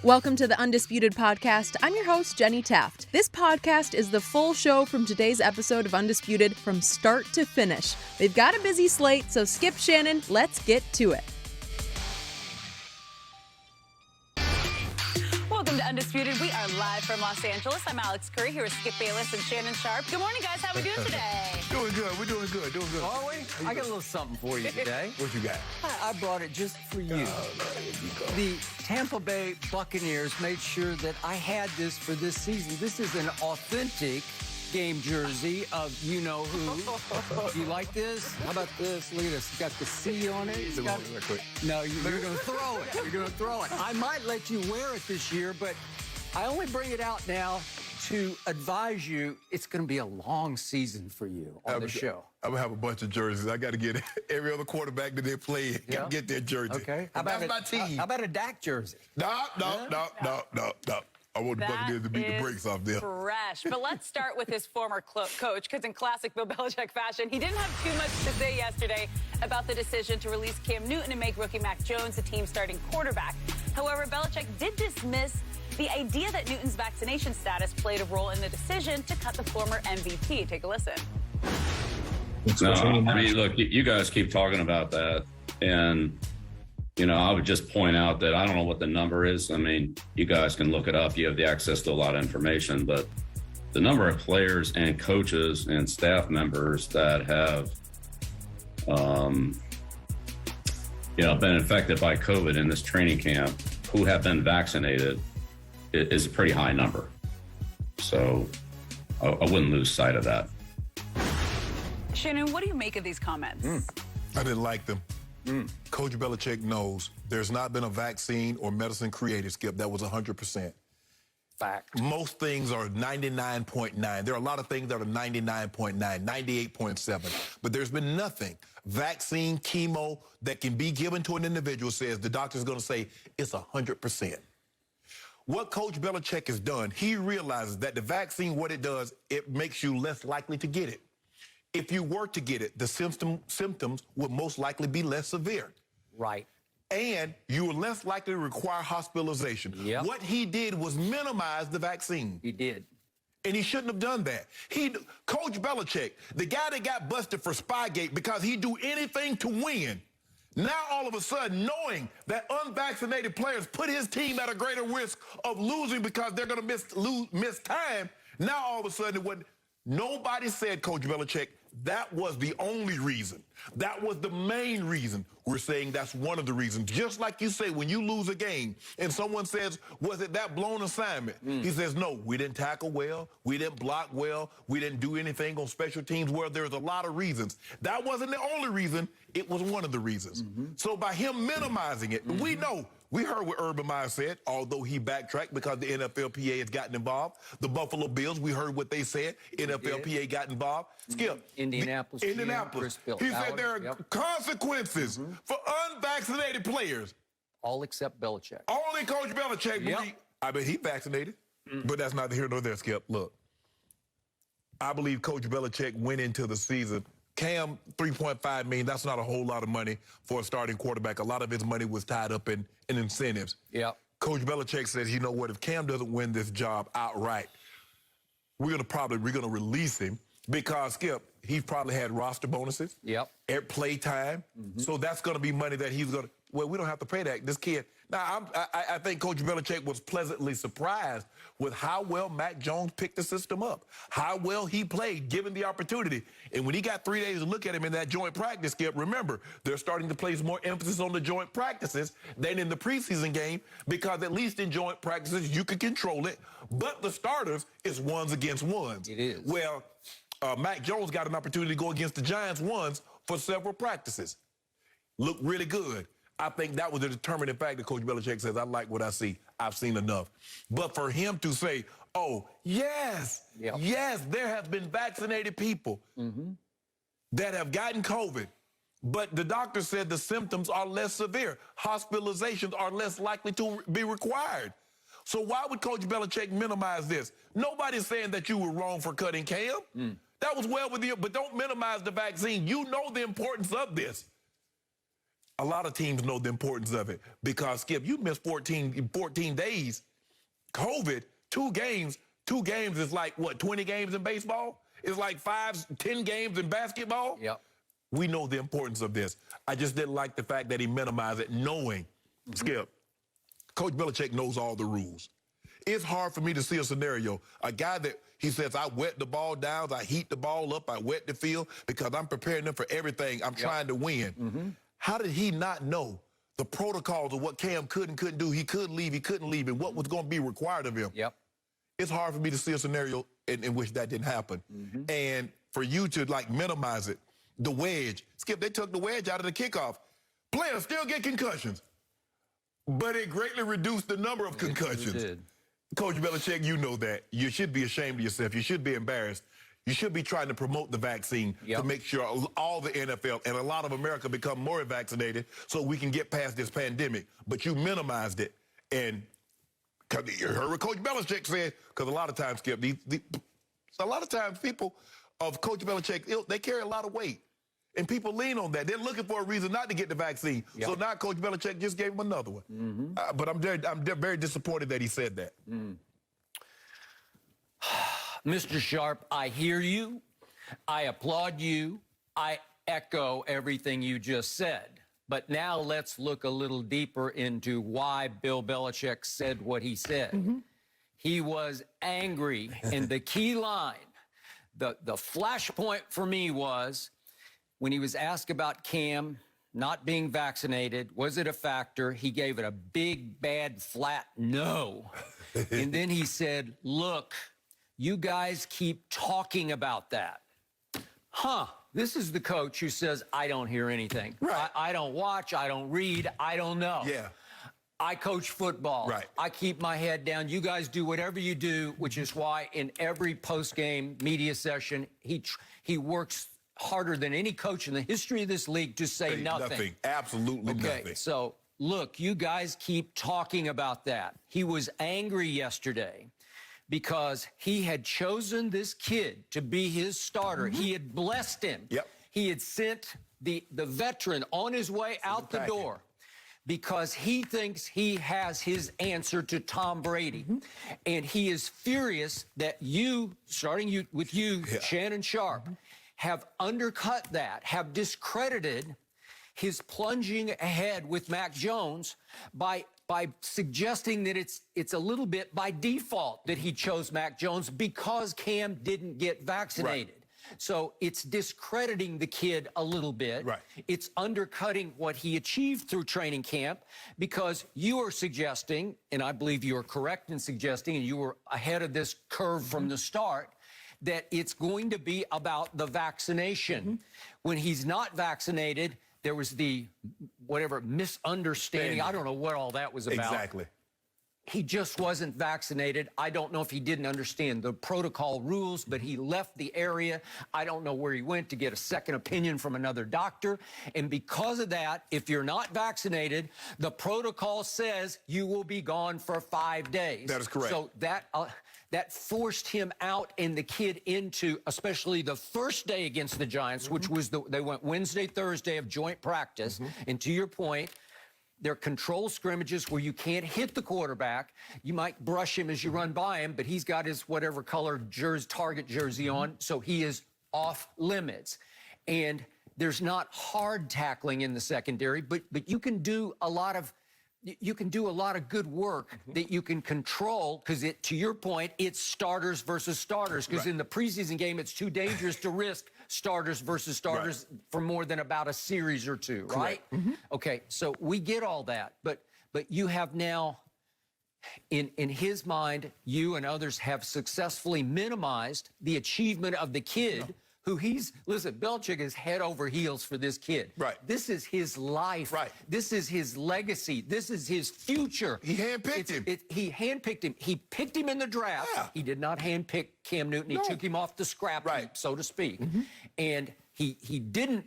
Welcome to the Undisputed podcast. I'm your host, Jenny Taft. This podcast is the full show from today's episode of Undisputed from start to finish. They've got a busy slate, so skip Shannon. Let's get to it. Welcome to Undisputed. We are live from Los Angeles. I'm Alex Curry here with Skip Bayless and Shannon Sharpe. Good morning, guys. How we doing today? Doing good. We're doing good. Doing good. Are we? I got a little something for you today. What you got? I brought it just for you. The Tampa Bay Buccaneers made sure that I had this for this season. This is an authentic game jersey of you-know-who. Do you like this? How about this? Look at this. It's got the C on it. It's got... No, you're going to throw it. You're going to throw it. I might let you wear it this year, but I only bring it out now to advise you it's going to be a long season for you on the show. I'm going to have a bunch of jerseys. I got to get every other quarterback that they play, get their jersey. Okay. That's my team. How about a Dak jersey? No. I want the Buccaneers to beat the brakes off them. Fresh. But let's start with his former coach, because in classic Bill Belichick fashion, he didn't have too much to say yesterday about the decision to release Cam Newton and make rookie Mac Jones the team's starting quarterback. However, Belichick did dismiss the idea that Newton's vaccination status played a role in the decision to cut the former MVP. Take a listen. No, I mean, look, you guys keep talking about that, and I would just point out that I don't know what the number is. I mean, you guys can look it up. You have the access to a lot of information, but the number of players and coaches and staff members that have, been infected by COVID in this training camp who have been vaccinated is a pretty high number. So I wouldn't lose sight of that. Shannon, what do you make of these comments? I didn't like them. Coach Belichick knows there's not been a vaccine or medicine created, Skip, that was 100%. Fact. Most things are 99.9. There are a lot of things that are 99.9, 98.7. But there's been nothing. Vaccine, chemo, that can be given to an individual says the doctor's going to say it's 100%. What Coach Belichick has done, he realizes that the vaccine, what it does, it makes you less likely to get it. If you were to get it, the symptoms would most likely be less severe. Right. And you were less likely to require hospitalization. Yep. What he did was minimize the vaccine. He did. And he shouldn't have done that. Coach Belichick, the guy that got busted for Spygate because he'd do anything to win, now all of a sudden knowing that unvaccinated players put his team at a greater risk of losing because they're going to miss time, now all of a sudden nobody said, Coach Belichick, that was the only reason. That was the main reason. We're saying that's one of the reasons. Just like you say, when you lose a game and someone says, was it that blown assignment? He says, no, we didn't tackle well. We didn't block well. We didn't do anything on special teams well. There's a lot of reasons. That wasn't the only reason. It was one of the reasons. So by him minimizing it, we heard what Urban Meyer said, although he backtracked because the NFLPA has gotten involved. The Buffalo Bills, we heard what they said. NFLPA got involved. Skip. Indianapolis. He said there are consequences for unvaccinated players. All except Belichick. Only Coach Belichick. I mean, he vaccinated, but that's neither here nor there, Skip. Look, I believe Coach Belichick went into the season. Cam, $3.5 million, that's not a whole lot of money for a starting quarterback. A lot of his money was tied up in incentives. Yeah. Coach Belichick says, you know what, if Cam doesn't win this job outright, we're going to release him because, Skip, he probably had roster bonuses. Yep. At play time. So that's going to be money that he's going to, well, we don't have to pay that. This kid. Now, I think Coach Belichick was pleasantly surprised with how well Mac Jones picked the system up, how well he played, given the opportunity. And when he got 3 days to look at him in that joint practice, Skip, remember, they're starting to place more emphasis on the joint practices than in the preseason game because at least in joint practices, you can control it. But the starters is ones against ones. It is. Well, Mac Jones got an opportunity to go against the Giants ones for several practices. Looked really good. I think that was the determining factor. Coach Belichick says, I like what I see. I've seen enough. But for him to say, oh, yes, there have been vaccinated people that have gotten COVID, but the doctor said the symptoms are less severe. Hospitalizations are less likely to be required. So why would Coach Belichick minimize this? Nobody's saying that you were wrong for cutting Cam. That was well with you, but don't minimize the vaccine. You know the importance of this. A lot of teams know the importance of it because, Skip, you missed 14 days. COVID, 2 games. 2 games is like, what, 20 games in baseball? It's like 10 games in basketball? Yep. We know the importance of this. I just didn't like the fact that he minimized it, knowing, Skip, Coach Belichick knows all the rules. It's hard for me to see a scenario, a guy that he says, I wet the ball down, I heat the ball up, I wet the field because I'm preparing them for everything. I'm trying to win. How did he not know the protocols of what Cam could and couldn't do? He could leave, he couldn't leave, and what was going to be required of him? It's hard for me to see a scenario in which that didn't happen. And for you to, like, minimize it, the wedge. Skip, they took the wedge out of the kickoff. Players still get concussions, but it greatly reduced the number of concussions. It did. Coach Belichick, you know that. You should be ashamed of yourself. You should be embarrassed. You should be trying to promote the vaccine to make sure all the NFL and a lot of America become more vaccinated so we can get past this pandemic. But you minimized it. And you heard what Coach Belichick said, because a lot of times, Skip, a lot of times people of Coach Belichick, they carry a lot of weight. And people lean on that. They're looking for a reason not to get the vaccine. So now Coach Belichick just gave him another one. But I'm very disappointed that he said that. Mr. Sharpe, I hear you. I applaud you. I echo everything you just said. But now let's look a little deeper into why Bill Belichick said what he said. He was angry. And the key line, the flashpoint for me was, when he was asked about Cam not being vaccinated, was it a factor? He gave it a big, bad, flat no. And then he said, look, you guys keep talking about that. This is the coach who says, I don't hear anything. I don't watch, I don't read, I don't know. I coach football. I keep my head down. You guys do whatever you do, which is why in every post-game media session, he works harder than any coach in the history of this league to say nothing. Absolutely nothing. So, look, you guys keep talking about that. He was angry yesterday because he had chosen this kid to be his starter. He had blessed him. He had sent the veteran on his way out the door because he thinks he has his answer to Tom Brady. And he is furious that starting with you, Shannon Sharpe, have undercut that, have discredited his plunging ahead with Mac Jones by suggesting that it's a little bit by default that he chose Mac Jones because Cam didn't get vaccinated. So it's discrediting the kid a little bit. It's undercutting what he achieved through training camp because you are suggesting, and I believe you are correct in suggesting, and you were ahead of this curve from the start, that it's going to be about the vaccination. When he's not vaccinated, there was the misunderstanding. I don't know what all that was about. He just wasn't vaccinated. I don't know if he didn't understand the protocol rules, but he left the area. I don't know where he went to get a second opinion from another doctor. And because of that, if you're not vaccinated, the protocol says you will be gone for 5 days. That is correct. So that forced him out and the kid into, especially the first day against the Giants, which was they went Wednesday, Thursday of joint practice. And to your point, they're controlled scrimmages where you can't hit the quarterback. You might brush him as you run by him, but he's got his whatever color target jersey on, so he is off limits. And there's not hard tackling in the secondary, but you can do a lot of good work that you can control because, to your point, it's starters versus starters because in the preseason game, it's too dangerous to risk starters versus starters for more than about a series or two, right? Okay, so we get all that, but you have now, in his mind, you and others have successfully minimized the achievement of the kid who listen, Belichick is head over heels for this kid. This is his life. This is his legacy. This is his future. He handpicked him. He handpicked him. He picked him in the draft. He did not handpick Cam Newton. He took him off the scrap heap, so to speak. And he didn't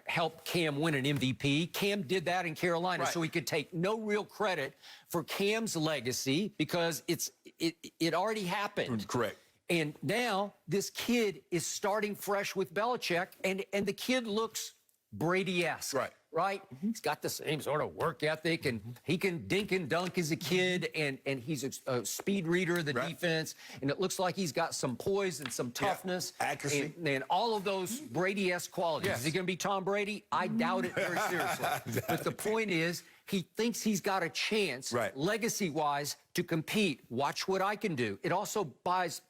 help Cam win an MVP. Cam did that in Carolina, so he could take no real credit for Cam's legacy because it already happened. And now this kid is starting fresh with Belichick, and the kid looks Brady-esque. right? He's got the same sort of work ethic, and he can dink and dunk as a kid, and he's a speed reader of the defense, and it looks like he's got some poise and some toughness. Accuracy. And all of those Brady-esque qualities. Is he going to be Tom Brady? I doubt it very seriously. Exactly. But the point is, he thinks he's got a chance, legacy-wise, to compete. Watch what I can do. It also buys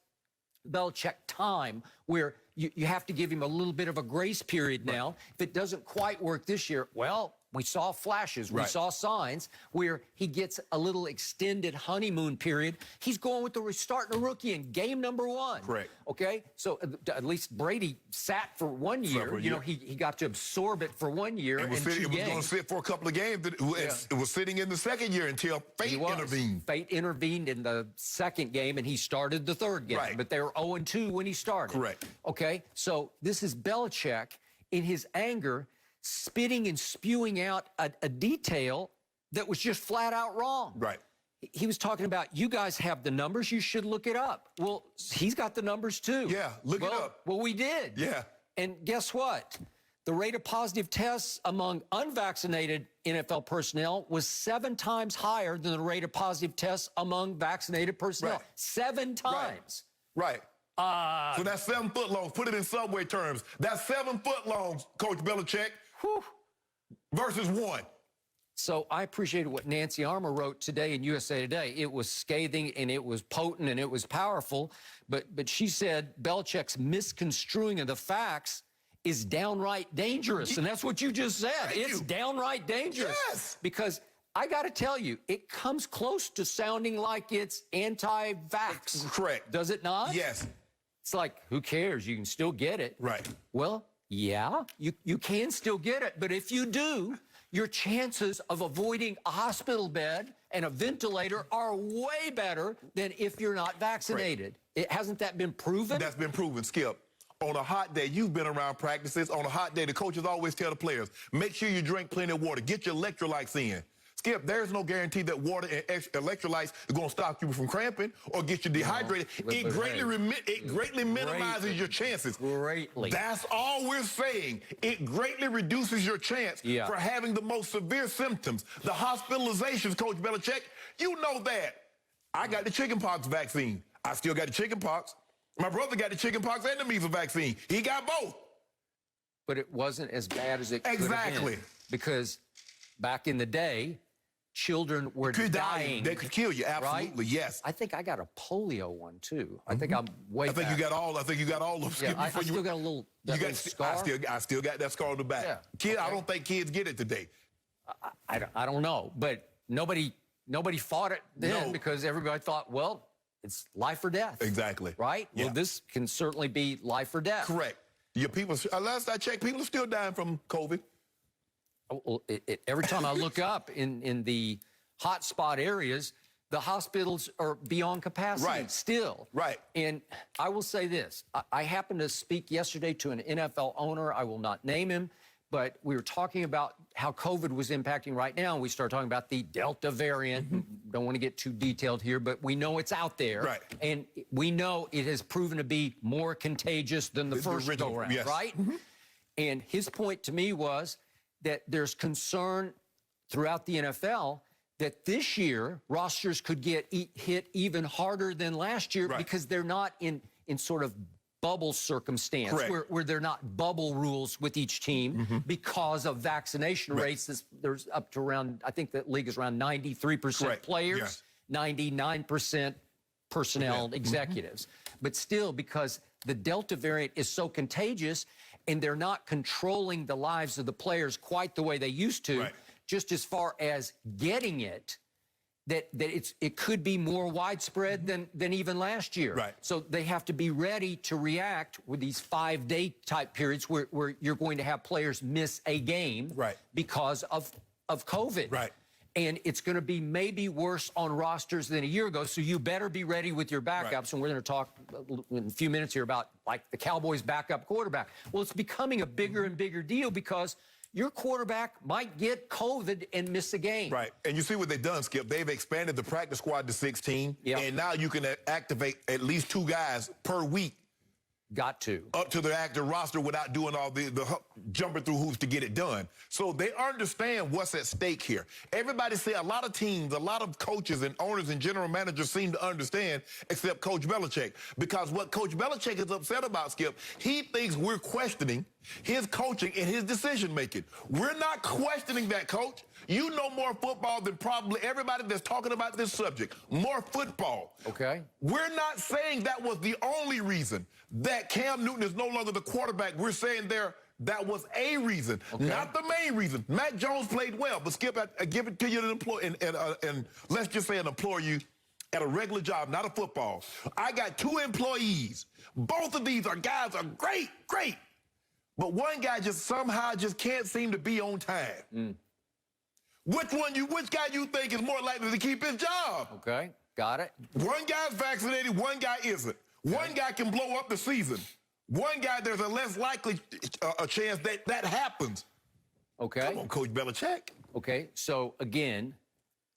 Belichick time where you have to give him a little bit of a grace period now. If it doesn't quite work this year, well, we saw flashes. We saw signs where he gets a little extended honeymoon period. He's going with starting a rookie in game number 1. Correct. Okay? So at least Brady sat for 1 year. You know, he got to absorb it for 1 year and 2 games. It was going to sit for a couple of games. It was sitting in the second year until fate intervened. Fate intervened in the second game, and he started the third game. But they were 0-2 when he started. Correct. Okay? So this is Belichick in his anger spitting and spewing out a detail that was just flat out wrong. Right. He was talking about, you guys have the numbers, you should look it up. Well, he's got the numbers too. Yeah, look it up. Well, we did. Yeah. And guess what? The rate of positive tests among unvaccinated NFL personnel was 7 times higher than the rate of positive tests among vaccinated personnel. Right. 7 times. Right. So that's 7 foot longs. Put it in subway terms. That's 7 foot longs, Coach Belichick, versus 1. So I appreciated what Nancy Armour wrote today in USA Today. It was scathing, and it was potent, and it was powerful. But she said Belichick's misconstruing of the facts is downright dangerous. And that's what you just said. It's downright dangerous. Yes. Because I got to tell you, it comes close to sounding like it's anti-vax. Correct. Does it not? Yes. It's like, who cares? You can still get it. Right. Well, yeah, you can still get it. But if you do, your chances of avoiding a hospital bed and a ventilator are way better than if you're not vaccinated. Hasn't that been proven? That's been proven, Skip. On a hot day, you've been around practices. On a hot day, the coaches always tell the players, make sure you drink plenty of water. Get your electrolytes in. Skip, there's no guarantee that water and electrolytes are going to stop you from cramping or get you dehydrated. It greatly minimizes your chances. Greatly. That's all we're saying. It greatly reduces your chance for having the most severe symptoms. The hospitalizations, Coach Belichick, you know that. I got the chickenpox vaccine. I still got the chickenpox. My brother got the chickenpox and the measles vaccine. He got both. But it wasn't as bad as it could have been. Because back in the day, children were dying. They could kill you, absolutely, yes. I think I got a polio one, too. I think I'm way back. I think you got all of them. Yeah, I still got a little scar. I still got that scar on the back. Yeah. Kid, I don't think kids get it today. I don't know, but nobody fought it then because everybody thought, well, it's life or death. Exactly. Right? Yeah. Well, this can certainly be life or death. Correct. Your people, last I checked, people are still dying from COVID. Well, every time I look up in the hot spot areas, the hospitals are beyond capacity still. Right. And I will say this. I happened to speak yesterday to an NFL owner. I will not name him, but we were talking about how COVID was impacting right now. And we started talking about the Delta variant. Don't want to get too detailed here, but we know it's out there. Right. And we know it has proven to be more contagious than the first go-around, right? And his point to me was that there's concern throughout the NFL that this year rosters could get hit even harder than last year because they're not in sort of bubble circumstance where they're not bubble rules with each team because of vaccination rates. There's up to around, I think the league is around 93% players, 99% personnel executives. But still, because the Delta variant is so contagious and they're not controlling the lives of the players quite the way they used to, just as far as getting it, that it could be more widespread than even last year. So they have to be ready to react with these 5-day type periods where you're going to have players miss a game because of COVID. And it's going to be maybe worse on rosters than a year ago, so you better be ready with your backups. And we're going to talk in a few minutes here about, like, the Cowboys' backup quarterback. Well, it's becoming a bigger and bigger deal because your quarterback might get COVID and miss a game. And you see what they've done, Skip. They've expanded the practice squad to 16, and now you can activate at least 2 guys per week Got to. Up to the active roster without doing all the jumping through hoops to get it done. So they understand what's at stake here. Everybody say a lot of teams, a lot of coaches and owners and general managers seem to understand, except Coach Belichick. Because what Coach Belichick is upset about, Skip, he thinks we're questioning his coaching and his decision-making. We're not questioning that, Coach. You know more football than probably everybody that's talking about this subject. More football. Okay. We're not saying that was the only reason that Cam Newton is no longer the quarterback. We're saying that was a reason, not the main reason. Mac Jones played well, but Skip, I give it to you and let's just say an employee at a regular job, not a football. I got 2 employees. Both of these guys are great. But one guy just somehow can't seem to be on time. Which guy you think is more likely to keep his job? Okay, got it. One guy's vaccinated, one guy isn't. One guy can blow up the season. One guy, there's a less likely a chance that happens. Okay. Come on, Coach Belichick. Okay, so again,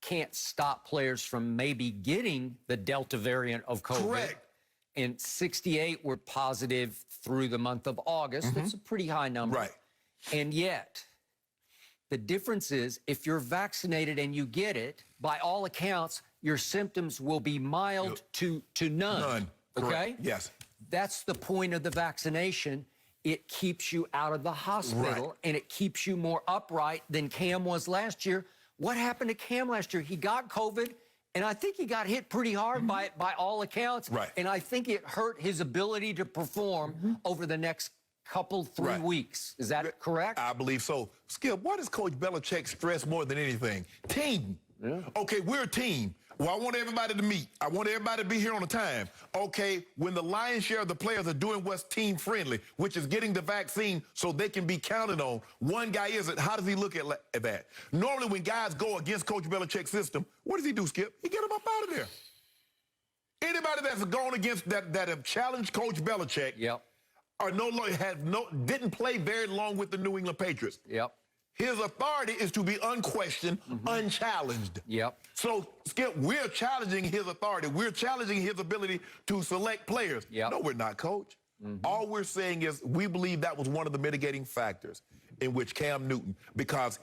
can't stop players from maybe getting the Delta variant of COVID. Correct. And 68 were positive through the month of August. That's a pretty high number. Right. And yet, the difference is if you're vaccinated and you get it, by all accounts, your symptoms will be mild to none. None. Okay? Correct. Yes. That's the point of the vaccination. It keeps you out of the hospital, and it keeps you more upright than Cam was last year. What happened to Cam last year? He got COVID, and I think he got hit pretty hard by all accounts. Right. And I think it hurt his ability to perform over the next couple, 3 weeks. Is that correct? I believe so. Skip, what does Coach Belichick stress more than anything? Team. Yeah. Okay, we're a team. Well, I want everybody to meet. I want everybody to be here on the time. Okay, when the lion's share of the players are doing what's team-friendly, which is getting the vaccine so they can be counted on, one guy isn't. How does he look at that? Normally, when guys go against Coach Belichick's system, what does he do, Skip? He get them up out of there. Anybody that's gone against that have challenged Coach Belichick or didn't play very long with the New England Patriots. His authority is to be unquestioned, unchallenged. So, Skip, we're challenging his authority. We're challenging his ability to select players. No, we're not, Coach. All we're saying is we believe that was one of the mitigating factors in which Cam Newton, because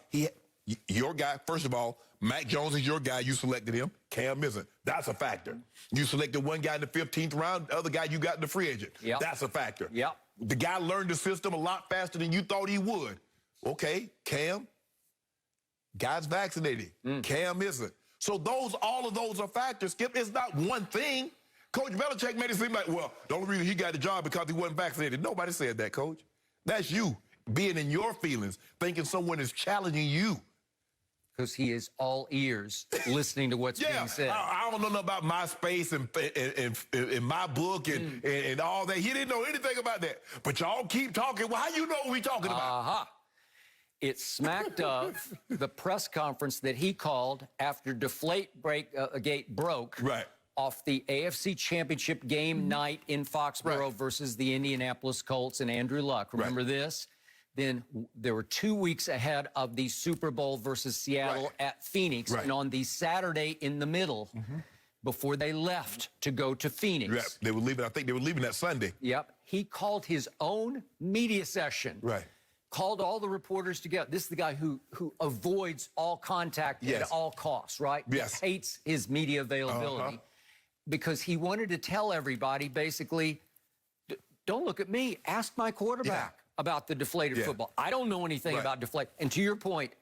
your guy, first of all, Mac Jones is your guy. You selected him. Cam isn't. That's a factor. You selected one guy in the 15th round, the other guy you got in the free agent. That's a factor. The guy learned the system a lot faster than you thought he would. Okay, Cam, guy's vaccinated. Cam isn't. So all of those are factors, Skip. It's not one thing. Coach Belichick made it seem like, well, the only reason he got the job because he wasn't vaccinated. Nobody said that, Coach. That's you being in your feelings, thinking someone is challenging you. Because he is all ears listening to what's being said. I don't know nothing about MySpace and my book and all that. He didn't know anything about that. But y'all keep talking. Well, how you know what we talking about? It smacked of the press conference that he called after Deflategate broke off the AFC Championship game night in Foxborough versus the Indianapolis Colts and Andrew Luck. Remember this? Then there were 2 weeks ahead of the Super Bowl versus Seattle at Phoenix. And on the Saturday in the middle, before they left to go to Phoenix. They were leaving. I think they were leaving that Sunday. He called his own media session. Called all the reporters together. This is the guy who avoids all contact at all costs, right? Hates his media availability because he wanted to tell everybody basically, don't look at me, ask my quarterback about the deflated football. I don't know anything about deflate. And to your point,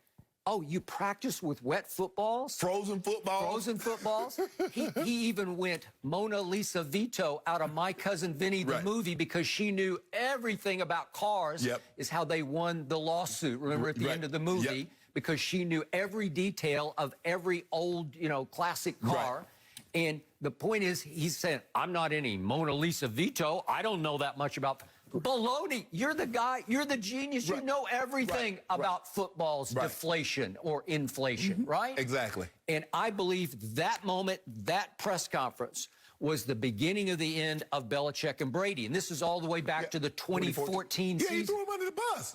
oh, you practice with wet footballs? Frozen footballs? Frozen footballs? he even went Mona Lisa Vito out of My Cousin Vinny the movie because she knew everything about cars is how they won the lawsuit, remember, at the end of the movie, because she knew every detail of every old, classic car. And the point is, he's saying, I'm not any Mona Lisa Vito. I don't know that much about... Baloney, you're the guy, you're the genius, you know everything about football's deflation or inflation, right? Exactly. And I believe that moment, that press conference, was the beginning of the end of Belichick and Brady. And this is all the way back to the 2014 season. He threw him under the bus.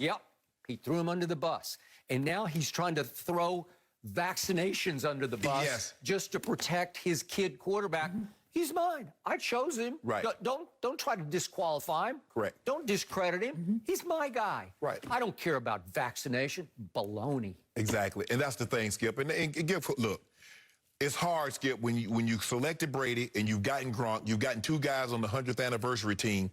He threw him under the bus. And now he's trying to throw vaccinations under the bus just to protect his kid quarterback. He's mine. I chose him. Right. Don't try to disqualify him. Correct. Don't discredit him. He's my guy. Right. I don't care about vaccination. Baloney. Exactly. And that's the thing, Skip. And look, it's hard, Skip, when you selected Brady and you've gotten Gronk, you've gotten 2 guys on the 100th anniversary team.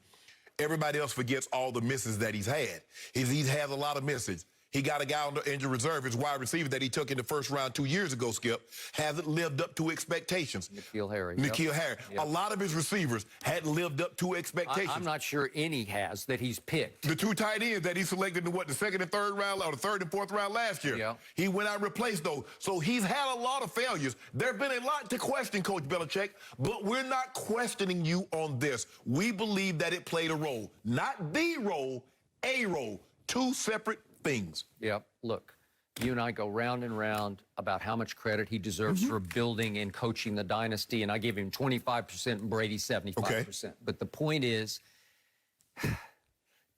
Everybody else forgets all the misses that he's had. He's had a lot of misses. He got a guy on the injured reserve, his wide receiver that he took in the first round 2 years ago, Skip, hasn't lived up to expectations. N'Keal Harry. Yep. A lot of his receivers hadn't lived up to expectations. I'm not sure any has that he's picked. The 2 tight ends that he selected in the second and third round, or the third and fourth round last year. Yeah. He went out and replaced those. So he's had a lot of failures. There have been a lot to question, Coach Belichick, but we're not questioning you on this. We believe that it played a role. Not the role, a role. 2 separate things. Yep. Look, you and I go round and round about how much credit he deserves for building and coaching the dynasty, and I give him 25% and Brady 75%. Okay. But the point is,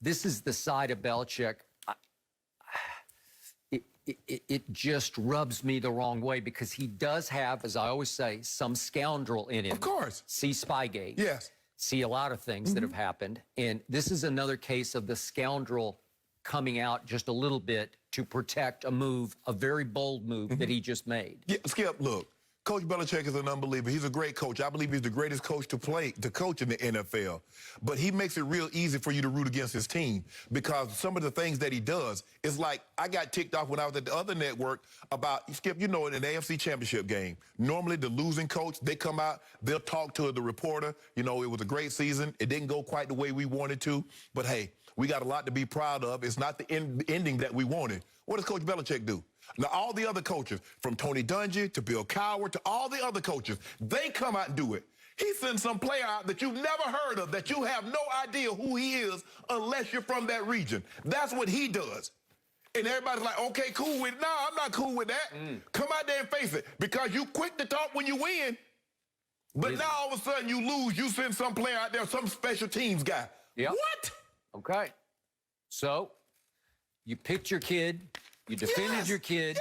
this is the side of Belichick. It just rubs me the wrong way because he does have, as I always say, some scoundrel in him. Of course. See Spygate. Yes. See a lot of things that have happened. And this is another case of the scoundrel coming out just a little bit to protect a move, a very bold move that he just made. Yeah, Skip, look, Coach Belichick is an unbeliever. He's a great coach. I believe he's the greatest coach to coach in the NFL. But he makes it real easy for you to root against his team because some of the things that he does is like, I got ticked off when I was at the other network about, Skip, you know, in an AFC championship game, normally the losing coach, they come out, they'll talk to the reporter, you know, it was a great season. It didn't go quite the way we wanted to, but hey, we got a lot to be proud of. It's not the ending that we wanted. What does Coach Belichick do? Now, all the other coaches, from Tony Dungy to Bill Cowher to all the other coaches, they come out and do it. He sends some player out that you've never heard of, that you have no idea who he is unless you're from that region. That's what he does. And everybody's like, okay, cool with it. No, I'm not cool with that. Come out there and face it. Because you quick to talk when you win. But now all of a sudden you lose, you send some player out there, some special teams guy. Yep. What? Okay. So, you picked your kid, you defended your kid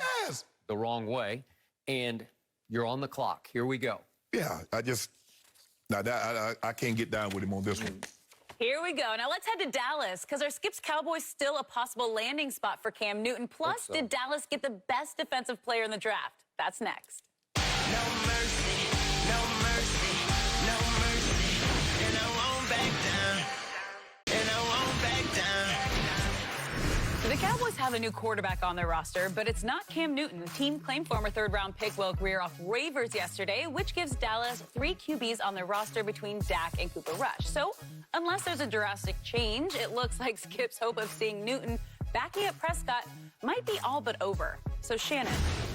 the wrong way, and you're on the clock. Here we go. Yeah, I can't get down with him on this one. Here we go. Now let's head to Dallas, because are Skip's Cowboys still a possible landing spot for Cam Newton? Plus, did Dallas get the best defensive player in the draft? That's next. No mercy, no mercy, no mercy, and I won't back down, and I won't back down. The Cowboys have a new quarterback on their roster, but it's not Cam Newton. The team claimed former third-round pick Will Grier off waivers yesterday, which gives Dallas 3 QBs on their roster between Dak and Cooper Rush. So, unless there's a drastic change, it looks like Skip's hope of seeing Newton backing up Prescott might be all but over. So, Shannon,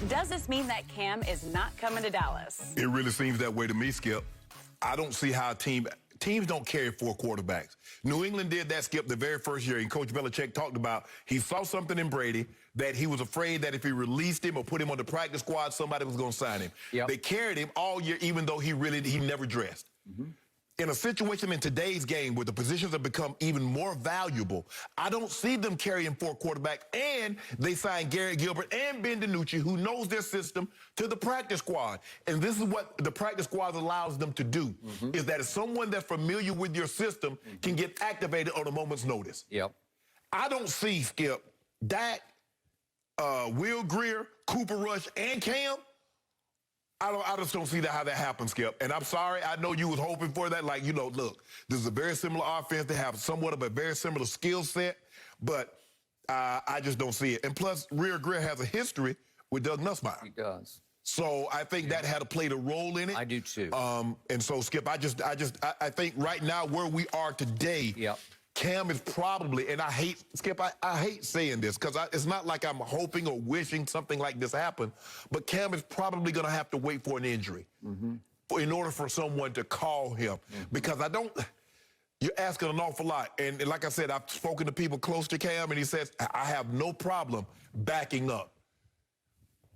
does this mean that Cam is not coming to Dallas? It really seems that way to me, Skip. I don't see how teams don't carry 4 quarterbacks. New England did that, Skip, the very first year, and Coach Belichick talked about he saw something in Brady that he was afraid that if he released him or put him on the practice squad, somebody was going to sign him. Yep. They carried him all year, even though he never dressed. In a situation in today's game where the positions have become even more valuable, I don't see them carrying 4 quarterbacks, and they signed Garrett Gilbert and Ben DiNucci, who knows their system, to the practice squad. And this is what the practice squad allows them to do, is that if someone that's familiar with your system can get activated on a moment's notice. Yep. I don't see, Skip, Dak, Will Grier, Cooper Rush, and Cam. I just don't see how that happens, Skip. And I'm sorry, I know you was hoping for that. Like, you know, look, this is a very similar offense. They have somewhat of a very similar skill set, but I just don't see it. And plus, Grier has a history with Doug Nussmeier. He does. So I think that had played a role in it. I do too. And so, Skip, I think right now where we are today, Cam is probably, and I hate, Skip, I hate saying this because it's not like I'm hoping or wishing something like this happen, but Cam is probably going to have to wait for an injury in order for someone to call him. Because you're asking an awful lot. And like I said, I've spoken to people close to Cam, and he says, I have no problem backing up.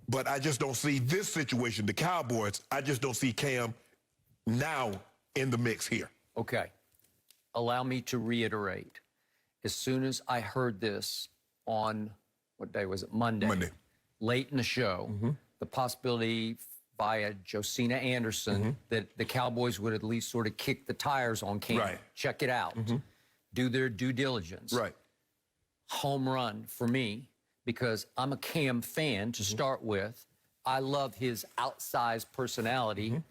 But I just don't see this situation, the Cowboys, I just don't see Cam now in the mix here. Okay. Allow me to reiterate. As soon as I heard this on, what day was it? Monday. Late in the show, the possibility via Josina Anderson that the Cowboys would at least sort of kick the tires on Cam. Right. Check it out. Do their due diligence. Right. Home run for me, because I'm a Cam fan to start with. I love his outsized personality.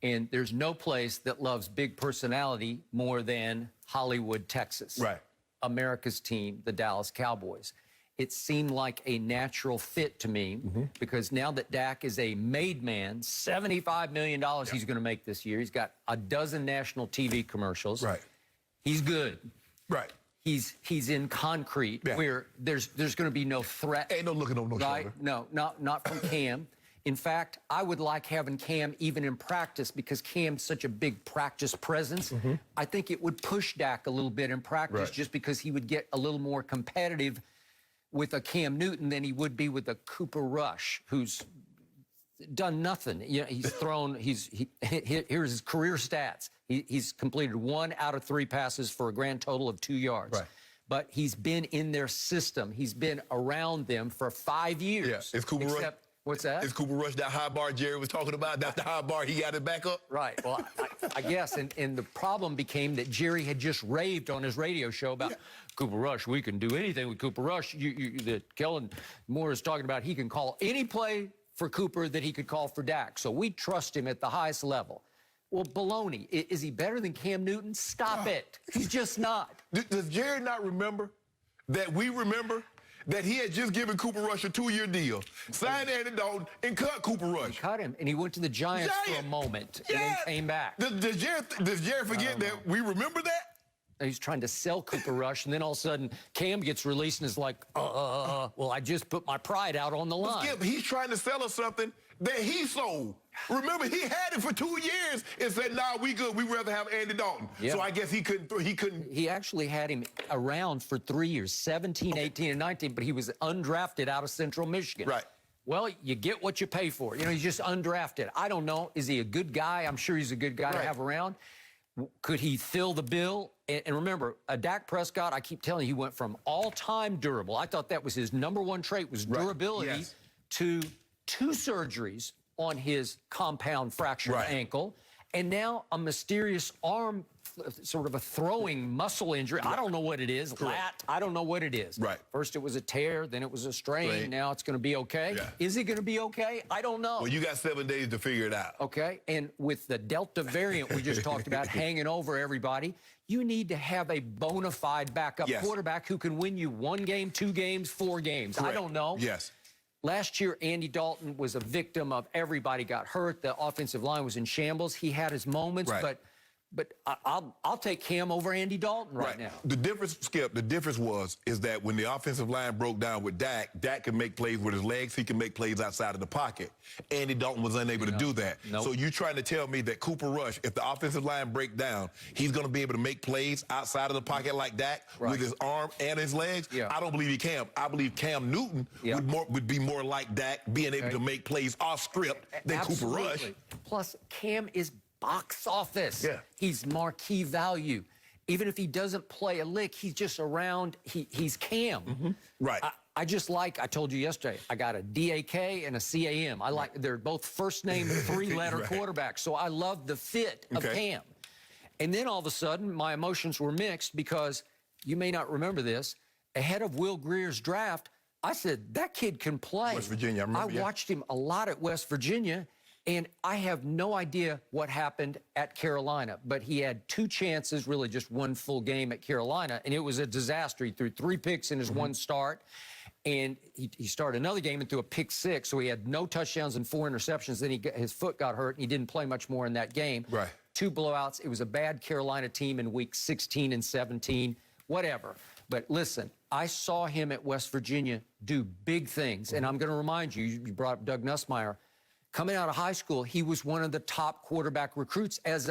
And there's no place that loves big personality more than Hollywood, Texas. Right. America's team, the Dallas Cowboys. It seemed like a natural fit to me because now that Dak is a made man, $75 million he's going to make this year. He's got a dozen national TV commercials. Right. He's good. Right. He's in concrete where there's going to be no threat. Ain't no looking over no right? shoulder. No, not from Cam. In fact, I would like having Cam even in practice because Cam's such a big practice presence. I think it would push Dak a little bit in practice just because he would get a little more competitive with a Cam Newton than he would be with a Cooper Rush, who's done nothing. You know, he's thrown, here's his career stats. He's completed 1 out of 3 passes for a grand total of 2 yards. Right. But he's been in their system. He's been around them for 5 years. Yeah. Is Cooper Rush? What's that? Is Cooper Rush that high bar Jerry was talking about? That's the high bar he got it back up? Right. Well, I guess. And the problem became that Jerry had just raved on his radio show about Cooper Rush. We can do anything with Cooper Rush. That Kellen Moore is talking about, he can call any play for Cooper that he could call for Dak. So we trust him at the highest level. Well, baloney. Is he better than Cam Newton? Stop it. He's just not. Does Jerry not remember that we remember that he had just given Cooper Rush a 2-year deal, signed Andy Dalton, and cut Cooper Rush? Cut him, and he went to the Giants for a moment and then came back. Does Jerry forget that we remember that? He's trying to sell Cooper Rush, and then all of a sudden, Cam gets released and is like, well, I just put my pride out on the line. Skip, he's trying to sell us something that he sold. Remember, he had it for 2 years and said, nah, we good. We'd rather have Andy Dalton. Yeah. So I guess he couldn't. He actually had him around for 3 years, 17, 18, and 19, but he was undrafted out of Central Michigan. Right. Well, you get what you pay for. You know, he's just undrafted. I don't know. Is he a good guy? I'm sure he's a good guy to have around. Could he fill the bill? And remember, Dak Prescott, I keep telling you, he went from all-time durable. I thought that was his #1 trait, was durability, to 2 surgeries on his compound fractured ankle, and now a mysterious arm, sort of a throwing muscle injury. I don't know what it is. Lat, I don't know what it is. First it was a tear, then it was a strain. Now it's going to be okay. Is it going to be okay? I don't know. Well, you got 7 days to figure it out. Okay, and with the Delta variant we just talked about hanging over everybody, you need to have a bona fide backup quarterback who can win you 1 game, 2 games, 4 games. I don't know. Last year, Andy Dalton was a victim of everybody got hurt. The offensive line was in shambles. He had his moments, but I'll take Cam over Andy Dalton right now. The difference, Skip, is that when the offensive line broke down with Dak, Dak can make plays with his legs. He can make plays outside of the pocket. Andy Dalton was unable to do that. So you're trying to tell me that Cooper Rush, if the offensive line break down, he's going to be able to make plays outside of the pocket like Dak with his arm and his legs? I don't believe he can. I believe Cam Newton would be more like Dak, being able to make plays off script than Cooper Rush. Plus, Cam is box office. He's marquee value. Even if he doesn't play a lick, he's just around. He's Cam. I just like, I told you yesterday, I got a DAK and a CAM. I like, they're both first name 3-letter quarterbacks. So I love the fit of Cam. And then all of a sudden, my emotions were mixed because you may not remember this. Ahead of Will Grier's draft, I said, that kid can play. West Virginia, I remember. I watched him a lot at West Virginia. And I have no idea what happened at Carolina, but he had 2 chances, really just 1 full game at Carolina, and it was a disaster. He threw 3 picks in his 1 start, and he started another game and threw a pick 6, so he had no touchdowns and 4 interceptions. Then his foot got hurt, and he didn't play much more in that game. 2 blowouts. It was a bad Carolina team in week 16 and 17, whatever. But listen, I saw him at West Virginia do big things, and I'm going to remind you, you brought up Doug Nussmeier. Coming out of high school, he was one of the top quarterback recruits as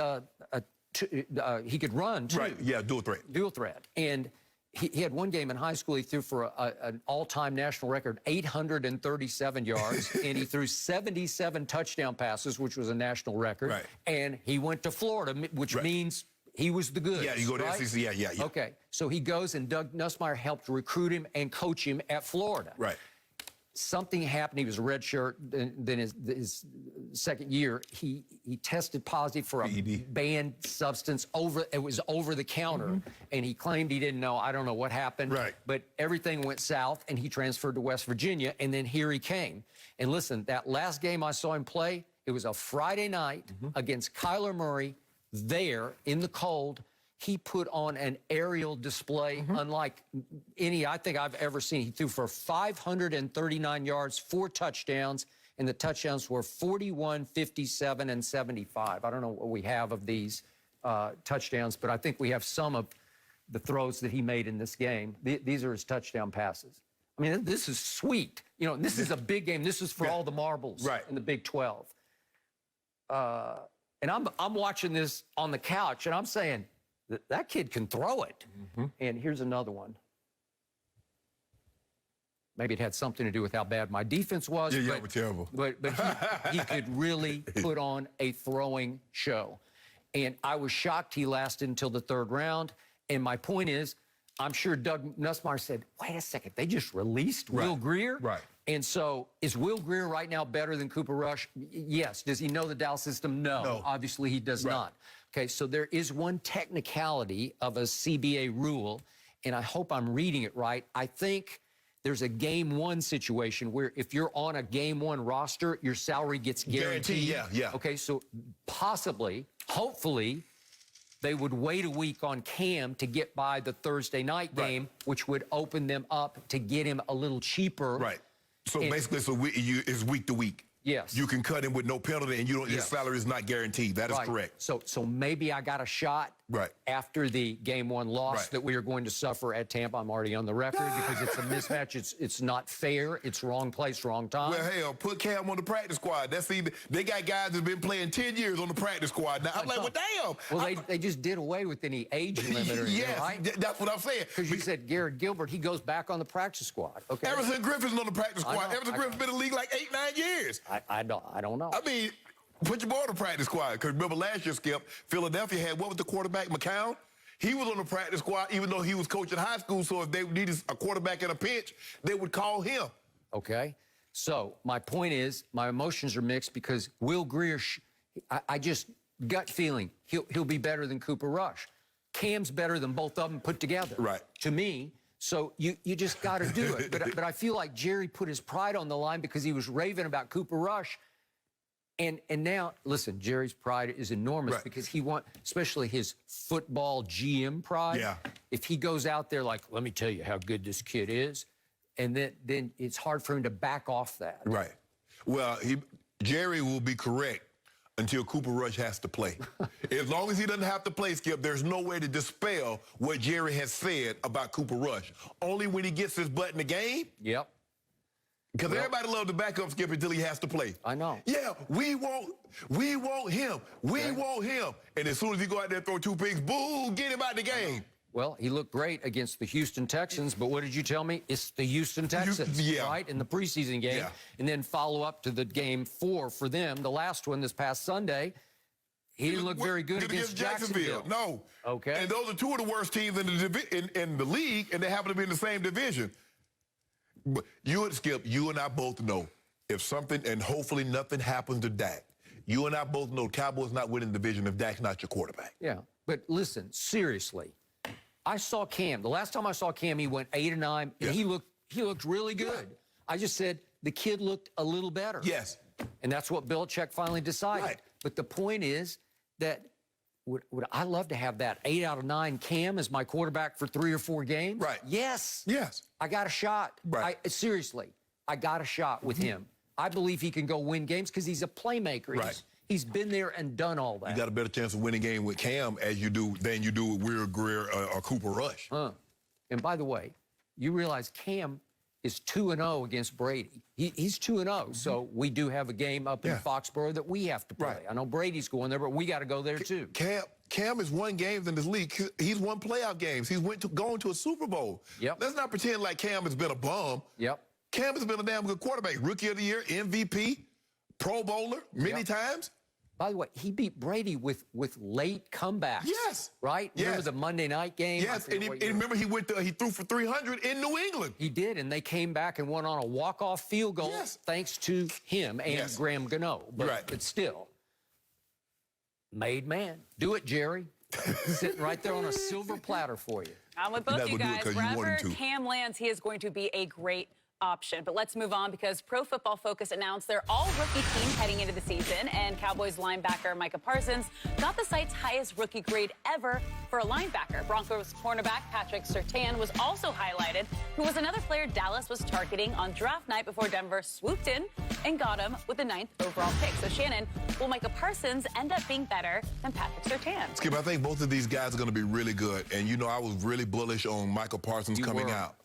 he could run, too. Dual threat. Dual threat. And he had 1 game in high school. He threw for an all-time national record, 837 yards, and he threw 77 touchdown passes, which was a national record. And he went to Florida, which means he was the goods. You go to SEC, Okay, so he goes, and Doug Nussmeier helped recruit him and coach him at Florida. Something happened. He was a red shirt. Then his second year, he tested positive for a banned substance it was over the counter, and he claimed he didn't know. I don't know what happened, but everything went south, and he transferred to West Virginia, and then here he came. And listen, that last game I saw him play, it was a Friday night against Kyler Murray there in the cold. He put on an aerial display unlike any I think I've ever seen. He threw for 539 yards, 4 touchdowns, and the touchdowns were 41, 57, and 75. I don't know what we have of these touchdowns, but I think we have some of the throws that he made in this game. These are his touchdown passes. I mean, this is sweet. You know, this is a big game. This is for all the marbles in the Big 12. And I'm watching this on the couch, and I'm saying, that kid can throw it. And here's another one. Maybe it had something to do with how bad my defense was. Yeah, we're terrible. But he could really put on a throwing show. And I was shocked he lasted until the 3rd round. And my point is, I'm sure Doug Nussmeier said, wait a second, they just released Will Grier? And so is Will Grier right now better than Cooper Rush? Yes. Does he know the Dallas system? No. Obviously, he does not. Okay, so there is one technicality of a CBA rule, and I hope I'm reading it right. I think there's a game 1 situation where if you're on a game 1 roster, your salary gets guaranteed. Yeah. Okay, so possibly, hopefully, they would wait a week on Cam to get by the Thursday night game, which would open them up to get him a little cheaper. So basically, it's week to week. Yes. You can cut him with no penalty, and your salary is not guaranteed. That is correct. So maybe I got a shot after the game 1 loss that we are going to suffer at Tampa. I'm already on the record because it's a mismatch. It's not fair. It's wrong place, wrong time. Well, hell, put Cam on the practice squad. They got guys that's been playing 10 years on the practice squad. Now, I'm like, well, damn. Well, they just did away with any age limit or anything, right? That's what I'm saying. Because you said Garrett Gilbert, he goes back on the practice squad. Okay. Everson Griffin's on the practice squad. Everson Griffin's been in the league like 8, 9 years. I don't know. I mean, put your boy on the practice squad. Because remember last year, Skip, Philadelphia had, what was the quarterback, McCown? He was on the practice squad even though he was coaching high school, so if they needed a quarterback in a pinch, they would call him. Okay. So my point is, my emotions are mixed because Will Grier, I just gut feeling, he'll be better than Cooper Rush. Cam's better than both of them put together. To me. So you just got to do it. But I feel like Jerry put his pride on the line because he was raving about Cooper Rush. And now, listen, Jerry's pride is enormous because he especially his football GM pride. If he goes out there like, let me tell you how good this kid is, and then it's hard for him to back off that. Well, Jerry will be correct until Cooper Rush has to play. As long as he doesn't have to play, Skip, there's no way to dispel what Jerry has said about Cooper Rush. Only when he gets his butt in the game. Because everybody loves to back up Skip until he has to play. I know. Yeah, we want him. We want him. And as soon as he go out there and throw 2 picks, boo, get him out the game. Well, he looked great against the Houston Texans, but what did you tell me? It's the Houston Texans, right, in the preseason game. And then follow up to the game 4 for them, the last one this past Sunday. He didn't look very good against Jacksonville. No. Okay. And those are 2 of the worst teams in the league, and they happen to be in the same division. But you and Skip, you and I both know if something, and hopefully nothing happens to Dak, you and I both know Cowboys not winning the division if Dak's not your quarterback. Yeah, but listen, seriously, I saw Cam. The last time I saw Cam, he went 8-9, and he looked really good. I just said the kid looked a little better. And that's what Belichick finally decided. But the point is that would I love to have that 8 out of 9 Cam as my quarterback for 3 or 4 games? Yes. I got a shot. Seriously, I got a shot with him. I believe he can go win games because he's a playmaker. He's been there and done all that. You got a better chance of winning a game with Cam than you do with Will Grier or Cooper Rush. And by the way, you realize Cam is 2-0 against Brady. He's 2-0, so we do have a game up in Foxborough that we have to play. I know Brady's going there, but we got to go there too. Cam has won games in this league. He's won playoff games. He's going to a Super Bowl. Let's not pretend like Cam has been a bum. Cam has been a damn good quarterback. Rookie of the Year, MVP, Pro Bowler many times. By the way, he beat Brady with late comebacks. Yes. Right? Yes. Remember the Monday night game? Yes, and remember he threw for 300 in New England. He did, and they came back and won on a walk-off field goal thanks to him and Graham Gano. But still, made man. Do it, Jerry. Sitting right there on a silver platter for you. I'm with both you guys. Wherever Cam lands, he is going to be a great option. But let's move on because Pro Football Focus announced their all-rookie team heading into the season, and Cowboys linebacker Micah Parsons got the site's highest rookie grade ever for a linebacker. Broncos cornerback Patrick Surtain was also highlighted, who was another player Dallas was targeting on draft night before Denver swooped in and got him with the 9th overall pick. So, Shannon, will Micah Parsons end up being better than Patrick Surtain? Skip, I think both of these guys are going to be really good. And, you know, I was really bullish on Michael Parsons coming out.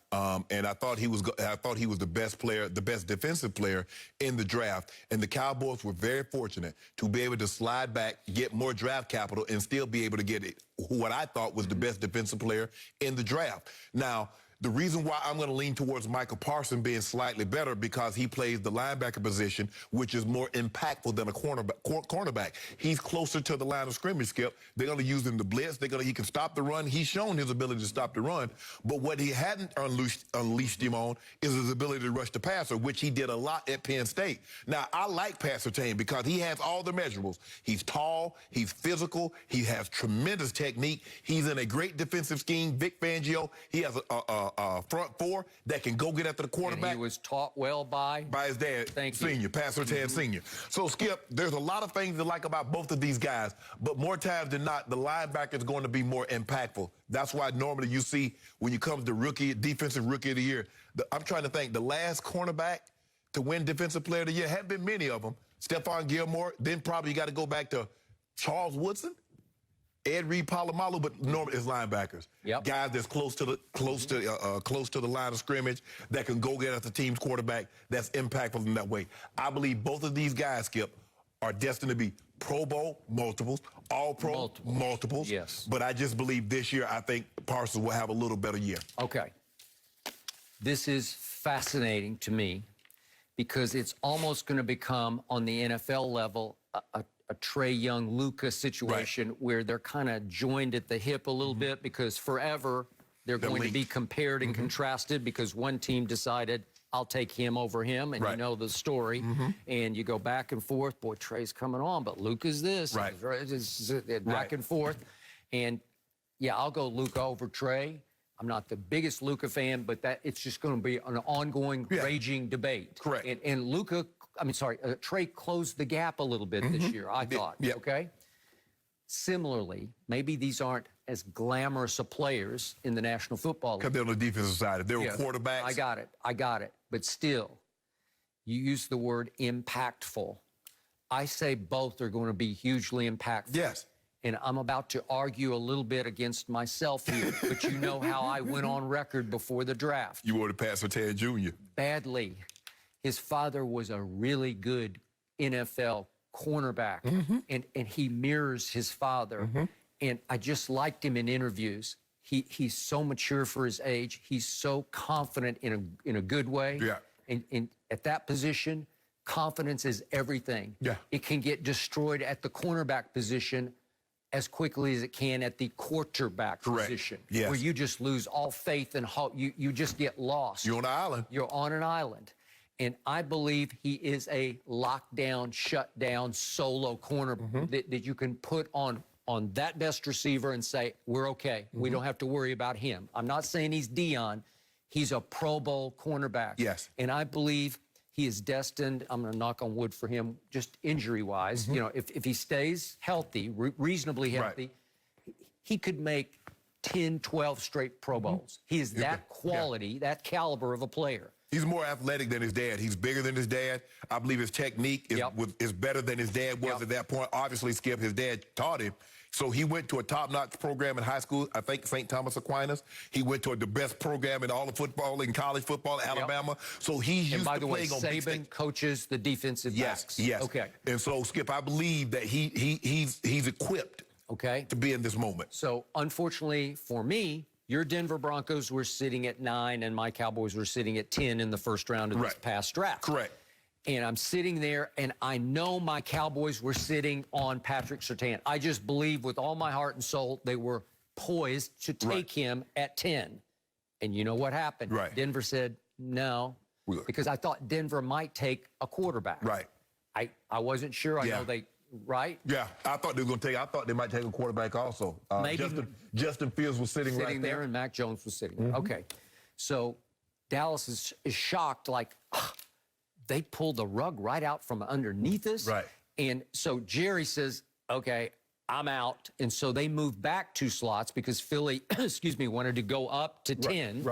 And I thought he was the best player, the best defensive player in the draft. And the Cowboys were very fortunate to be able to slide back, get more draft capital, and still be able to get it, what I thought was the best defensive player in the draft. Now, the reason why I'm going to lean towards Michael Parsons being slightly better because he plays the linebacker position, which is more impactful than a cornerback. He's closer to the line of scrimmage, Skip. They're going to use him to blitz. He can stop the run. He's shown his ability to stop the run. But what he hadn't unleashed him on is his ability to rush the passer, which he did a lot at Penn State. Now, I like Surtain because he has all the measurables. He's tall. He's physical. He has tremendous technique. He's in a great defensive scheme. Vic Fangio, he has a front four that can go get after the quarterback. And he was taught well by his dad, Senior, Surtain Senior. So, Skip, there's a lot of things to like about both of these guys, but more times than not, the linebacker is going to be more impactful. That's why normally you see when you come to defensive rookie of the year, I'm trying to think, the last cornerback to win defensive player of the year, haven't been many of them. Stephon Gilmore, then probably you got to go back to Charles Woodson, Ed Reed Palomalu, but normally it's linebackers. Guys that's close to the line of scrimmage that can go get at the team's quarterback that's impactful in that way. I believe both of these guys, Skip, are destined to be Pro Bowl multiples, All-Pro multiples. Yes. But I just believe this year I think Parsons will have a little better year. Okay. This is fascinating to me because it's almost going to become, on the NFL level, a Trey Young, Luka situation where they're kind of joined at the hip a little bit because forever they're going to be compared and contrasted because one team decided, I'll take him over him, and you know the story. And you go back and forth. Boy, Trey's coming on, but Luka's this. Back and forth. And, yeah, I'll go Luka over Trey. I'm not the biggest Luka fan, but it's just going to be an ongoing, raging debate. Correct. And Trey closed the gap a little bit this year, I thought. Okay? Similarly, maybe these aren't as glamorous of players in the National Football League. Because they're on the defensive side. If they were quarterbacks. I got it. But still, you use the word impactful. I say both are going to be hugely impactful. Yes. And I'm about to argue a little bit against myself here, but you know how I went on record before the draft. You wanted Surtain Jr. Badly. His father was a really good NFL cornerback, and he mirrors his father. And I just liked him in interviews. He's so mature for his age. He's so confident in a good way. And at that position, confidence is everything. It can get destroyed at the cornerback position as quickly as it can at the quarterback position, where you just lose all faith and hope. You just get lost. You're on an island. You're on an island. And I believe he is a lockdown, shutdown, solo corner that you can put on that best receiver and say, we're okay. We don't have to worry about him. I'm not saying he's Dion. He's a Pro Bowl cornerback. Yes. And I believe he is destined, I'm going to knock on wood for him, just injury-wise. You know, if he stays healthy, reasonably healthy, he could make 10, 12 straight Pro Bowls. He is that quality, that caliber of a player. He's more athletic than his dad. He's bigger than his dad. I believe his technique is better than his dad was at that point. Obviously, Skip, his dad taught him. So he went to a top-notch program in high school, I think St. Thomas Aquinas. He went to the best program in all of football, in college football, Alabama. So he's used to playing on big stage. Saban coaches the defensive backs. Yes. Okay. And so, Skip, I believe that he's equipped to be in this moment. So, unfortunately for me, your Denver Broncos were sitting at 9 and my Cowboys were sitting at 10 in the first round of this past draft. Correct. And I'm sitting there, and I know my Cowboys were sitting on Patrick Surtain. I just believe with all my heart and soul they were poised to take him at 10. And you know what happened? Right. Denver said no, because I thought Denver might take a quarterback. Right. I wasn't sure. I know they, right? Yeah, I thought they were going to take, I thought they might take a quarterback also. Justin Fields was sitting right there. And Mac Jones was sitting there. Okay. So Dallas is shocked, like, they pulled the rug right out from underneath us. Right. And so Jerry says, okay, I'm out. And so they moved back 2 slots because Philly, wanted to go up to 10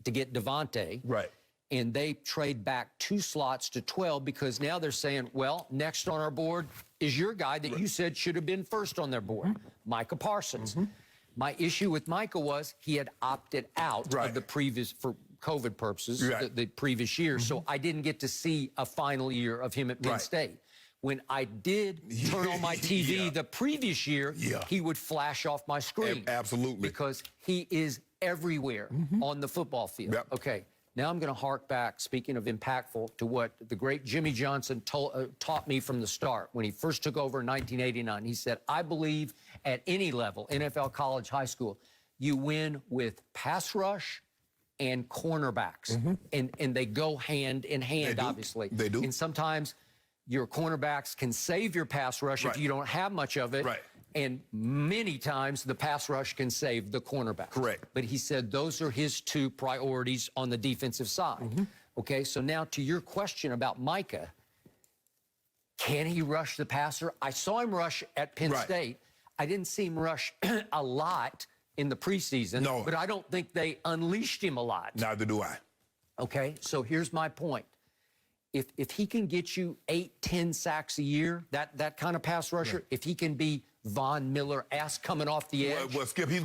to get Devontae. Right. And they trade back 2 slots to 12 because now they're saying, well, next on our board is your guy that you said should have been first on their board, Micah Parsons. My issue with Micah was he had opted out of the previous, for COVID purposes, the previous year. So I didn't get to see a final year of him at Penn State. When I did turn on my TV the previous year, he would flash off my screen. Absolutely. Because he is everywhere on the football field. Okay, now I'm going to hark back, speaking of impactful, to what the great Jimmy Johnson taught me from the start when he first took over in 1989. He said, I believe at any level, NFL, college, high school, you win with pass rush and cornerbacks. And they go hand in hand, obviously. They do. And sometimes your cornerbacks can save your pass rush if you don't have much of it. And many times the pass rush can save the cornerback. Correct. But he said those are his 2 priorities on the defensive side. Okay, so now to your question about Micah, can he rush the passer? I saw him rush at Penn State. I didn't see him rush a lot in the preseason, but I don't think they unleashed him a lot. Neither do I. Okay, so here's my point. If he can get you 8-10 sacks a year, that kind of pass rusher, if he can be Von Miller-esque coming off the edge. Well, Skip, he's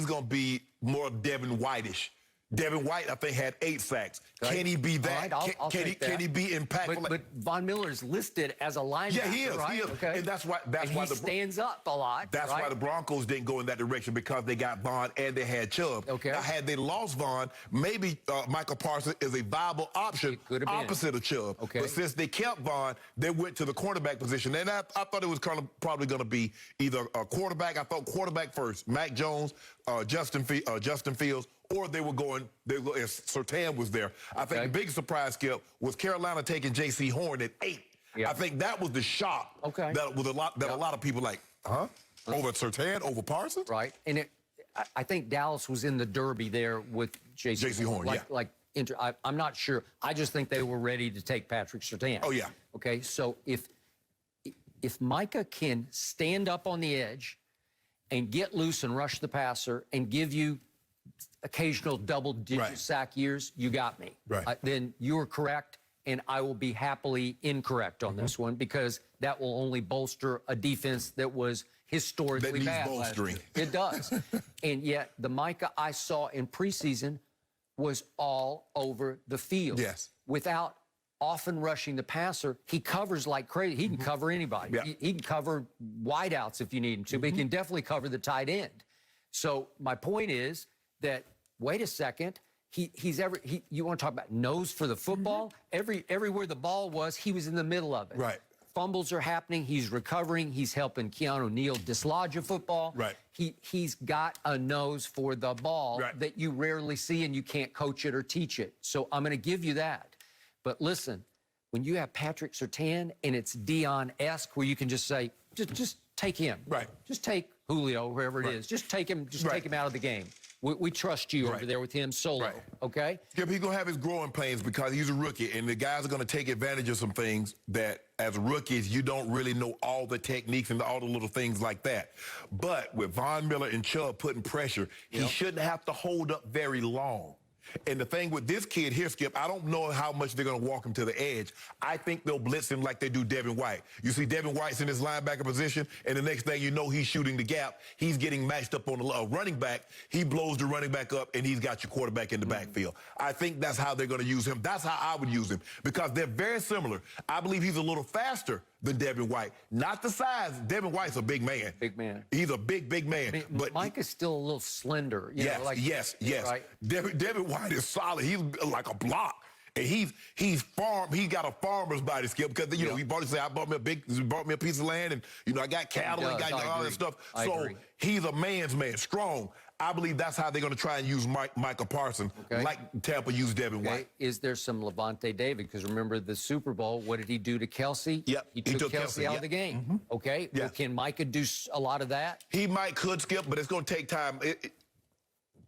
gonna be more Devin White-ish. Devin White, I think, had 8 sacks. Can he be that? I'll take that. Can he be impactful? But Von Miller is listed as a linebacker, yeah, he is. right? He is. Okay. And that's why he stands up a lot. That's why the Broncos didn't go in that direction, because they got Vaughn and they had Chubb. Okay. Now, had they lost Vaughn, maybe Michael Parsons is a viable option opposite of Chubb. Okay. But since they kept Vaughn, they went to the cornerback position. And I thought it was probably going to be either a quarterback. I thought quarterback first, Mac Jones, Justin Fields, or they were going, if Surtain was there. I think the biggest surprise, Skip, was Carolina taking J.C. Horn at 8. I think that was the shock. That was a lot of people like, over Surtain, over Parsons? Right. And I think Dallas was in the derby there with J.C. Horn, I'm not sure. I just think they were ready to take Patrick Surtain. Oh, yeah. Okay, so if Micah can stand up on the edge and get loose and rush the passer and give you occasional double-digit sack years, you got me. Then you are correct, and I will be happily incorrect on this one, because that will only bolster a defense that was historically bad last year. It does. And yet the Micah I saw in preseason was all over the field. Without often rushing the passer, he covers like crazy. He can cover anybody. He can cover wideouts if you need him to, but he can definitely cover the tight end. So my point is that, wait a second, you want to talk about nose for the football? Everywhere the ball was, he was in the middle of it. Fumbles are happening. He's recovering. He's helping Keanu Neal dislodge a football. He's got a nose for the ball that you rarely see, and you can't coach it or teach it. So I'm going to give you that. But listen, when you have Patrick Surtain and it's Dion-esque, where you can just say, just take him. Just take Julio, wherever it is. Just take him. Just take him out of the game. We trust you over there with him solo, okay? Yeah, he's going to have his growing pains because he's a rookie, and the guys are going to take advantage of some things that, as rookies, you don't really know all the techniques and all the little things like that. But with Von Miller and Chubb putting pressure, he shouldn't have to hold up very long. And the thing with this kid here, Skip, I don't know how much they're going to walk him to the edge. I think they'll blitz him like they do Devin White. You see Devin White's in his linebacker position, and the next thing you know, he's shooting the gap. He's getting matched up on the running back. He blows the running back up, and he's got your quarterback in the backfield. I think that's how they're going to use him. That's how I would use him, because they're very similar. I believe he's a little faster than Devin White. Not the size. Devin White's a big man. Big man. He's a big man. But Mike is still a little slender. Yes. Devin White is solid. He's like a block. And he's got a farmer's body, Skip, because you know he bought me a piece of land, and you know I got cattle and got all that stuff. So he's a man's man, strong. I believe that's how they're going to try and use Michael Parsons, like Tampa used Devin White. Is there some Levante David? Because remember the Super Bowl, what did he do to Kelsey? Yep. He took Kelsey out of the game. Okay. Well, can Micah do a lot of that? He could, Skip, but it's going to take time.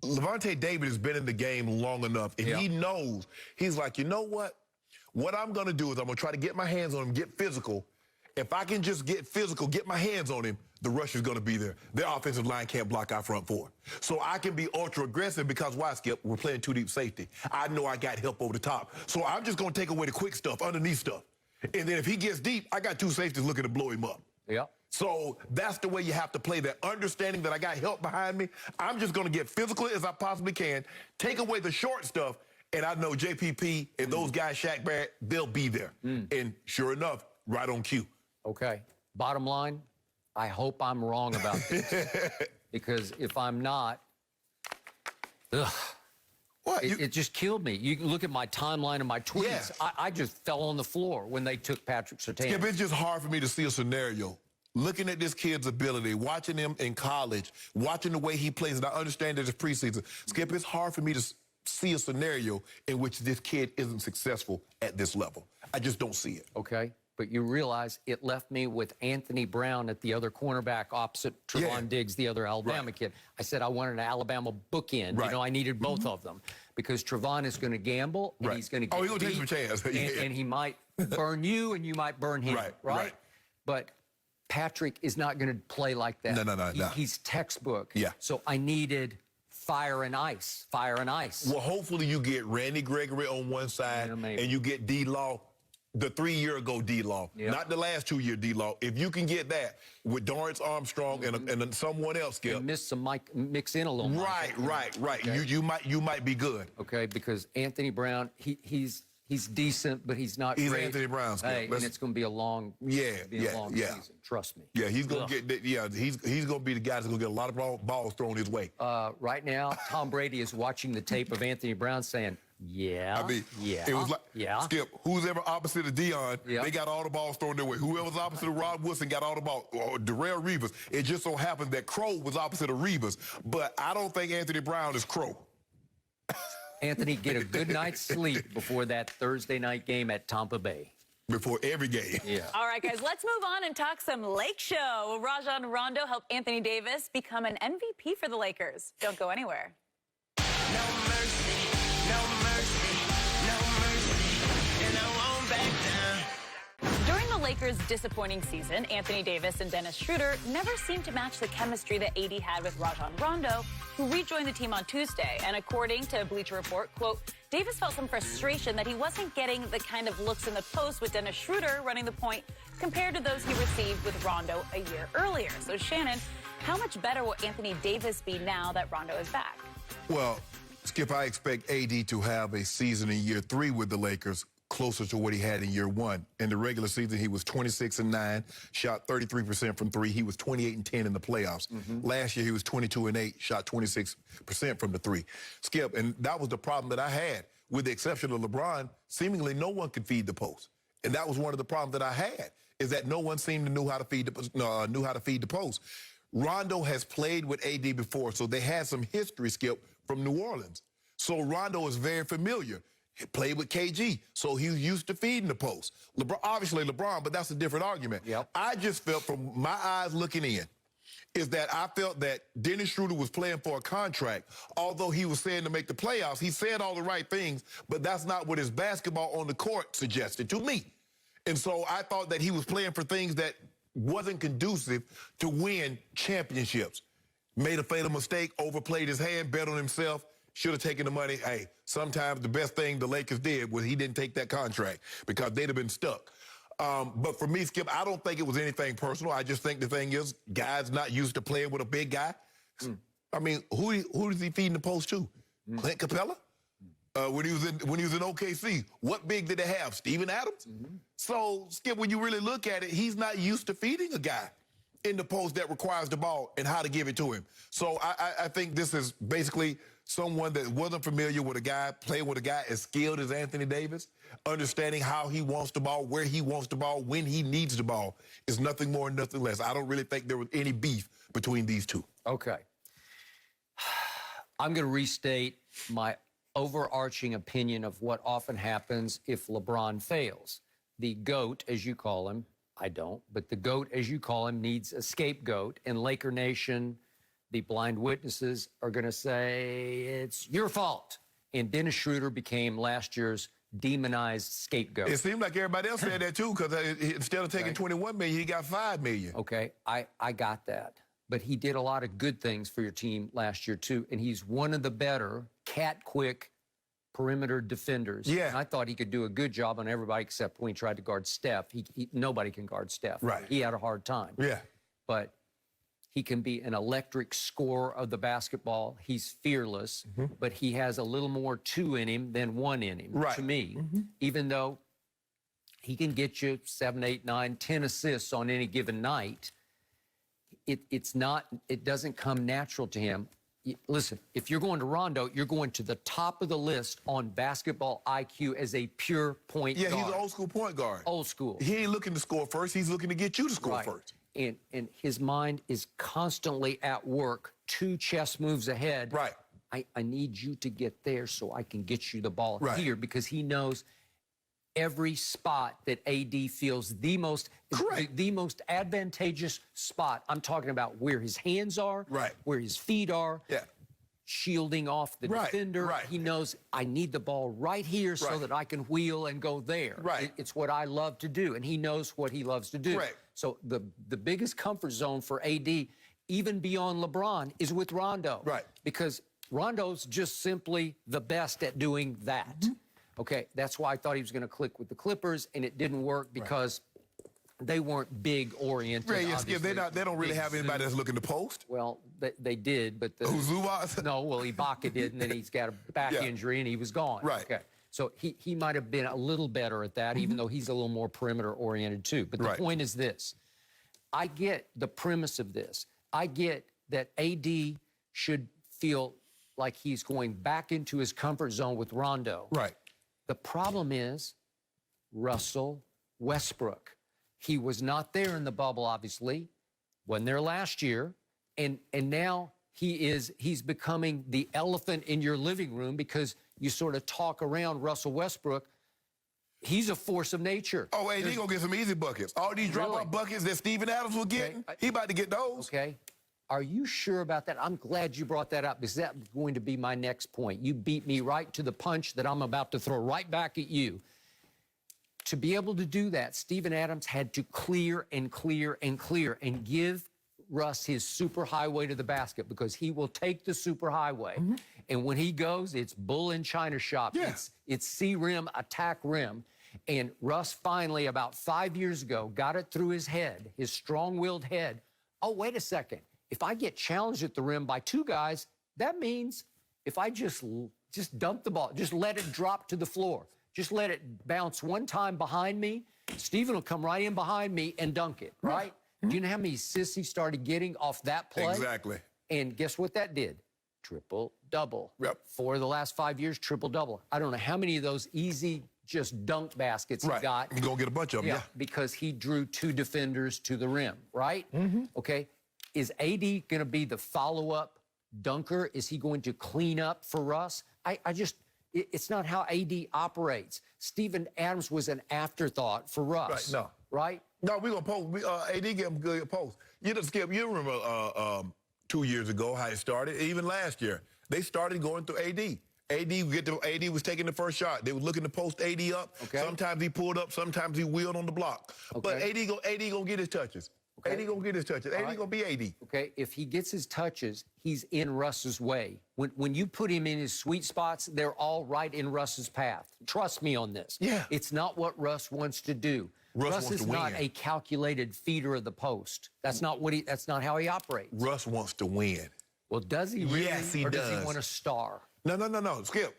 Levante David has been in the game long enough, and he knows. He's like, you know what? What I'm going to do is I'm going to try to get my hands on him, get physical. If I can just get physical, get my hands on him, the rush is going to be there. Their offensive line can't block our front four. So I can be ultra-aggressive because why, Skip? We're playing two deep safety. I know I got help over the top. So I'm just going to take away the quick stuff, underneath stuff. And then if he gets deep, I got two safeties looking to blow him up. Yeah. So that's the way you have to play that, understanding that I got help behind me. I'm just going to get physical as I possibly can, take away the short stuff, and I know JPP and those guys, Shaq Barrett, they'll be there. And sure enough, right on cue. Okay. Bottom line, I hope I'm wrong about this. Because if I'm not, it just killed me. You can look at my timeline and my tweets. Yes. I just fell on the floor when they took Patrick Surtain. Skip, it's just hard for me to see a scenario. Looking at this kid's ability, watching him in college, watching the way he plays, and I understand that it's preseason. Skip, it's hard for me to see a scenario in which this kid isn't successful at this level. I just don't see it. Okay. But you realize it left me with Anthony Brown at the other cornerback opposite Trevon Diggs, the other Alabama kid. I said I wanted an Alabama bookend. You know, I needed both of them because Trevon is going to gamble and he's going to get he's going to take some chance. And he might burn you and you might burn him. Right. But Patrick is not going to play like that. No. He's textbook. Yeah. So I needed fire and ice. Well, hopefully you get Randy Gregory on one side and you get D-Law. The 3-year-ago D-Law, not the last 2-year D-Law. If you can get that with Dorrance Armstrong and someone else, Skip. Miss some mix in a little. Right. Okay. You might be good. Okay, because Anthony Brown, he's decent, but he's not great. He's Anthony Brown, Skip. Hey, and it's going to be a long, season. Trust me. Yeah, he's going to get. Yeah, he's going to be the guy that's going to get a lot of balls thrown his way. Right now, Tom Brady is watching the tape of Anthony Brown saying, it was like, Skip, who's ever opposite of Dion, they got all the balls thrown their way. Whoever's opposite of Rod Woodson got all the balls. Or Darrell Reeves. It just so happened that Crow was opposite of Reeves. But I don't think Anthony Brown is Crow. Anthony, get a good night's sleep before that Thursday night game at Tampa Bay. Before every game. All right, guys, let's move on and talk some Lake Show. Will Rajon Rondo help Anthony Davis become an MVP for the Lakers? Don't go anywhere. No mercy, no mercy, no mercy, and I won't back down. During the Lakers' disappointing season, Anthony Davis and Dennis Schroeder never seemed to match the chemistry that AD had with Rajon Rondo, who rejoined the team on Tuesday. And according to Bleacher Report, quote, Davis felt some frustration that he wasn't getting the kind of looks in the post with Dennis Schroeder running the point compared to those he received with Rondo a year earlier. So, Shannon, how much better will Anthony Davis be now that Rondo is back? Well, Skip, I expect AD to have a season in year 3 with the Lakers closer to what he had in year 1. In the regular season, he was 26-9, shot 33% from 3. He was 28-10 in the playoffs. Last year, he was 22-8, shot 26% from the 3. Skip, and that was the problem that I had. With the exception of LeBron, seemingly no one could feed the post. And that was one of the problems that I had, is that no one seemed to know how to feed the post. Rondo has played with AD before, so they had some history, Skip, from New Orleans. So Rondo is very familiar. He played with KG, so he's used to feeding the post. Obviously LeBron, but that's a different argument. I just felt from my eyes looking in, is that I felt that Dennis Schroeder was playing for a contract. Although he was saying to make the playoffs, he said all the right things, but that's not what his basketball on the court suggested to me. And so I thought that he was playing for things that wasn't conducive to win championships. Made a fatal mistake, overplayed his hand, bet on himself, should have taken the money. Hey, sometimes the best thing the Lakers did was he didn't take that contract because they'd have been stuck. But for me, Skip, I don't think it was anything personal. I just think the thing is, guys not used to playing with a big guy. I mean, who is he feeding the post to? Clint Capella? When he was in OKC, what big did they have? Steven Adams? So, Skip, when you really look at it, he's not used to feeding a guy in the post that requires the ball and how to give it to him. So I think this is basically someone that wasn't familiar with a guy, playing with a guy as skilled as Anthony Davis, understanding how he wants the ball, where he wants the ball, when he needs the ball, is nothing more and nothing less. I don't really think there was any beef between these two. Okay. I'm going to restate my overarching opinion of what often happens if LeBron fails. The GOAT, as you call him, I don't, but the GOAT, as you call him, needs a scapegoat. And Laker Nation, the blind witnesses, are going to say it's your fault. And Dennis Schroeder became last year's demonized scapegoat. It seemed like everybody else said that too, because instead of taking $21 million, he got $5 million. Okay, I got that. But he did a lot of good things for your team last year, too. And he's one of the better cat-quick perimeter defenders. Yeah. And I thought he could do a good job on everybody except when he tried to guard Steph. Nobody can guard Steph. Right. He had a hard time. Yeah. But he can be an electric scorer of the basketball. He's fearless, but he has a little more two in him than one in him, Right. to me. Even though he can get you 7, 8, 9, 10 assists on any given night, it doesn't come natural to him. Listen, if you're going to Rondo, you're going to the top of the list on basketball IQ as a pure point guard. Yeah, he's an old school point guard. Old school. He ain't looking to score first. He's looking to get you to score Right. first. And his mind is constantly at work, 2 chess moves ahead. Right. I need you to get there so I can get you the ball Right. here, because he knows every spot that AD feels the most advantageous spot. I'm talking about where his hands are, Right. where his feet are, Yeah. shielding off the Right, defender. right. He knows I need the ball right here so Right. that I can wheel and go there. Right. It's what I love to do, and he knows what he loves to do. Correct. So the biggest comfort zone for AD, even beyond LeBron, is with Rondo. Right. Because Rondo's just simply the best at doing that. Okay, that's why I thought he was going to click with the Clippers, and it didn't work because they weren't big oriented. Right, yes, they don't really have anybody that's looking to post. Well, they did, but Zubac? no, well, Ibaka did, and then he's got a back Yeah. injury, and he was gone. Right. Okay, so he might have been a little better at that, even though he's a little more perimeter oriented too. But the Right. point is this: I get the premise of this. I get that AD should feel like he's going back into his comfort zone with Rondo. Right. The problem is Russell Westbrook. He was not there in the bubble, obviously, wasn't there last year, and now he's becoming the elephant in your living room because you sort of talk around Russell Westbrook. He's a force of nature. Oh, AD gonna get some easy buckets. All these drop-off buckets that Steven Adams was getting, he about to get those. Okay. Are you sure about that? I'm glad you brought that up because that's going to be my next point. You beat me right to the punch that I'm about to throw right back at you. To be able to do that, Steven Adams had to clear and clear and clear and give Russ his super highway to the basket, because he will take the super highway. And when he goes, it's bull in China shop. Yeah. It's C-rim, attack rim. And Russ finally, about 5 years ago, got it through his head, his strong-willed head. Oh, wait a second. If I get challenged at the rim by 2 guys, that means if I just dump the ball, just let it drop to the floor, just let it bounce one time behind me, Steven will come right in behind me and dunk it, right? Do you know how many assists he started getting off that play? Exactly. And guess what that did? Triple-double. Yep. 4 of the last 5 years, triple-double. I don't know how many of those easy just dunk baskets he got. He's gonna get a bunch of them, yeah. Because he drew 2 defenders to the rim, right? Okay. Is AD going to be the follow-up dunker? Is he going to clean up for Russ? It's not how AD operates. Steven Adams was an afterthought for Russ. Right, no. Right? No, we're gonna post. AD get him good post. Skip, you remember 2 years ago how it started? Even last year, they started going through AD. AD was taking the first shot. They were looking to post AD up. Okay. Sometimes he pulled up, sometimes he wheeled on the block. But Okay. AD gonna get his touches. Okay. AD gonna get his touches. AD right. gonna be AD. Okay, if he gets his touches, he's in Russ's way. When you put him in his sweet spots, they're all right in Russ's path. Trust me on this. Yeah. It's not what Russ wants to do. Russ Russ wants is to not win. a calculated feeder of the post. That's not how he operates. Russ wants to win. Well, does he really? Yes, he or does does. he want a star? No, Skip.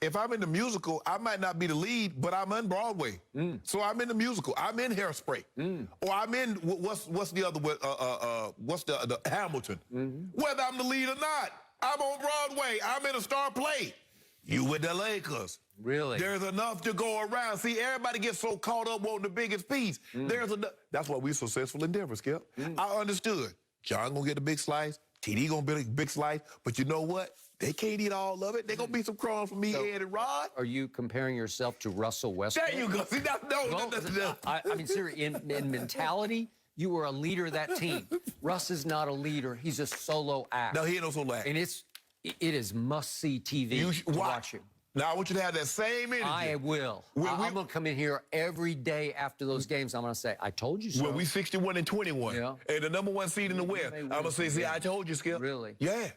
If I'm in the musical, I might not be the lead, but I'm on Broadway. So I'm in the musical. I'm in Hairspray. Or I'm in, what's the other, what's the Hamilton. Whether I'm the lead or not, I'm on Broadway. I'm in a star play. You with the Lakers. Really? There's enough to go around. See, everybody gets so caught up wanting the biggest piece. There's enough. That's why we're successful in Denver, Skip. I understood. John gonna get a big slice. TD gonna get a big slice. But you know what? They can't eat all of it. They're gonna be some crumbs for me, Ed and Rod. Are you comparing yourself to Russell Westbrook? There you go. See, no. I mean, seriously, in mentality, you were a leader of that team. Russ is not a leader. He's a solo act. No, he ain't no solo act. And it is must-see TV to watch him. Now, I want you to have that same energy. I will. I'm going to come in here every day after those games. I'm going to say, I told you so. Well, we 61 and 21. Yeah. And the number 1 seed in the West. I'm going to say, see, I told you, Skip. Really? Yeah.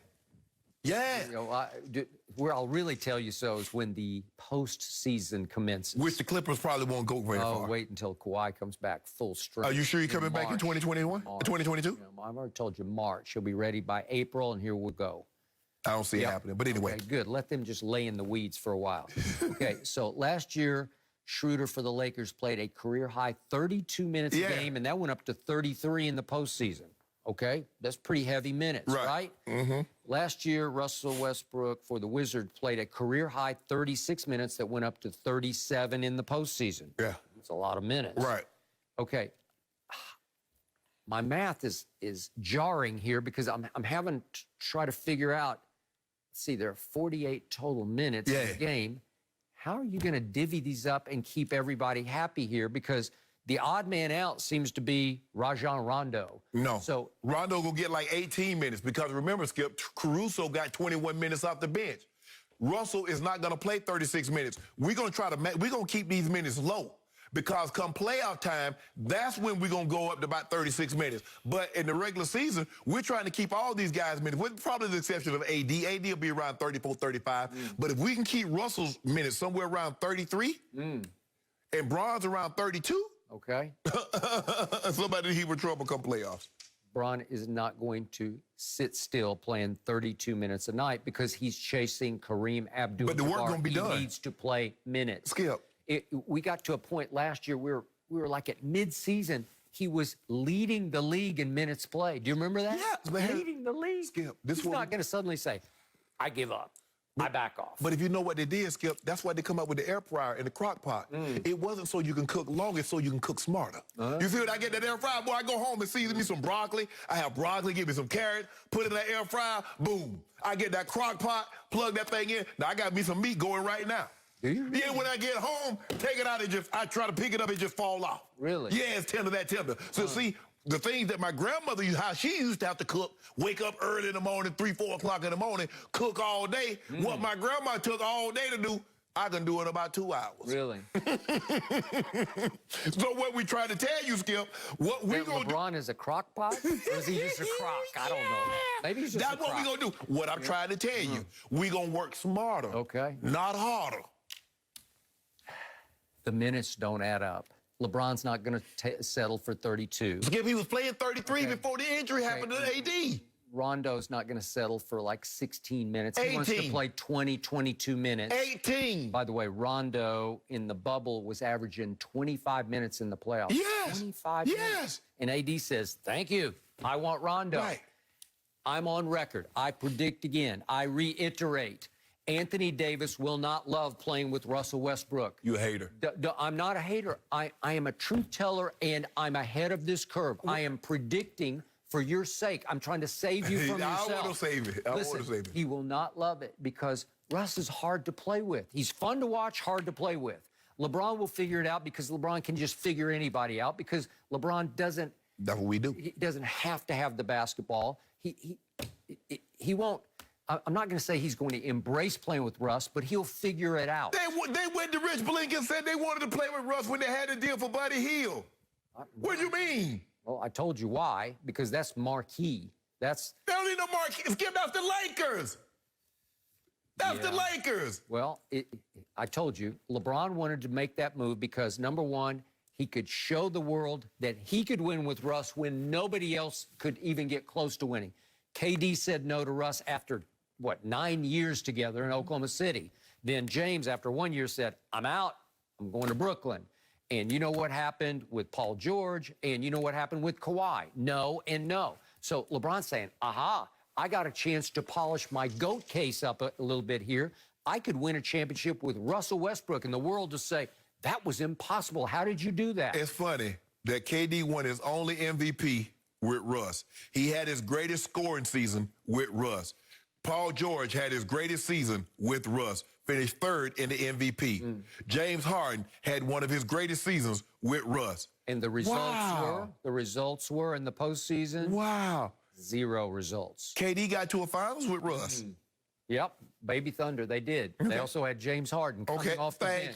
Yeah. You know, where I'll really tell you so is when the postseason commences. Which the Clippers probably won't go very far. Oh, wait until Kawhi comes back full strength. Are you sure he's coming back in March. 2021? 2022? You know, I've already told you March. He'll be ready by April, and here we'll go. I don't see it happening. But anyway. Okay, good. Let them just lay in the weeds for a while. Okay, so last year, Schroeder for the Lakers played a career-high 32 minutes a game, and that went up to 33 in the postseason. Okay? That's pretty heavy minutes, right? Last year, Russell Westbrook for the Wizards played a career-high 36 minutes that went up to 37 in the postseason. Yeah. It's a lot of minutes. Right. Okay. My math is jarring here because I'm having to try to figure out, see, there are 48 total minutes in the game. How are you going to divvy these up and keep everybody happy here? Because the odd man out seems to be Rondo. No. So Rondo will get like 18 minutes because remember, Skip, Caruso got 21 minutes off the bench. Russell is not going to play 36 minutes. We're going to keep these minutes low. Because come playoff time, that's when we're going to go up to about 36 minutes. But in the regular season, we're trying to keep all these guys minutes, with probably the exception of AD. AD will be around 34, 35. But if we can keep Russell's minutes somewhere around 33 and Bron's around 32, okay, somebody he with trouble come playoffs. Bron is not going to sit still playing 32 minutes a night because he's chasing Kareem Abdul-Jabbar. But the work going to be done. He needs to play minutes. Skip. We got to a point last year we were like at mid-season. He was leading the league in minutes played. Do you remember that? Yeah, man. Leading the league. Skip, He's not going to suddenly say, I give up. I back off. But if you know what they did, Skip, that's why they come up with the air fryer and the crock pot. It wasn't so you can cook longer, it's so you can cook smarter. You see when I get that air fryer, boy, I go home and season me some broccoli. I have broccoli, give me some carrot, put it in that air fryer, boom. I get that crock pot, plug that thing in. Now I got me some meat going right now. Do you? Yeah, when I get home, take it out and I try to pick it up and just fall off. Really? Yeah, it's tender, that tender. So see, the things that my grandmother used, how she used to have to cook, wake up early in the morning, 3, 4 o'clock in the morning, cook all day. What my grandma took all day to do, I can do in about 2 hours. Really? So what we try to tell you, Skip, what we gonna do? LeBron is a crock pot? Or is he just a crock? I don't know. Maybe he's just That's what we gonna do. What I'm trying to tell you, we gonna work smarter. Okay. Not harder. The minutes don't add up. LeBron's not going to settle for 32. Skip, he was playing 33 before the injury happened to AD. Rondo's not going to settle for like 16 minutes. 18. He wants to play 20, 22 minutes. 18. By the way, Rondo in the bubble was averaging 25 minutes in the playoffs. Yes. 25 minutes. And AD says, thank you. I want Rondo. Right. I'm on record. I predict again. I reiterate. Anthony Davis will not love playing with Russell Westbrook. You a hater. I'm not a hater. I am a truth teller, and I'm ahead of this curve. I am predicting for your sake. I'm trying to save you from yourself. I want to save it. Listen, he will not love it because Russ is hard to play with. He's fun to watch, hard to play with. LeBron will figure it out because LeBron can just figure anybody out because LeBron doesn't. That's what we do. He doesn't have to have the basketball. He won't. I'm not going to say he's going to embrace playing with Russ, but he'll figure it out. They went to Rich Blinken and said they wanted to play with Russ when they had a deal for Buddy Hield. What do you mean? Well, I told you why, because that's marquee. They don't need no marquee. Skip, that's the Lakers. That's the Lakers. Well, I told you, LeBron wanted to make that move because, number one, he could show the world that he could win with Russ when nobody else could even get close to winning. KD said no to Russ after 9 years together in Oklahoma City. Then James, after 1 year, said, I'm out. I'm going to Brooklyn. And you know what happened with Paul George, and you know what happened with Kawhi. No and no. So LeBron's saying, aha, I got a chance to polish my GOAT case up a little bit here. I could win a championship with Russell Westbrook, and the world to say, that was impossible. How did you do that? It's funny that KD won his only MVP with Russ. He had his greatest scoring season with Russ. Paul George had his greatest season with Russ, finished third in the MVP. James Harden had one of his greatest seasons with Russ. And the results were in the postseason. Wow. 0 results. KD got to a finals with Russ. Yep, Baby Thunder, they did. Okay. They also had James Harden coming off the bench.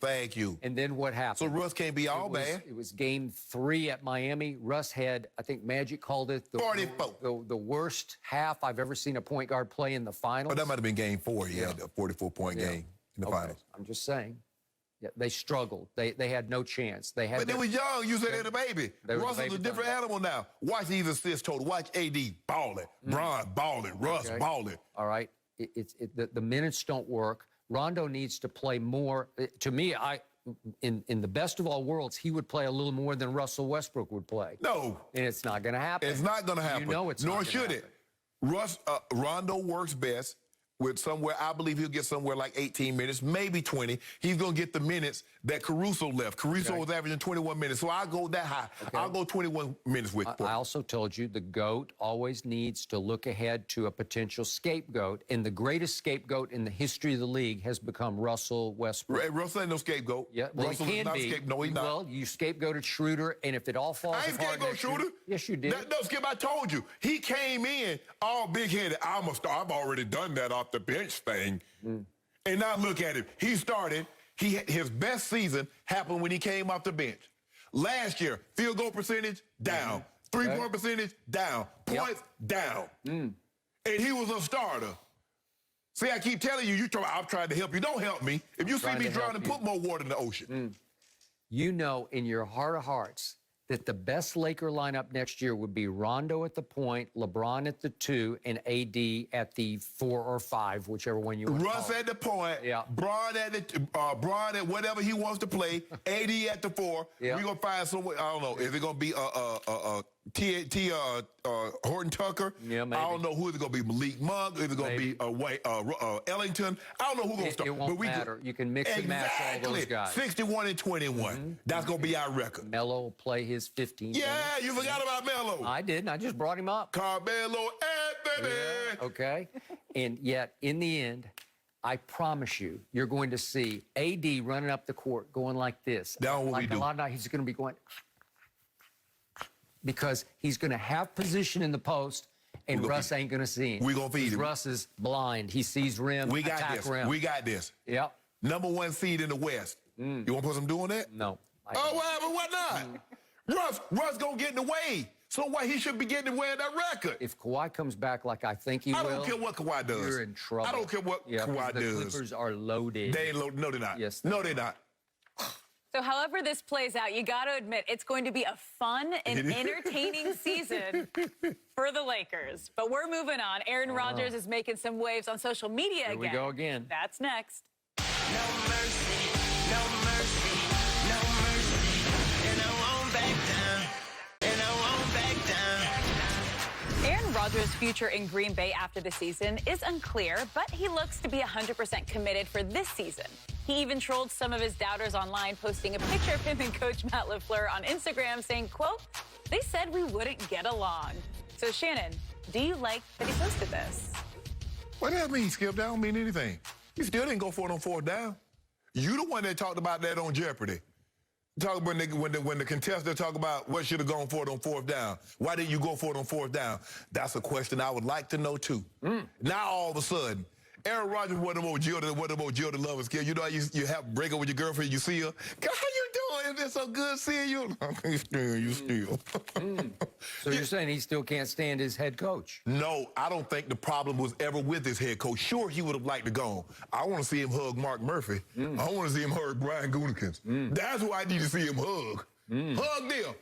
Thank you. And then what happened? So Russ can't be all bad. It was game 3 at Miami. Russ had, I think Magic called it, the 44. The worst half I've ever seen a point guard play in the finals. But that might have been game 4. He had a 44-point game in the finals. I'm just saying. Yeah, they struggled. They had no chance. But they was young. You said they're the baby. Russell's a different animal now. Watch these assists total. Watch AD balling, Bron balling, Russ balling. All right. The minutes don't work. Rondo needs to play more. To me, in the best of all worlds, he would play a little more than Russell Westbrook would play. No. And it's not going to happen. It's not going to happen. You know it's Nor not should it. Rondo works best with somewhere, I believe he'll get somewhere like 18 minutes, maybe 20. He's going to get the minutes that Caruso left. Caruso was averaging 21 minutes, so I'll go that high. Okay. I'll go 21 minutes with him. I also told you the GOAT always needs to look ahead to a potential scapegoat, and the greatest scapegoat in the history of the league has become Russell Westbrook. Russell ain't no scapegoat. Yeah, well, Russell he can be. No, he's not. Well, you scapegoated Schroeder, and if it all falls apart... I ain't scapegoat Schroeder. Yes, you did. No, Skip, I told you. He came in all big-headed. I've already done that off the bench thing. And now look at him. He started. His best season happened when he came off the bench. Last year, field goal percentage, down. Three-point percentage, down. Points, down. And he was a starter. See, I keep telling you, I'm trying to help you. Don't help me. If you see me drowning, put more water in the ocean. You know in your heart of hearts that the best Laker lineup next year would be Rondo at the point, LeBron at the 2, and AD at the 4 or 5, whichever one you want to Russ call at the point, Bron at whatever he wants to play, AD at the 4. We're going to find someone, I don't know, is it going to be Horton Tucker? Yeah, maybe. I don't know who is it going to be, Malik Monk? Is it going to be Ellington? I don't know who's going to start. It won't matter. You can mix and match all those guys. 61 and 21. That's going to be our record. Melo will play his 15 Yeah, you forgot about Melo. I didn't. I just brought him up. Carmelo Anthony. Yeah, okay. And yet, in the end, I promise you, you're going to see AD running up the court going like this. That's what we do. A lot of nights he's going to be going... because he's going to have position in the post, and Russ ain't going to see him. We're going to feed him. Russ is blind. He sees rim, We got attack this. rim. We got this. Yep. Number 1 seed in the West. You want to put some doing that? No. Why not? Russ going to get in the way. So why he should be getting in the way of that record? If Kawhi comes back like I think he will... I don't care what Kawhi does. You're in trouble. I don't care what Kawhi the does. Clippers are loaded. They ain't loaded. No, they're not. Yes, no, they're not. So however this plays out, you got to admit it's going to be a fun and entertaining season for the Lakers. But we're moving on. Aaron Rodgers is making some waves on social media again. Here we go again. That's next. No mercy, no mercy, no mercy. And I won't back down, and I won't back down. Aaron Rodgers' future in Green Bay after the season is unclear, but he looks to be 100% committed for this season. He even trolled some of his doubters online, posting a picture of him and Coach Matt LaFleur on Instagram saying, quote, "They said we wouldn't get along." So, Shannon, do you like that he posted this? What does that mean, Skip? That don't mean anything. You still didn't go for it on 4th down. You the one that talked about that on Jeopardy. Talk when the contestants talk about what should have gone for it on 4th down. Why didn't you go for it on 4th down? That's a question I would like to know, too. Now, all of a sudden, Aaron Rodgers wasn't more Jill to love and Skip. You know how you have break up with your girlfriend, you see her. How you doing? It's so good seeing you. You still. So you're saying he still can't stand his head coach? No, I don't think the problem was ever with his head coach. Sure, he would have liked to go. I want to see him hug Mark Murphy. I want to see him hug Brian Gutekunst. That's who I need to see him hug. Hug them.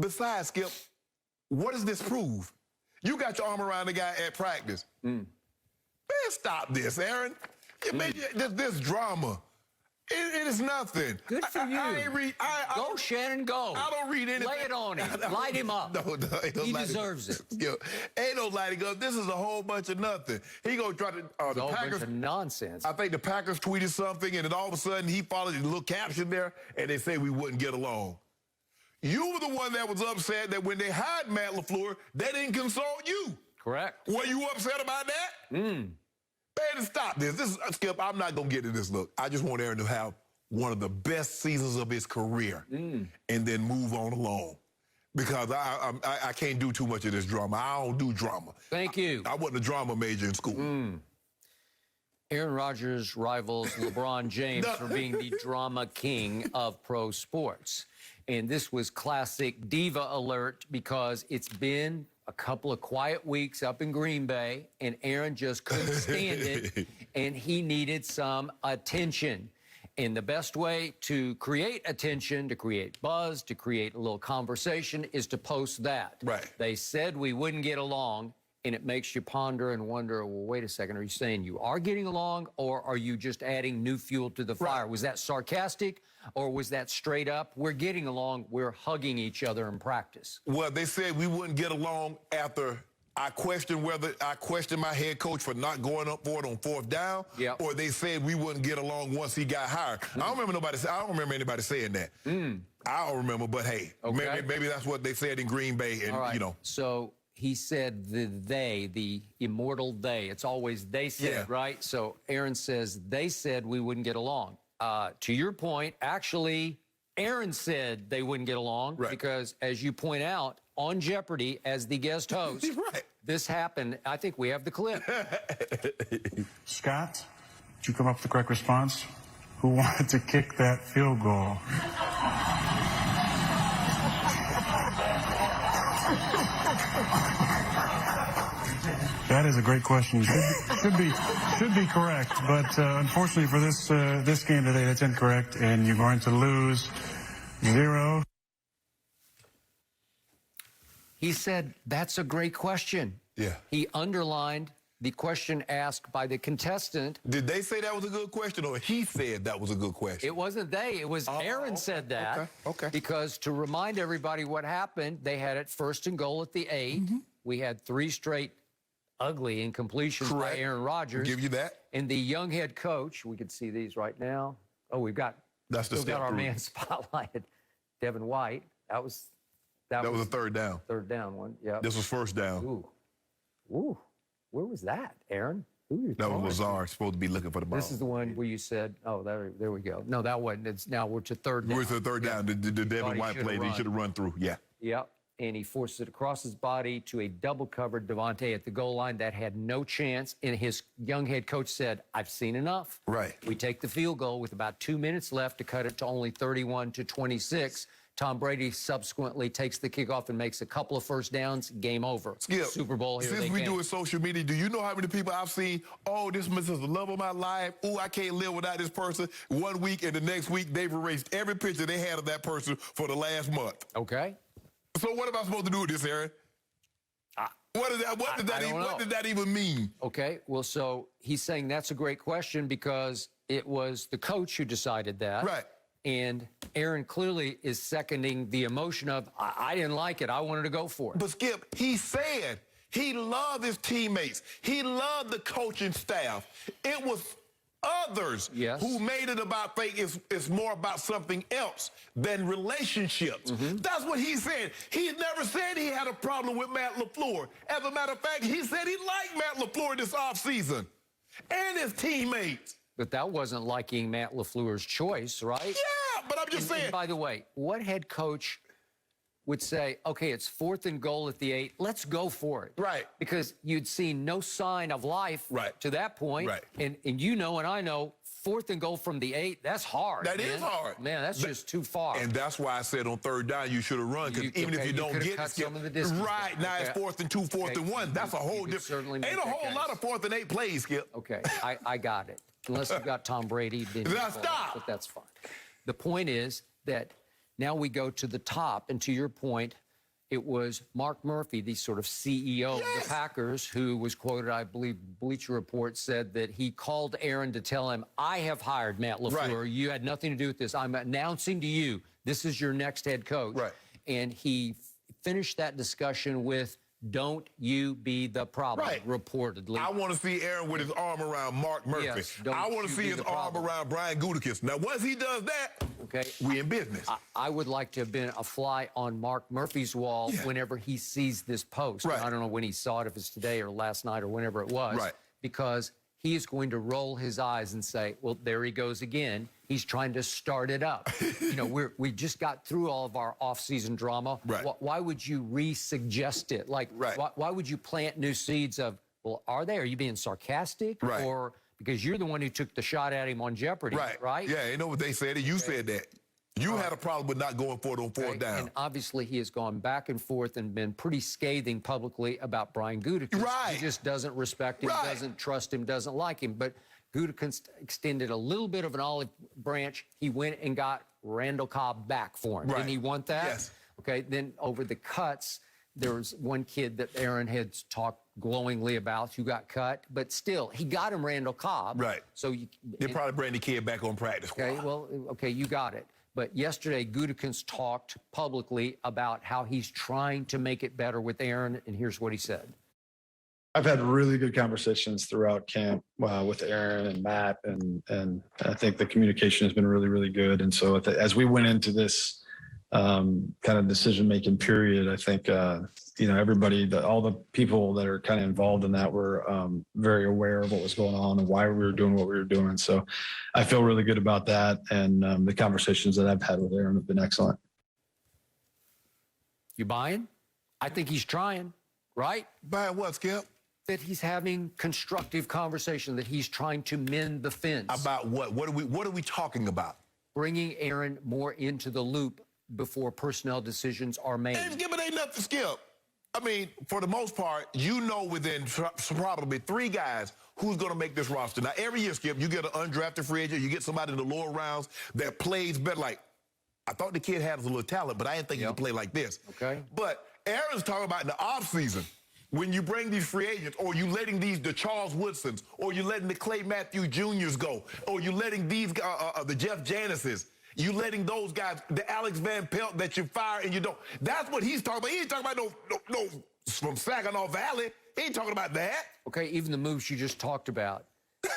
Besides, Skip, what does this prove? You got your arm around the guy at practice. Man, stop this, Aaron. You made this drama. It is nothing. Good for you. I ain't read. Go, Shannon, go. I don't read anything. Lay it on him. Light him up. No, ain't no He lighting deserves up. it. Yo, ain't no lighting up. This is a whole bunch of nothing. He gonna try to. A The whole bunch Packers. of nonsense. I think the Packers tweeted something, and then all of a sudden he followed a little caption there, and they say we wouldn't get along. You were the one that was upset that when they hired Matt LaFleur, they didn't consult you. Correct. Were you upset about that? Man, stop this. This is Skip. I'm not gonna get to this. Look, I just want Aaron to have one of the best seasons of his career, and then move on along. Because I can't do too much of this drama. I don't do drama. Thank you. I wasn't a drama major in school. Aaron Rodgers rivals LeBron James for being the drama king of pro sports. And this was classic diva alert because it's been a couple of quiet weeks up in Green Bay, and Aaron just couldn't stand it, and he needed some attention. And the best way to create attention, to create buzz, to create a little conversation is to post that. Right. They said we wouldn't get along, and it makes you ponder and wonder, well, wait a second, are you saying you are getting along, or are you just adding new fuel to the fire? Was that sarcastic, or was that straight up, we're getting along, we're hugging each other in practice? Well, they said we wouldn't get along after I questioned my head coach for not going up for it on 4th down, or they said we wouldn't get along once he got hired. I don't remember anybody saying that. I don't remember, but hey, maybe that's what they said in Green Bay, and you know. So he said the immortal they. It's always they said, right? So Aaron says they said we wouldn't get along. To your point, actually, Aaron said they wouldn't get along because, as you point out, on Jeopardy as the guest host, this happened. I think we have the clip. Scott, did you come up with the correct response? Who wanted to kick that field goal? That is a great question. Should be correct, but unfortunately for this game today, that's incorrect, and you're going to lose 0. He said, that's a great question. Yeah. He underlined the question asked by the contestant. Did they say that was a good question, or he said that was a good question? It wasn't they. It was Aaron said that. Okay. Because to remind everybody what happened, they had it 1st and goal at the 8. We had 3 straight ugly incompletions by Aaron Rodgers. I'll give you that. And the young head coach, we can see these right now. Oh, we've got, still got our man spotlighted, Devin White. That was a 3rd down. 3rd down one, yeah. This was 1st down. Ooh. Where was that, Aaron? That was Lazard, supposed to be looking for the ball. This is the one where you said, oh, there we go. No, that wasn't. It's now we're to 3rd down. We're to 3rd down. The Devin White play, he should have run through, Yep. And he forced it across his body to a double-covered Devontae at the goal line that had no chance. And his young head coach said, I've seen enough. Right. We take the field goal with about 2 minutes left to cut it to only 31-26. Tom Brady subsequently takes the kickoff and makes a couple of 1st downs. Game over. Skip, Super Bowl here. Since we do it social media, do you know how many people I've seen? Oh, this is the love of my life. Oh, I can't live without this person. 1 week, and the next week they've erased every picture they had of that person for the last month. Okay. So what am I supposed to do with this, Aaron? What did that even mean? Okay. Well, so he's saying that's a great question because it was the coach who decided that. Right. And Aaron clearly is seconding the emotion of, I didn't like it. I wanted to go for it. But, Skip, he said he loved his teammates. He loved the coaching staff. It was others who made it about it's more about something else than relationships. That's what he said. He never said he had a problem with Matt LaFleur. As a matter of fact, he said he liked Matt LaFleur this offseason and his teammates. But that wasn't liking Matt LaFleur's choice, right? Yeah, but I'm just saying. And by the way, what head coach would say, okay, it's 4th and goal at the 8, let's go for it. Right. Because you'd seen no sign of life to that point. Right. And you know and I know, 4th and goal from the 8, that's hard. That is hard. Man, that's just too far. And that's why I said on 3rd down you should have run, because even if you don't get it, some of the distance. Right, now it's 4th and 2, 4th and 1. That's a whole different. Ain't a whole lot of 4th and 8 plays, Skip. Okay, I got it. Unless you got Tom Brady, then stop. But that's fine. The point is that now we go to the top, and to your point, it was Mark Murphy, the sort of CEO of the Packers, who was quoted, I believe, Bleacher Report said that he called Aaron to tell him, I have hired Matt LaFleur. Right. You had nothing to do with this. I'm announcing to you, this is your next head coach. Right. And he finished that discussion with, don't you be the problem, reportedly. I want to see Aaron with his arm around Mark Murphy. Yes, I want to see his arm around Brian Gutekunst. Now, once he does that, we in business. I would like to have been a fly on Mark Murphy's wall whenever he sees this post. Right. I don't know when he saw it, if it's today or last night or whenever it was. Right. Because he is going to roll his eyes and say, well, there he goes again. He's trying to start it up. You know, we just got through all of our off-season drama. Right. Why would you re-suggest it? Like, why would you plant new seeds of, well, are you being sarcastic? Right. Or because you're the one who took the shot at him on Jeopardy, right? Yeah, you know what they said. You said that. You had a problem with not going for it on fourth down. And obviously he has gone back and forth and been pretty scathing publicly about Brian Gutekunst. Right. He just doesn't respect him, doesn't trust him, doesn't like him. But Gutekunst extended a little bit of an olive branch. He went and got Randall Cobb back for him. Didn't he want that? Yes. Okay, then over the cuts, there was one kid that Aaron had talked glowingly about who got cut, but still, he got him Randall Cobb. Right. So they probably bring the kid back on practice squad. Okay, well, okay, you got it. But yesterday, Gutekunst talked publicly about how he's trying to make it better with Aaron, and here's what he said. I've had really good conversations throughout camp with Aaron and Matt, and I think the communication has been really, really good. And so as we went into this kind of decision-making period, I think, everybody, all the people that are kind of involved in that were very aware of what was going on and why we were doing what we were doing. So I feel really good about that. And the conversations that I've had with Aaron have been excellent. You buying? I think he's trying, right? Buying what, Skip? That he's having constructive conversation, that he's trying to mend the fence. About what? What are we talking about? Bringing Aaron more into the loop before personnel decisions are made. Ain't nothing to skip. I mean, for the most part, within probably 3 guys who's going to make this roster. Now, every year, Skip, you get an undrafted free agent, you get somebody in the lower rounds that plays better. Like, I thought the kid had a little talent, but I didn't think he could play like this. Okay. But Aaron's talking about in the offseason, when you bring these free agents, or you letting the Charles Woodsons, or you letting the Clay Matthews Juniors go, or you letting these the Jeff Janices, you letting those guys, the Alex Van Pelt that you fire and you don't. That's what he's talking about. He ain't talking about no from Saginaw Valley. He ain't talking about that. Okay, even the moves you just talked about,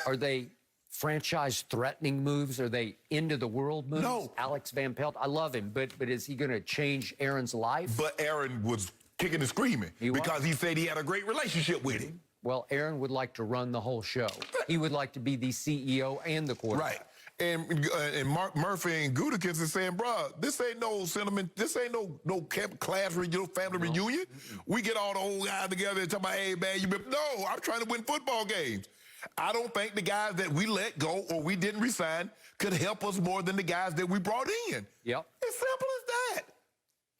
are they franchise-threatening moves? Are they end-of-the-world moves? No. Alex Van Pelt, I love him, but is he going to change Aaron's life? But Aaron was kicking and screaming because he said he had a great relationship with him. Well, Aaron would like to run the whole show. He would like to be the CEO and the quarterback. Right. And Mark Murphy and Gutekunst is saying, bro, this ain't no sentiment. This ain't no class reunion, family reunion. We get all the old guys together and talk about, hey, man, no, I'm trying to win football games. I don't think the guys that we let go or we didn't resign could help us more than the guys that we brought in. Yep. As simple as that.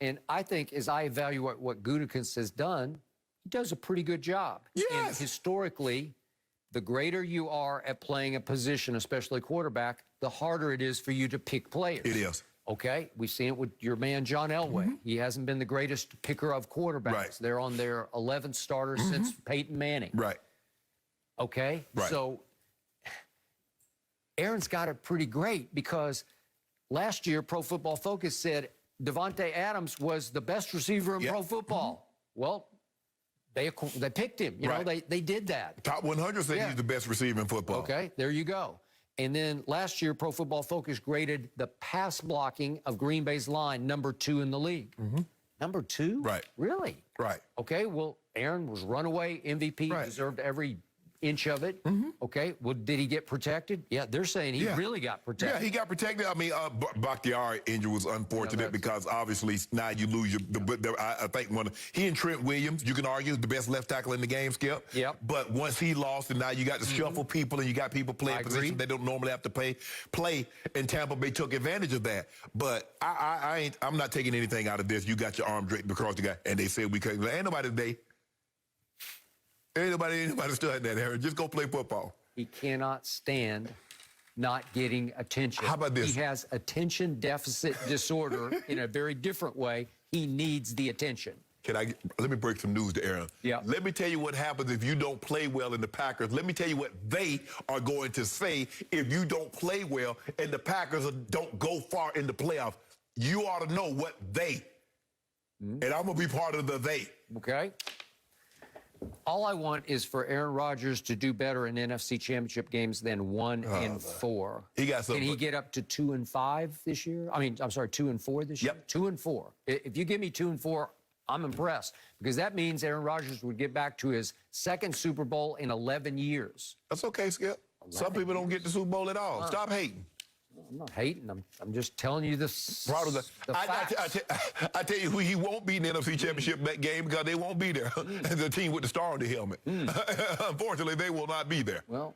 And I think as I evaluate what Gutekunst has done, he does a pretty good job. Yes. And historically, the greater you are at playing a position, especially quarterback, the harder it is for you to pick players. It is. Okay, we've seen it with your man, John Elway. He hasn't been the greatest picker of quarterbacks. Right. They're on their 11th starter since Peyton Manning. Right. Okay, so Aaron's got it pretty great because last year Pro Football Focus said Devontae Adams was the best receiver in pro football. Well, they picked him. You know, they did that. Top 100 said he's the best receiver in football. Okay, there you go. And then last year, Pro Football Focus graded the pass blocking of Green Bay's line #2 in the league. Number 2? Right. Really? Right. Okay, well, Aaron was runaway MVP, deserved every inch of it. Okay, well, did he get protected? Yeah, they're saying he really got protected. Yeah, he got protected. I mean, Bakhtiari injury was unfortunate because obviously now you lose your. I think he and Trent Williams, you can argue, the best left tackle in the game, Skip. Yep. But once he lost, and now you got to shuffle people, and you got people playing positions they don't normally have to play, and Tampa Bay took advantage of that. But I'm not taking anything out of this. You got your arm draped across the guy, and they said we couldn't. Ain't nobody today. Ain't nobody studying that, Aaron. Just go play football. He cannot stand not getting attention. How about this? He has attention deficit disorder in a very different way. He needs the attention. Let me break some news to Aaron. Yeah. Let me tell you what happens if you don't play well in the Packers. Let me tell you what they are going to say if you don't play well and the Packers don't go far in the playoffs. You ought to know what they. And I'm going to be part of the they. Okay. All I want is for Aaron Rodgers to do better in NFC Championship games than 1-4. He got something. Can he get up to 2-5 this year? I mean, I'm sorry, 2-4 this year? Yep. 2-4. If you give me 2-4, I'm impressed, because that means Aaron Rodgers would get back to his second Super Bowl in 11 years. That's okay, Skip. Some people don't get the Super Bowl at all. Stop hating. I'm not hating. I'm just telling you the facts. I tell you who he won't be in the NFC Championship game because they won't be there. The team with the star on the helmet. Unfortunately, they will not be there. Well,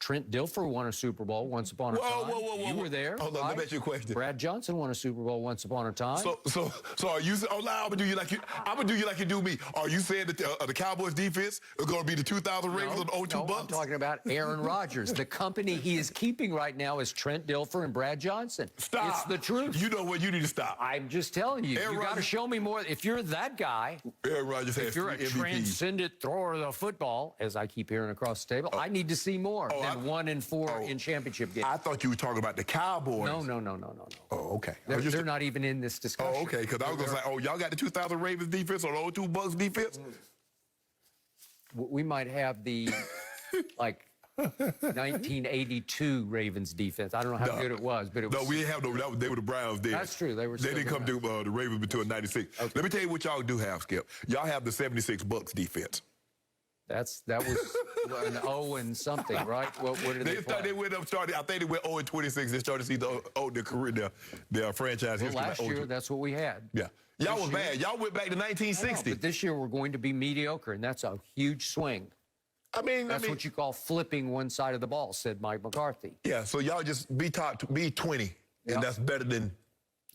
Trent Dilfer won a Super Bowl once upon a time. Whoa. You were there. Hold on, let me ask you a question. Brad Johnson won a Super Bowl once upon a time. So are you? Oh, now I'm gonna do you like you do me. Are you saying that the Cowboys defense is gonna be the 2000 Ravens or the 02 Bucks? I'm talking about Aaron Rodgers. The company he is keeping right now is Trent Dilfer and Brad Johnson. Stop. It's the truth. You know what? You need to stop. I'm just telling you. You got to show me more. If you're that guy, Aaron Rodgers has if you're a 3 MVPs. transcendent thrower of the football, as I keep hearing across the table, I need to see more than 1-4 in championship games. I thought you were talking about the Cowboys. No. Oh, okay. They're not even in this discussion. Oh, okay. Because I was going to say, y'all got the 2000 Ravens defense or the 02 Bucks defense? We might have the, 1982 Ravens defense. I don't know how good it was, but it was. No, we didn't have no. They were the Browns then. That's true. They didn't come to the Ravens until '96. Okay. Let me tell you what y'all do have, Skip. Y'all have the '76 Bucks defense. That was an 0 and something, right? What did they play? They went up, started. I think they went 0 and 26. They started to see their career, their franchise history. Last year, that's what we had. Yeah, y'all was bad. Y'all went back to 1960. But this year we're going to be mediocre, and that's a huge swing. That's what you call flipping one side of the ball, said Mike McCarthy. Yeah, so y'all just be 20, and that's better than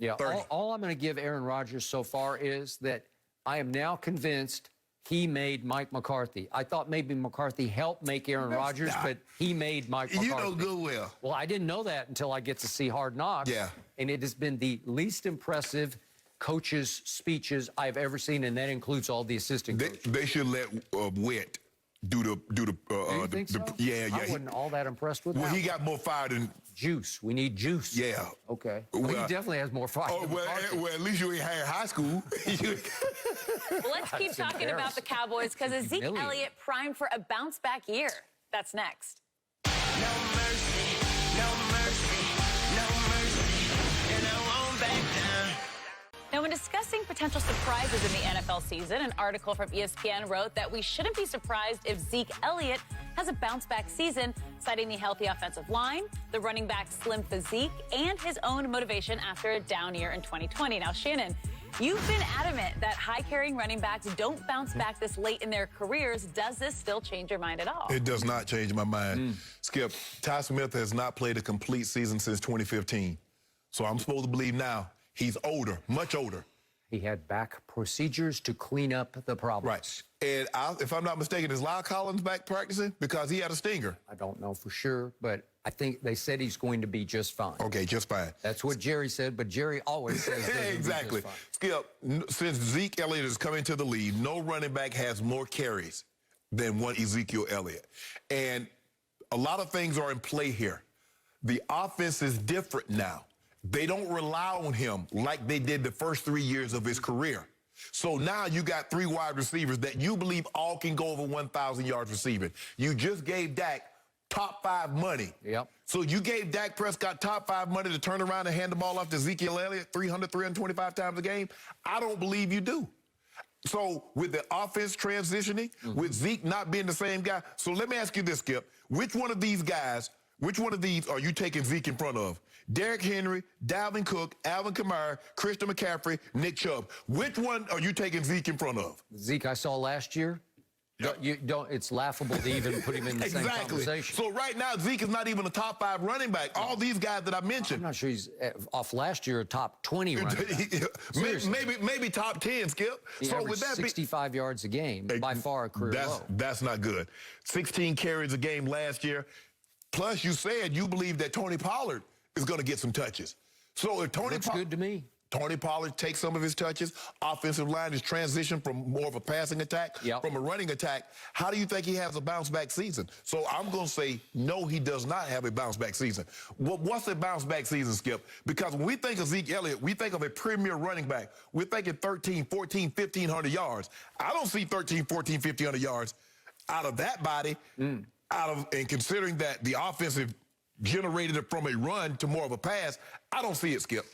30. All I'm going to give Aaron Rodgers so far is that I am now convinced he made Mike McCarthy. I thought maybe McCarthy helped make Aaron Rodgers, but he made Mike McCarthy. You know good well. Well, I didn't know that until I get to see Hard Knocks. Yeah. And it has been the least impressive coaches' speeches I've ever seen, and that includes all the assistant coaches. They should let Witt do the. Do you think so? Yeah. I wasn't all that impressed with that. Well, he got more fire than. Juice. We need juice. Yeah. Okay. Well, he definitely has more fire. Well, at least you ain't had high school. Well, let's keep talking about the Cowboys because Ezekiel Elliott primed for a bounce-back year. That's next. No mercy, no mercy, no mercy, and I won't back down. Now, when discussing potential surprises in the NFL season, an article from ESPN wrote that we shouldn't be surprised if Zeke Elliott has a bounce-back season, citing the healthy offensive line, the running back's slim physique, and his own motivation after a down year in 2020. Now, Shannon, you've been adamant that high-carrying running backs don't bounce back this late in their careers. Does this still change your mind at all? It does not change my mind. Skip, Ty Smith has not played a complete season since 2015. So I'm supposed to believe now he's older, much older. He had back procedures to clean up the problems. Right. And if I'm not mistaken, is Lyle Collins back practicing? Because he had a stinger. I don't know for sure, but I think they said he's going to be just fine. Okay, just fine. That's what Jerry said, but Jerry always says exactly. Skip, since Zeke Elliott has come into the league, no running back has more carries than one Ezekiel Elliott. And a lot of things are in play here. The offense is different now. They don't rely on him like they did the first 3 years of his career. So now you got 3 wide receivers that you believe all can go over 1,000 yards receiving. You just gave Dak top 5 money. Yep. So you gave Dak Prescott top 5 money to turn around and hand the ball off to Ezekiel Elliott 325 times a game? I don't believe you do. So with the offense transitioning, with Zeke not being the same guy, so let me ask you this, Skip. Which one of these are you taking Zeke in front of? Derrick Henry, Dalvin Cook, Alvin Kamara, Christian McCaffrey, Nick Chubb. Which one are you taking Zeke in front of? Zeke I saw last year. Yep. It's laughable to even put him in the same conversation. So right now, Zeke is not even a top 5 running back. All these guys that I mentioned. I'm not sure he's off last year a top 20 running back. maybe top 10, Skip. He with that 65 yards a game, by far a career low. That's not good. 16 carries a game last year. Plus, you said you believe that Tony Pollard is going to get some touches. So if Looks good to me. Tony Pollard takes some of his touches. Offensive line is transitioned from more of a passing attack from a running attack. How do you think he has a bounce-back season? So I'm going to say, no, he does not have a bounce-back season. What's a bounce-back season, Skip? Because when we think of Ezekiel Elliott, we think of a premier running back. We're thinking 13, 14, 1,500 yards. I don't see 13, 14, 1,500 yards out of that body, and considering that the offensive generated it from a run to more of a pass, I don't see it, Skip.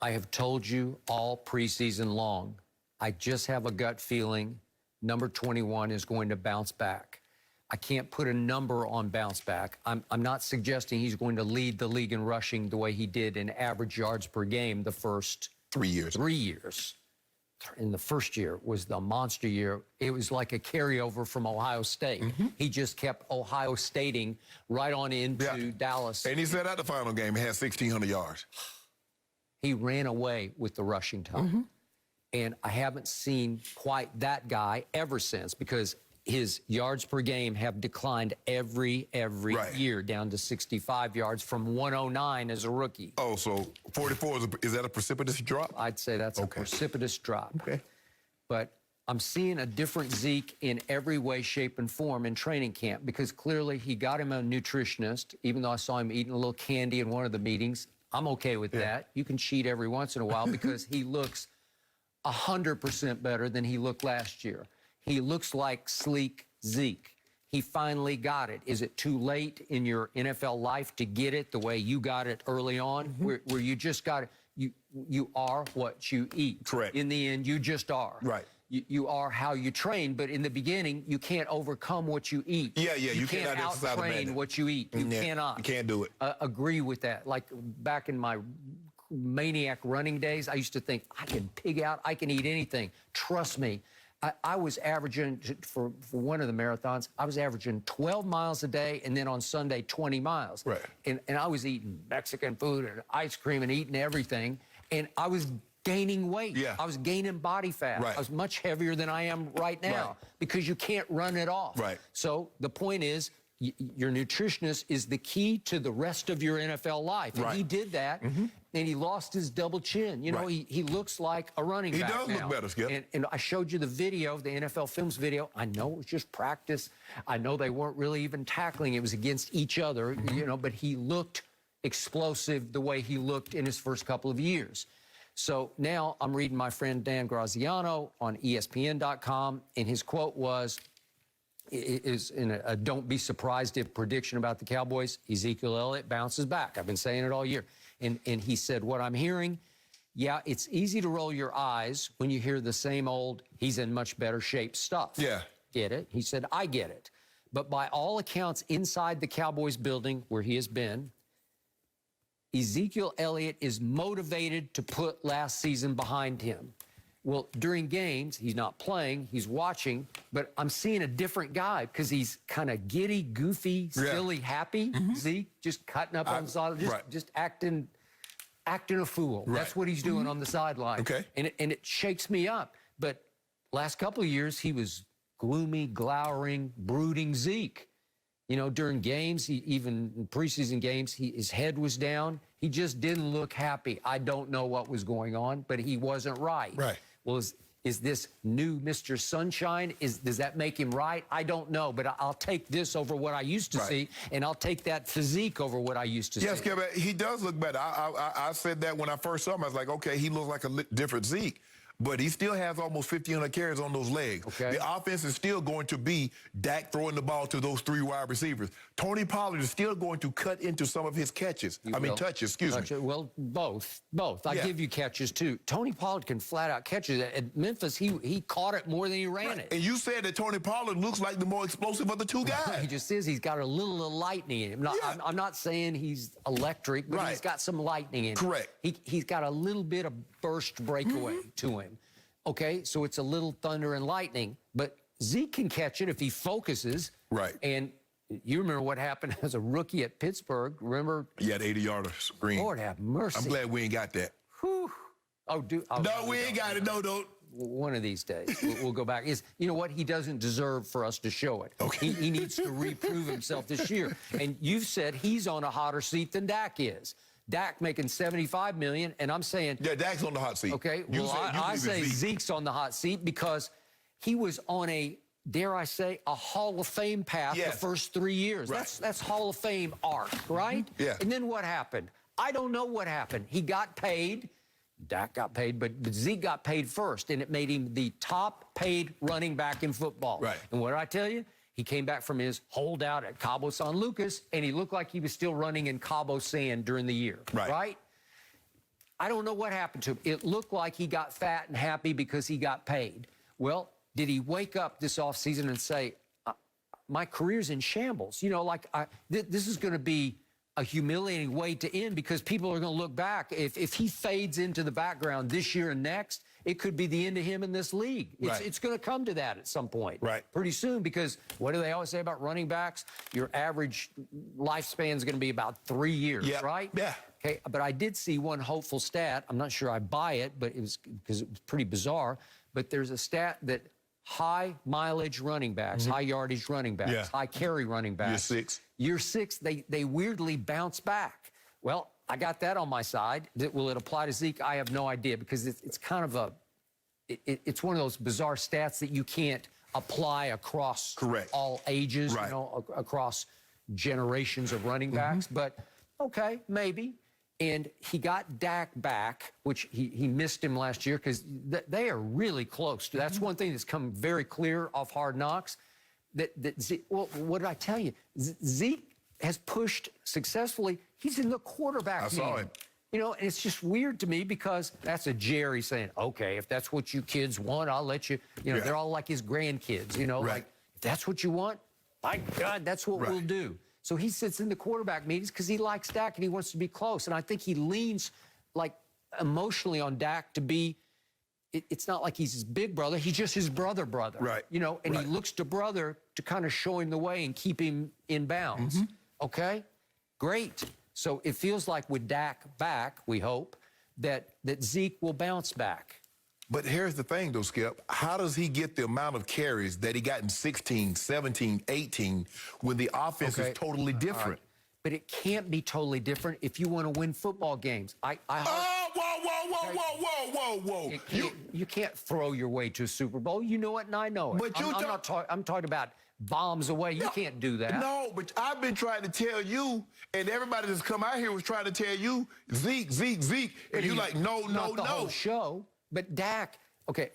I have told you all preseason long, I just have a gut feeling number 21 is going to bounce back. I can't put a number on bounce back. I'm not suggesting he's going to lead the league in rushing the way he did in average yards per game the first 3 years. 3 years. In the first year was the monster year. It was like a carryover from Ohio State. He just kept Ohio Stating right on into Dallas. And he said at the final game he had 1,600 yards. He ran away with the rushing time. And I haven't seen quite that guy ever since, because his yards per game have declined every year, down to 65 yards from 109 as a rookie. Oh, so 44, is that a precipitous drop? I'd say that's a precipitous drop. Okay. But I'm seeing a different Zeke in every way, shape, and form in training camp, because clearly he got him a nutritionist, even though I saw him eating a little candy in one of the meetings. I'm okay with that. You can cheat every once in a while because he looks 100% better than he looked last year. He looks like sleek Zeke. He finally got it. Is it too late in your NFL life to get it the way you got it early on, where you just got it? You are what you eat. Correct. In the end, you just are. Right. You are how you train, but in the beginning, you can't overcome what you eat. You can't out-train what you eat. You cannot. You can't do it. Agree with that. Like back in my maniac running days, I used to think, I can pig out, I can eat anything. Trust me. I was averaging, for one of the marathons, I was averaging 12 miles a day, and then on Sunday, 20 miles. Right. And I was eating Mexican food and ice cream and eating everything, and I was gaining weight. Yeah. I was gaining body fat. Right. I was much heavier than I am right now because you can't run it off. Right. So the point is, your nutritionist is the key to the rest of your NFL life. And he did that, and he lost his double chin. You know, he looks like a running back now. He does look better, Skip. And I showed you the video, the NFL Films video. I know it was just practice. I know they weren't really even tackling. It was against each other, you know, but he looked explosive the way he looked in his first couple of years. So now I'm reading my friend Dan Graziano on ESPN.com, and his quote was, is in a don't be surprised if prediction about the Cowboys, Ezekiel Elliott bounces back. I've been saying it all year. And he said, what I'm hearing, yeah, it's easy to roll your eyes when you hear the same old, he's in much better shape stuff. Yeah. Get it? He said, I get it. But by all accounts, inside the Cowboys building where he has been, Ezekiel Elliott is motivated to put last season behind him. Well, during games, he's not playing, he's watching, but I'm seeing a different guy because he's kind of giddy, goofy, silly, happy. Zeke, just cutting up on the sideline, just acting a fool. That's what he's doing on the sideline. Okay. And it shakes me up. But last couple of years, he was gloomy, glowering, brooding Zeke. You know, during games, even in preseason games, his head was down. He just didn't look happy. I don't know what was going on, but he wasn't right. Right. Well, is this new Mr. Sunshine? Does that make him right? I don't know, but I'll take this over what I used to see, and I'll take that physique over what I used to see. Yes, Kevin, he does look better. I said that when I first saw him. I was like, okay, he looks like a different Zeke. But he still has almost 1,500 carries on those legs. Okay. The offense is still going to be Dak throwing the ball to those three wide receivers. Tony Pollard is still going to cut into some of his catches. Touches, excuse me. Well, both. I give you catches, too. Tony Pollard can flat out catch it. At Memphis, he caught it more than he ran it. And you said that Tony Pollard looks like the more explosive of the two guys. He just is. He's got a little lightning in him. I'm not saying he's electric, but he's got some lightning in him. Correct. He's got a little bit of burst breakaway to him. Okay, so it's a little thunder and lightning, but Zeke can catch it if he focuses. Right. And you remember what happened as a rookie at Pittsburgh, remember? He had 80-yarder screen. Lord have mercy. I'm glad we ain't got that. Whew. Oh, dude. Oh, no, we ain't got it. No, don't. One of these days, we'll go back. You know what? He doesn't deserve for us to show it. Okay. He needs to reprove himself this year. And you've said he's on a hotter seat than Dak is. Dak making $75 million, and I'm saying, Yeah, Dak's on the hot seat. okay, You well, said- you I believe say it's Zeke. Zeke's on the hot seat because he was on a, dare I say, a Hall of Fame path Yes. the first 3 years. Right. That's Hall of Fame arc, right? Yeah. And then what happened? I don't know what happened. He got paid. Dak got paid, but Zeke got paid first, and it made him the top paid running back in football. Right. And what did I tell you? He came back from his holdout at Cabo San Lucas, and he looked like he was still running in Cabo San during the year. Right. I don't know what happened to him. It looked like he got fat and happy because he got paid. Well, did he wake up this offseason and say, my career's in shambles? You know, like this is going to be a humiliating way to end because people are going to look back. If he fades into the background this year and next, it could be the end of him in this league. It's going to come to that at some point. Right. Pretty soon, because what do they always say about running backs? Your average lifespan is going to be about 3 years, Yeah. right? Yeah. Okay, but I did see one hopeful stat. I'm not sure I buy it, but it was because it was pretty bizarre. But there's a stat that high mileage running backs, high yardage running backs, Yeah. high carry running backs. Year six, they weirdly bounce back. Well, I got that on my side. Will it apply to Zeke? I have no idea because it's kind of it's one of those bizarre stats that you can't apply across all ages, you know, across generations of running backs. But okay, maybe. And he got Dak back, which he missed him last year because they are really close. That's one thing that's come very clear off Hard Knocks. Well, what did I tell you? Zeke has pushed successfully. He's in the quarterback game. I saw him. You know, and it's just weird to me because that's a Jerry saying, okay, if that's what you kids want, I'll let you. You know, they're all like his grandkids, you know, like, if that's what you want, my God, that's what we'll do. So he sits in the quarterback meetings because he likes Dak and he wants to be close. And I think he leans, like, emotionally on Dak to be, it's not like he's his big brother. He's just his brother. Right. You know, and he looks to brother to kind of show him the way and keep him in bounds. Okay? Great. So it feels like with Dak back, we hope, that Zeke will bounce back. But here's the thing, though, Skip. How does he get the amount of carries that he got in 16, 17, 18 when the offense is totally different? But it can't be totally different if you want to win football games. Whoa. You can't throw your way to a Super Bowl. You know it, and I know it. But I'm talking about bombs away. You can't do that. No, but I've been trying to tell you, and everybody that's come out here was trying to tell you, Zeke, and you're like, no. The whole show. But Dak, okay,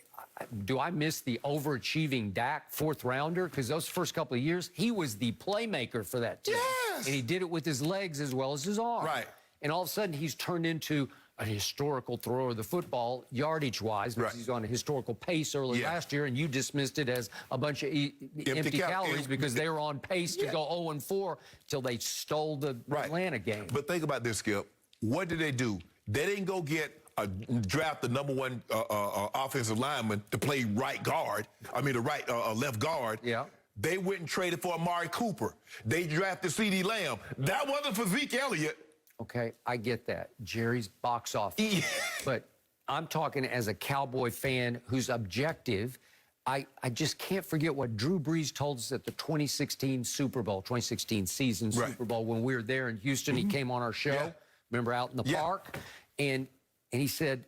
do I miss the overachieving Dak fourth rounder? Because those first couple of years, he was the playmaker for that team. Yes. And he did it with his legs as well as his arm. Right. And all of a sudden, he's turned into a historical thrower of the football, yardage-wise, because he's on a historical pace early last year, and you dismissed it as a bunch of empty calories because they were on pace to go 0-4 till they stole the Atlanta game. But think about this, Skip. What did they do? They didn't go draft the number one offensive lineman to play left guard. Yeah. They went and traded for Amari Cooper. They drafted C.D. Lamb. That wasn't for Ezekiel Elliott. Okay, I get that. Jerry's box office. But I'm talking as a Cowboy fan who's objective. I just can't forget what Drew Brees told us at the 2016 Super Bowl, 2016 season Super Bowl, when we were there in Houston. He came on our show, remember, out in the park? And he said,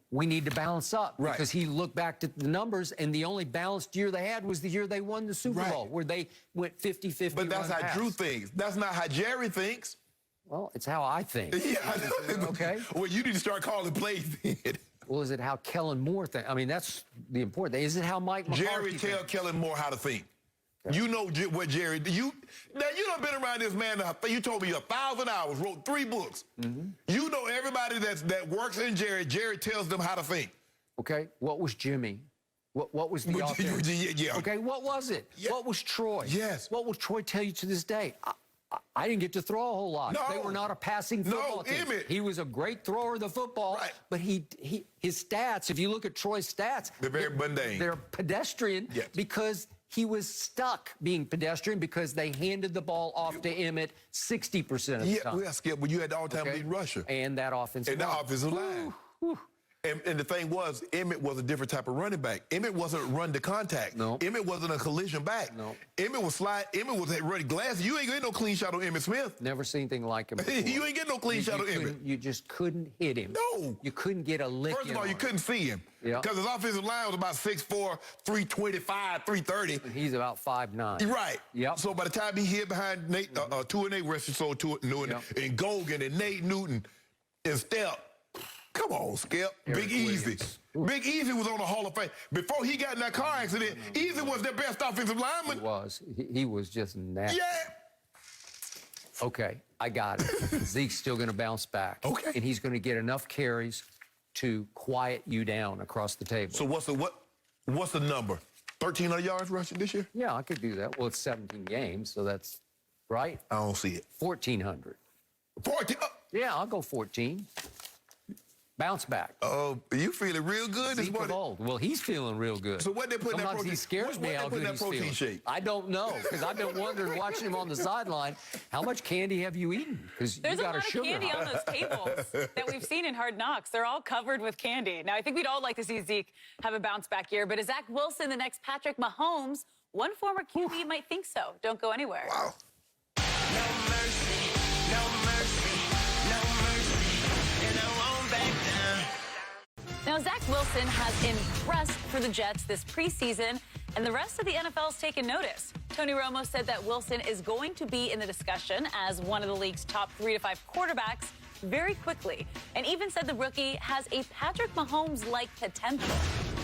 we need to balance up because he looked back at the numbers, and the only balanced year they had was the year they won the Super Bowl, where they went 50-50. But that's how Drew thinks. That's not how Jerry thinks. Well, it's how I think. Okay. Well, you need to start calling plays then. Well, is it how Kellen Moore thinks? I mean, that's the important thing. Is it how Mike McCarthy Jerry, tell Kellen Moore how to think. Okay. You know what Jerry, now you done been around this man, you told me 1,000 hours, wrote 3 books. You know everybody that works in Jerry tells them how to think. Okay, what was Jimmy? What was the offense? Okay, what was it? What was Troy? What will Troy tell you to this day? I didn't get to throw a whole lot. They were not a passing football team. He was a great thrower of the football, but his stats, if you look at Troy's stats, they're very mundane. They're pedestrian because he was stuck being pedestrian because they handed the ball off to Emmett 60% of the time. Skip, but you had the all-time leading rusher. And that offensive line. And And the thing was, Emmett was a different type of running back. Emmett wasn't run to contact. No. Emmett wasn't a collision back. No. Emmett was running glass. You ain't getting no clean shot on Emmitt Smith. Never seen anything like him before. You ain't getting no clean shot on Emmett. You just couldn't hit him. No. You couldn't get a lick. First of all, you couldn't see him. Yeah. Because his offensive line was about 6'4", 325, 330. And he's about 5'9". Right. Yep. So by the time he hit behind Nate, two and Nate Western, so two Newton, and Gogan and Nate Newton and Step, come on, Skip. Eric Big Easy. Williams. Big Easy was on the Hall of Fame. Before he got in that car accident, Easy was their best offensive lineman. He was just nasty. Yeah. Okay, I got it. Zeke's still going to bounce back. Okay. And he's going to get enough carries to quiet you down across the table. So what's the number? 1,300 yards rushing this year? Yeah, I could do that. Well, it's 17 games, so that's right. I don't see it. 1,400. 14? Yeah, I'll go 14. Bounce back. Oh, you feeling real good this Zeke of morning? old. Well, he's feeling real good. So what they put in that Sometimes protein? he scares me how good he's feeling. Shake? I don't know, because I've been wondering, watching him on the sideline, how much candy have you eaten? Because you There's a got lot a of sugar candy high. on those tables that we've seen in Hard Knocks. They're all covered with candy. Now, I think we'd all like to see Zeke have a bounce-back year, but is Zach Wilson the next Patrick Mahomes? One former QB might think so. Don't go anywhere. Wow. No mercy, no mercy, no mercy, and I won't back down. Now, Zach Wilson has impressed for the Jets this preseason, and the rest of the NFL's taken notice. Tony Romo said that Wilson is going to be in the discussion as one of the league's top 3 to 5 quarterbacks very quickly, and even said the rookie has a Patrick Mahomes-like potential.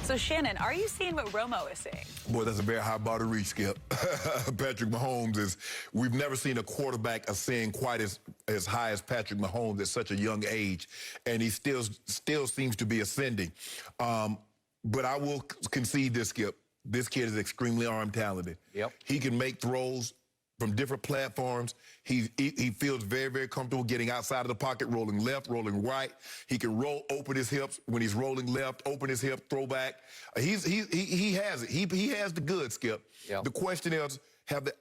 So, Shannon, are you seeing what Romo is seeing? Boy, that's a very high bar to reach, Skip. Patrick Mahomes we've never seen a quarterback ascend quite as high as Patrick Mahomes at such a young age, and he still seems to be ascending. But I will concede this, Skip. This kid is extremely arm talented. Yep. He can make throws from different platforms. He feels very, very comfortable getting outside of the pocket, rolling left, rolling right. He can open his hips when he's rolling left, open his hip, throw back. He has it. He has the goods, Skip. Yep. The question is,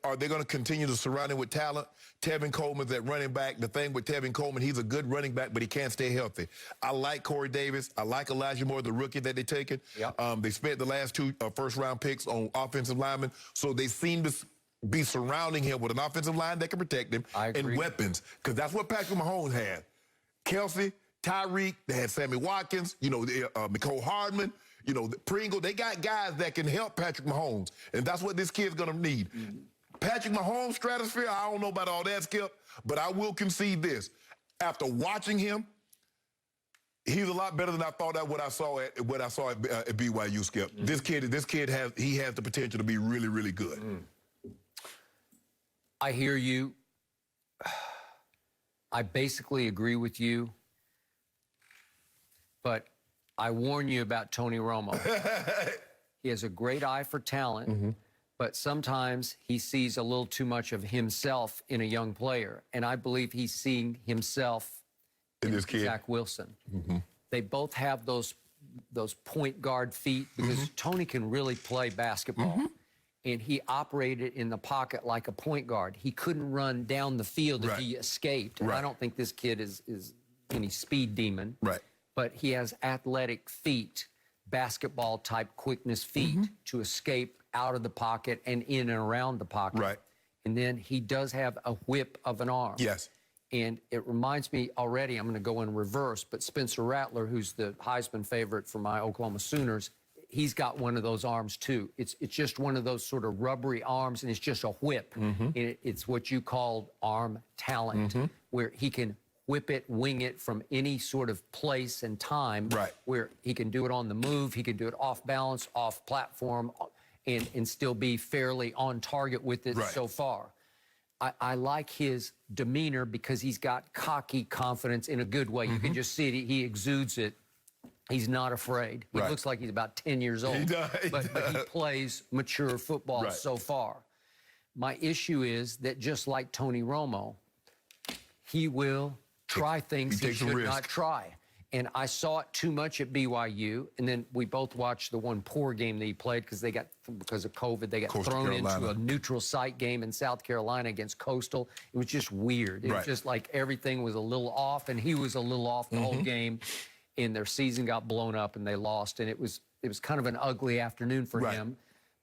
are they going to continue to surround him with talent? Tevin Coleman's that running back. The thing with Tevin Coleman, he's a good running back, but he can't stay healthy. I like Corey Davis. I like Elijah Moore, the rookie that they're taking. Yep. They spent the last 2 first-round picks on offensive linemen, so they seem to be surrounding him with an offensive line that can protect him and weapons, because that's what Patrick Mahomes had. Kelsey, Tyreek, they had Sammy Watkins, Mecole Hardman, Pringle. They got guys that can help Patrick Mahomes, and that's what this kid's going to need. Patrick Mahomes stratosphere, I don't know about all that, Skip, but I will concede this. After watching him, he's a lot better than I thought what I saw at BYU, Skip. This kid has the potential to be really, really good. I hear you. I basically agree with you. But I warn you about Tony Romo. He has a great eye for talent, but sometimes he sees a little too much of himself in a young player. And I believe he's seeing himself in this kid, Zach Wilson. They both have those point guard feet, because Tony can really play basketball. And he operated in the pocket like a point guard. He couldn't run down the field if he escaped. And I don't think this kid is any speed demon. Right. But he has athletic feet, basketball-type quickness feet to escape out of the pocket and in and around the pocket. Right. And then he does have a whip of an arm. Yes. And it reminds me already, I'm going to go in reverse, but Spencer Rattler, who's the Heisman favorite for my Oklahoma Sooners, he's got one of those arms too. It's just one of those sort of rubbery arms, and it's just a whip. And it's what you call arm talent, where he can whip it, wing it from any sort of place and time, where he can do it on the move, he can do it off balance, off platform, and still be fairly on target with it so far. I like his demeanor because he's got cocky confidence in a good way. You can just see it. He exudes it. He's not afraid. He looks like he's about 10 years old. He does. But he plays mature football so far. My issue is that just like Tony Romo, he will try things he should not try. And I saw it too much at BYU, and then we both watched the one poor game that he played because of COVID, they got thrown into a neutral site game in South Carolina against Coastal. It was just weird. It was just like everything was a little off, and he was a little off the whole game. and their season got blown up and they lost, and it was kind of an ugly afternoon for him.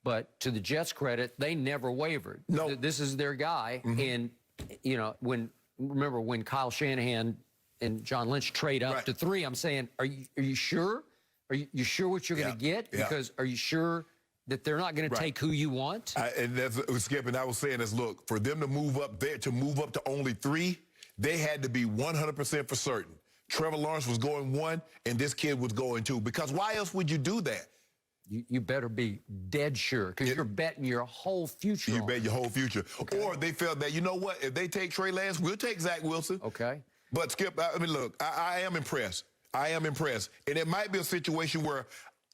But to the Jets' credit, they never wavered. No. This is their guy. And, you know, remember when Kyle Shanahan and John Lynch trade up to 3, I'm saying, are you sure? Are you sure what you're going to get? Because are you sure that they're not going to take who you want? And that's Skip, and I was saying is, look, for them to move up there, to move up to only 3, they had to be 100% for certain. Trevor Lawrence was going 1, and this kid was going 2. Because why else would you do that? You better be dead sure, because you're betting your whole future. You bet your whole future. Okay. Or they felt that, you know what, if they take Trey Lance, we'll take Zach Wilson. Okay. But, Skip, I mean, look, I am impressed. I am impressed. And it might be a situation where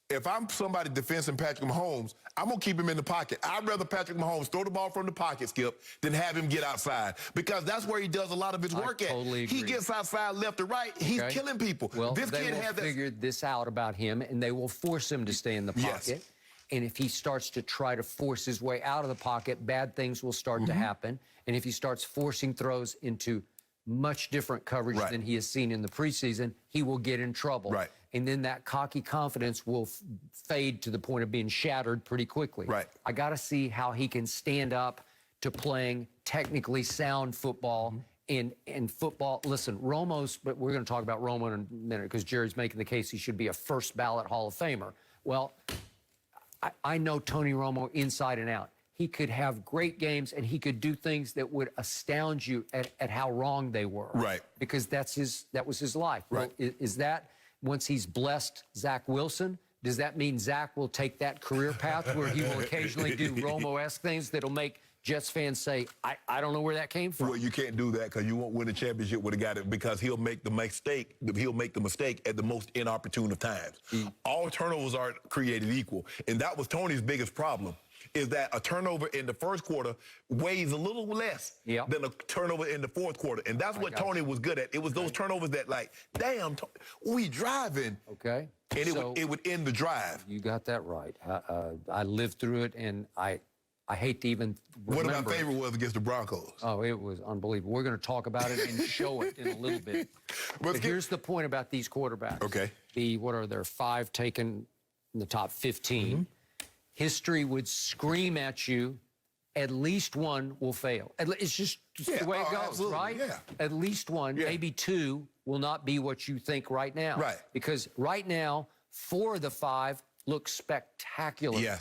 if I'm somebody defending Patrick Mahomes, I'm going to keep him in the pocket. I'd rather Patrick Mahomes throw the ball from the pocket, Skip, than have him get outside. Because that's where he does a lot of his work at. Totally agree. He gets outside left or right. He's killing people. Well, this they kid will has figure this out about him, and they will force him to stay in the pocket. And if he starts to try to force his way out of the pocket, bad things will start to happen. And if he starts forcing throws into much different coverage than he has seen in the preseason, he will get in trouble. And then that cocky confidence will fade to the point of being shattered pretty quickly. I got to see how he can stand up to playing technically sound football. And football, listen, Romo's, but we're going to talk about Romo in a minute because Jerry's making the case he should be a first ballot Hall of Famer. Well, I know Tony Romo inside and out. He could have great games, and he could do things that would astound you at how wrong they were. Because that was his life. Well, is that, once he's blessed Zach Wilson, does that mean Zach will take that career path where he will occasionally do Romo-esque things that'll make Jets fans say, I don't know where that came from? Well, you can't do that because you won't win a championship with a guy because he'll make the mistake. He'll make the mistake at the most inopportune of times. All turnovers aren't created equal, and that was Tony's biggest problem. Is that a turnover in the first quarter weighs a little less than a turnover in the fourth quarter. And that's what Tony was good at. It was those turnovers that, like, damn, we driving. Okay. And it would end the drive. You got that right. I lived through it, and I hate to even remember. What my favorite was against the Broncos. Oh, it was unbelievable. We're going to talk about it and show it in a little bit. But here's the point about these quarterbacks. Okay. What are there, 5 taken in the top 15? History would scream at you, at least 1 will fail. It's just the way it goes, right? At least 1, maybe 2 will not be what you think right now. Because right now, 4 of the 5 look spectacular.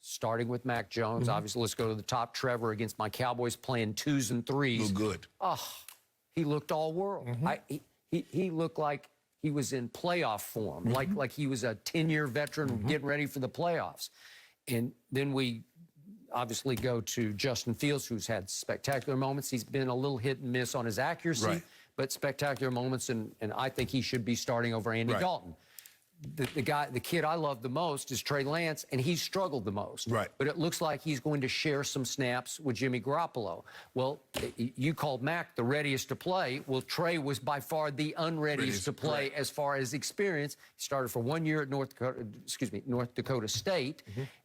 Starting with Mac Jones. Obviously, let's go to the top. Trevor against my Cowboys playing 2s and 3s. Look good. Oh, he looked all world. He looked like he was in playoff form, like he was a 10-year veteran getting ready for the playoffs. And then we obviously go to Justin Fields, who's had spectacular moments. He's been a little hit and miss on his accuracy, but spectacular moments, and I think he should be starting over Andy Dalton. The kid I love the most is Trey Lance, and he's struggled the most. But it looks like he's going to share some snaps with Jimmy Garoppolo. Well, you called Mac the readiest to play. Well, Trey was by far the unreadiest to play as far as experience. He started for 1 year at North Dakota State,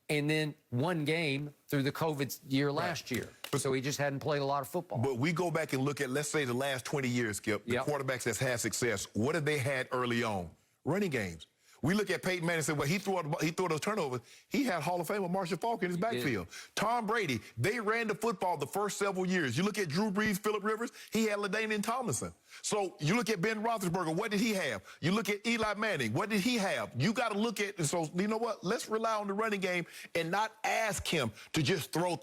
and then 1 game through the COVID year last year. So he just hadn't played a lot of football. But we go back and look at, let's say, the last 20 years, Skip, the quarterbacks that's had success. What have they had early on? Running games. We look at Peyton Manning and say, well, he threw those turnovers. He had Hall of Famer Marshall Faulk in his backfield. Tom Brady, they ran the football the first several years. You look at Drew Brees, Phillip Rivers, he had LaDainian Tomlinson. So you look at Ben Roethlisberger, what did he have? You look at Eli Manning, what did he have? You got to look at, so you know what? Let's rely on the running game and not ask him to just throw.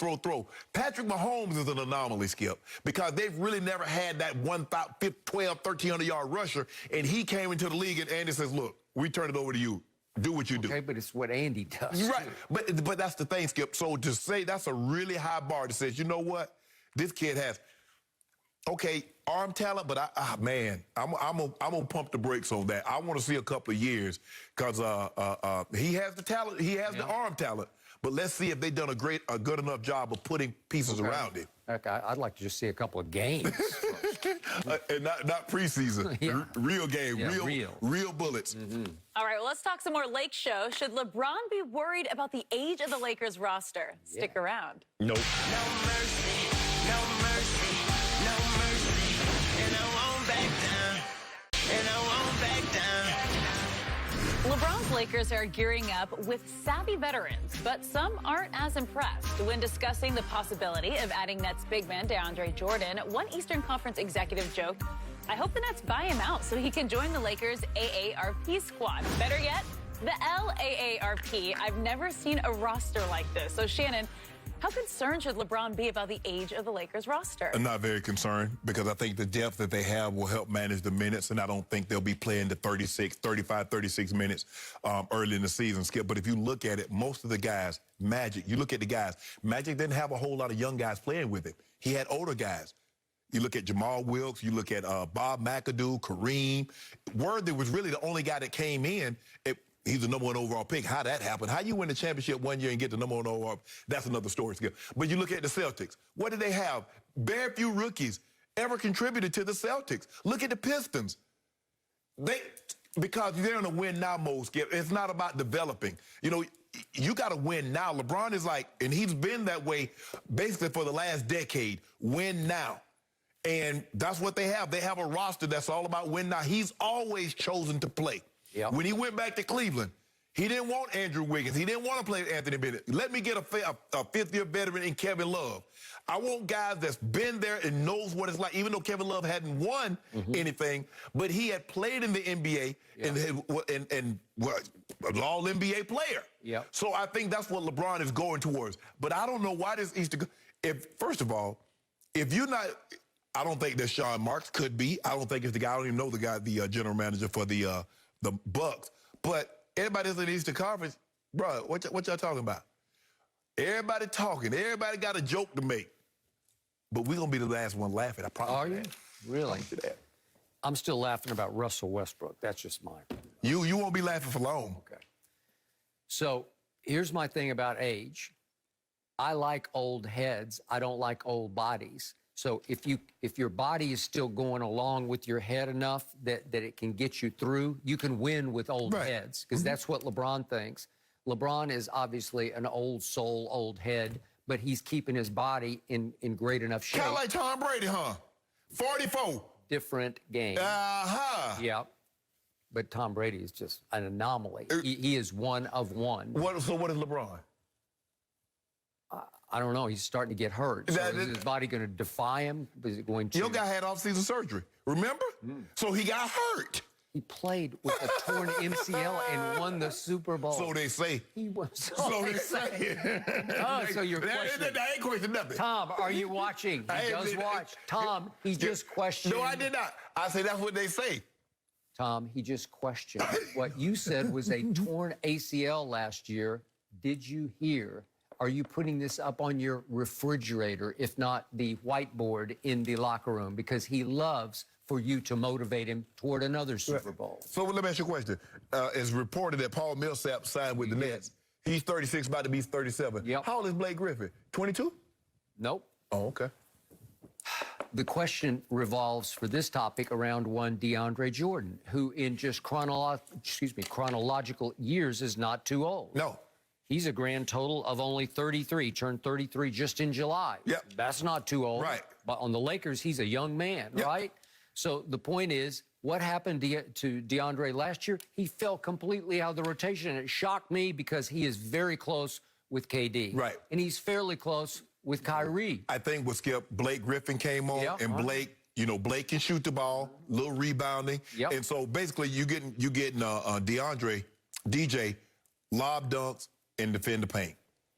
Patrick Mahomes is an anomaly, Skip, because they've really never had that 1,200-1,300-yard rusher, and he came into the league and Andy says, look, we turn it over to you. Do what you do. Okay, but it's what Andy does. Right. But that's the thing, Skip. So to say that's a really high bar that says, you know what? This kid has, okay, arm talent, but man, I'm gonna pump the brakes on that. I want to see a couple of years because he has the talent, he has the arm talent. But let's see if they've done a good enough job of putting pieces around it. Okay, I'd like to just see a couple of games. And not preseason. Real game, real bullets. All right, well, let's talk some more Lake Show. Should LeBron be worried about the age of the Lakers roster? Stick around. Nope. No mercy, no mercy, no mercy. And I won't back down. And I won't back down. LeBron's Lakers are gearing up with savvy veterans, but some aren't as impressed. When discussing the possibility of adding Nets big man DeAndre Jordan, one Eastern Conference executive joked, "I hope the Nets buy him out so he can join the Lakers' AARP squad." Better yet, the LAARP. I've never seen a roster like this. So, Shannon, how concerned should LeBron be about the age of the Lakers roster? I'm not very concerned because I think the depth that they have will help manage the minutes, and I don't think they'll be playing the 35, 36 minutes early in the season, Skip. But if you look at it, most of the guys, Magic, you look at the guys, Magic didn't have a whole lot of young guys playing with him. He had older guys. You look at Jamal Wilkes, you look at Bob McAdoo, Kareem. Worthy was really the only guy that came in. He's the number 1 overall pick. How that happened? How you win the championship one year and get the number 1 overall? That's another story, Skip. But you look at the Celtics. What did they have? Very few rookies ever contributed to the Celtics. Look at the Pistons. Because they're in a win now mode, Skip. It's not about developing. You know, you got to win now. LeBron is like, and he's been that way basically for the last decade. Win now. And that's what they have. They have a roster that's all about win now. He's always chosen to play. Yep. When he went back to Cleveland, he didn't want Andrew Wiggins. He didn't want to play Anthony Bennett. Let me get a fifth-year veteran in Kevin Love. I want guys that's been there and knows what it's like, even though Kevin Love hadn't won anything, but he had played in the NBA and was an all-NBA player. Yep. So I think that's what LeBron is going towards. But I don't know why this Easter. First of all, if you're not, I don't think that Sean Marks could be. I don't think it's the guy. I don't even know the guy, the general manager for the Bucks. But everybody that's in the Eastern Conference, bro, what y'all talking about? Everybody talking. Everybody got a joke to make. But we're going to be the last one laughing. I promise. Are you? Really? I'm still laughing about Russell Westbrook. That's just mine. You won't be laughing for long. Okay. So here's my thing about age. I like old heads. I don't like old bodies. So if your body is still going along with your head enough that it can get you through, you can win with old heads, because that's what LeBron thinks. LeBron is obviously an old soul, old head, but he's keeping his body in great enough shape. Kind of like Tom Brady, huh? 44. Different game. Yeah. But Tom Brady is just an anomaly. He is one of one. So what is LeBron? I don't know. He's starting to get hurt. So is his body going to defy him? Is it going to? Your guy had off-season surgery, remember? So he got hurt. He played with a torn MCL and won the Super Bowl. So they say. He was. So they say. So you're questioning. I ain't questioning nothing. Tom, are you watching? He does watch. Tom, he just questioned. No, I did not. I say that's what they say. Tom, he just questioned. What you said was a torn ACL last year. Did you hear? Are you putting this up on your refrigerator, if not the whiteboard in the locker room? Because he loves for you to motivate him toward another Super Bowl. So let me ask you a question. It's reported that Paul Millsap signed with the Nets. He's 36, about to be 37. Yep. How old is Blake Griffin? 22? Nope. Oh, okay. The question revolves for this topic around one DeAndre Jordan, who in just chronological years is not too old. No. He's a grand total of only 33, turned 33 just in July. Yep. That's not too old. Right. But on the Lakers, he's a young man, right? So the point is, what happened to DeAndre last year? He fell completely out of the rotation, and it shocked me because he is very close with KD. Right. And he's fairly close with Kyrie. I think what Skip, Blake Griffin came on, and Blake, Blake can shoot the ball, little rebounding. Yep. And so basically you getting DeAndre, DJ, lob dunks, and defend the paint.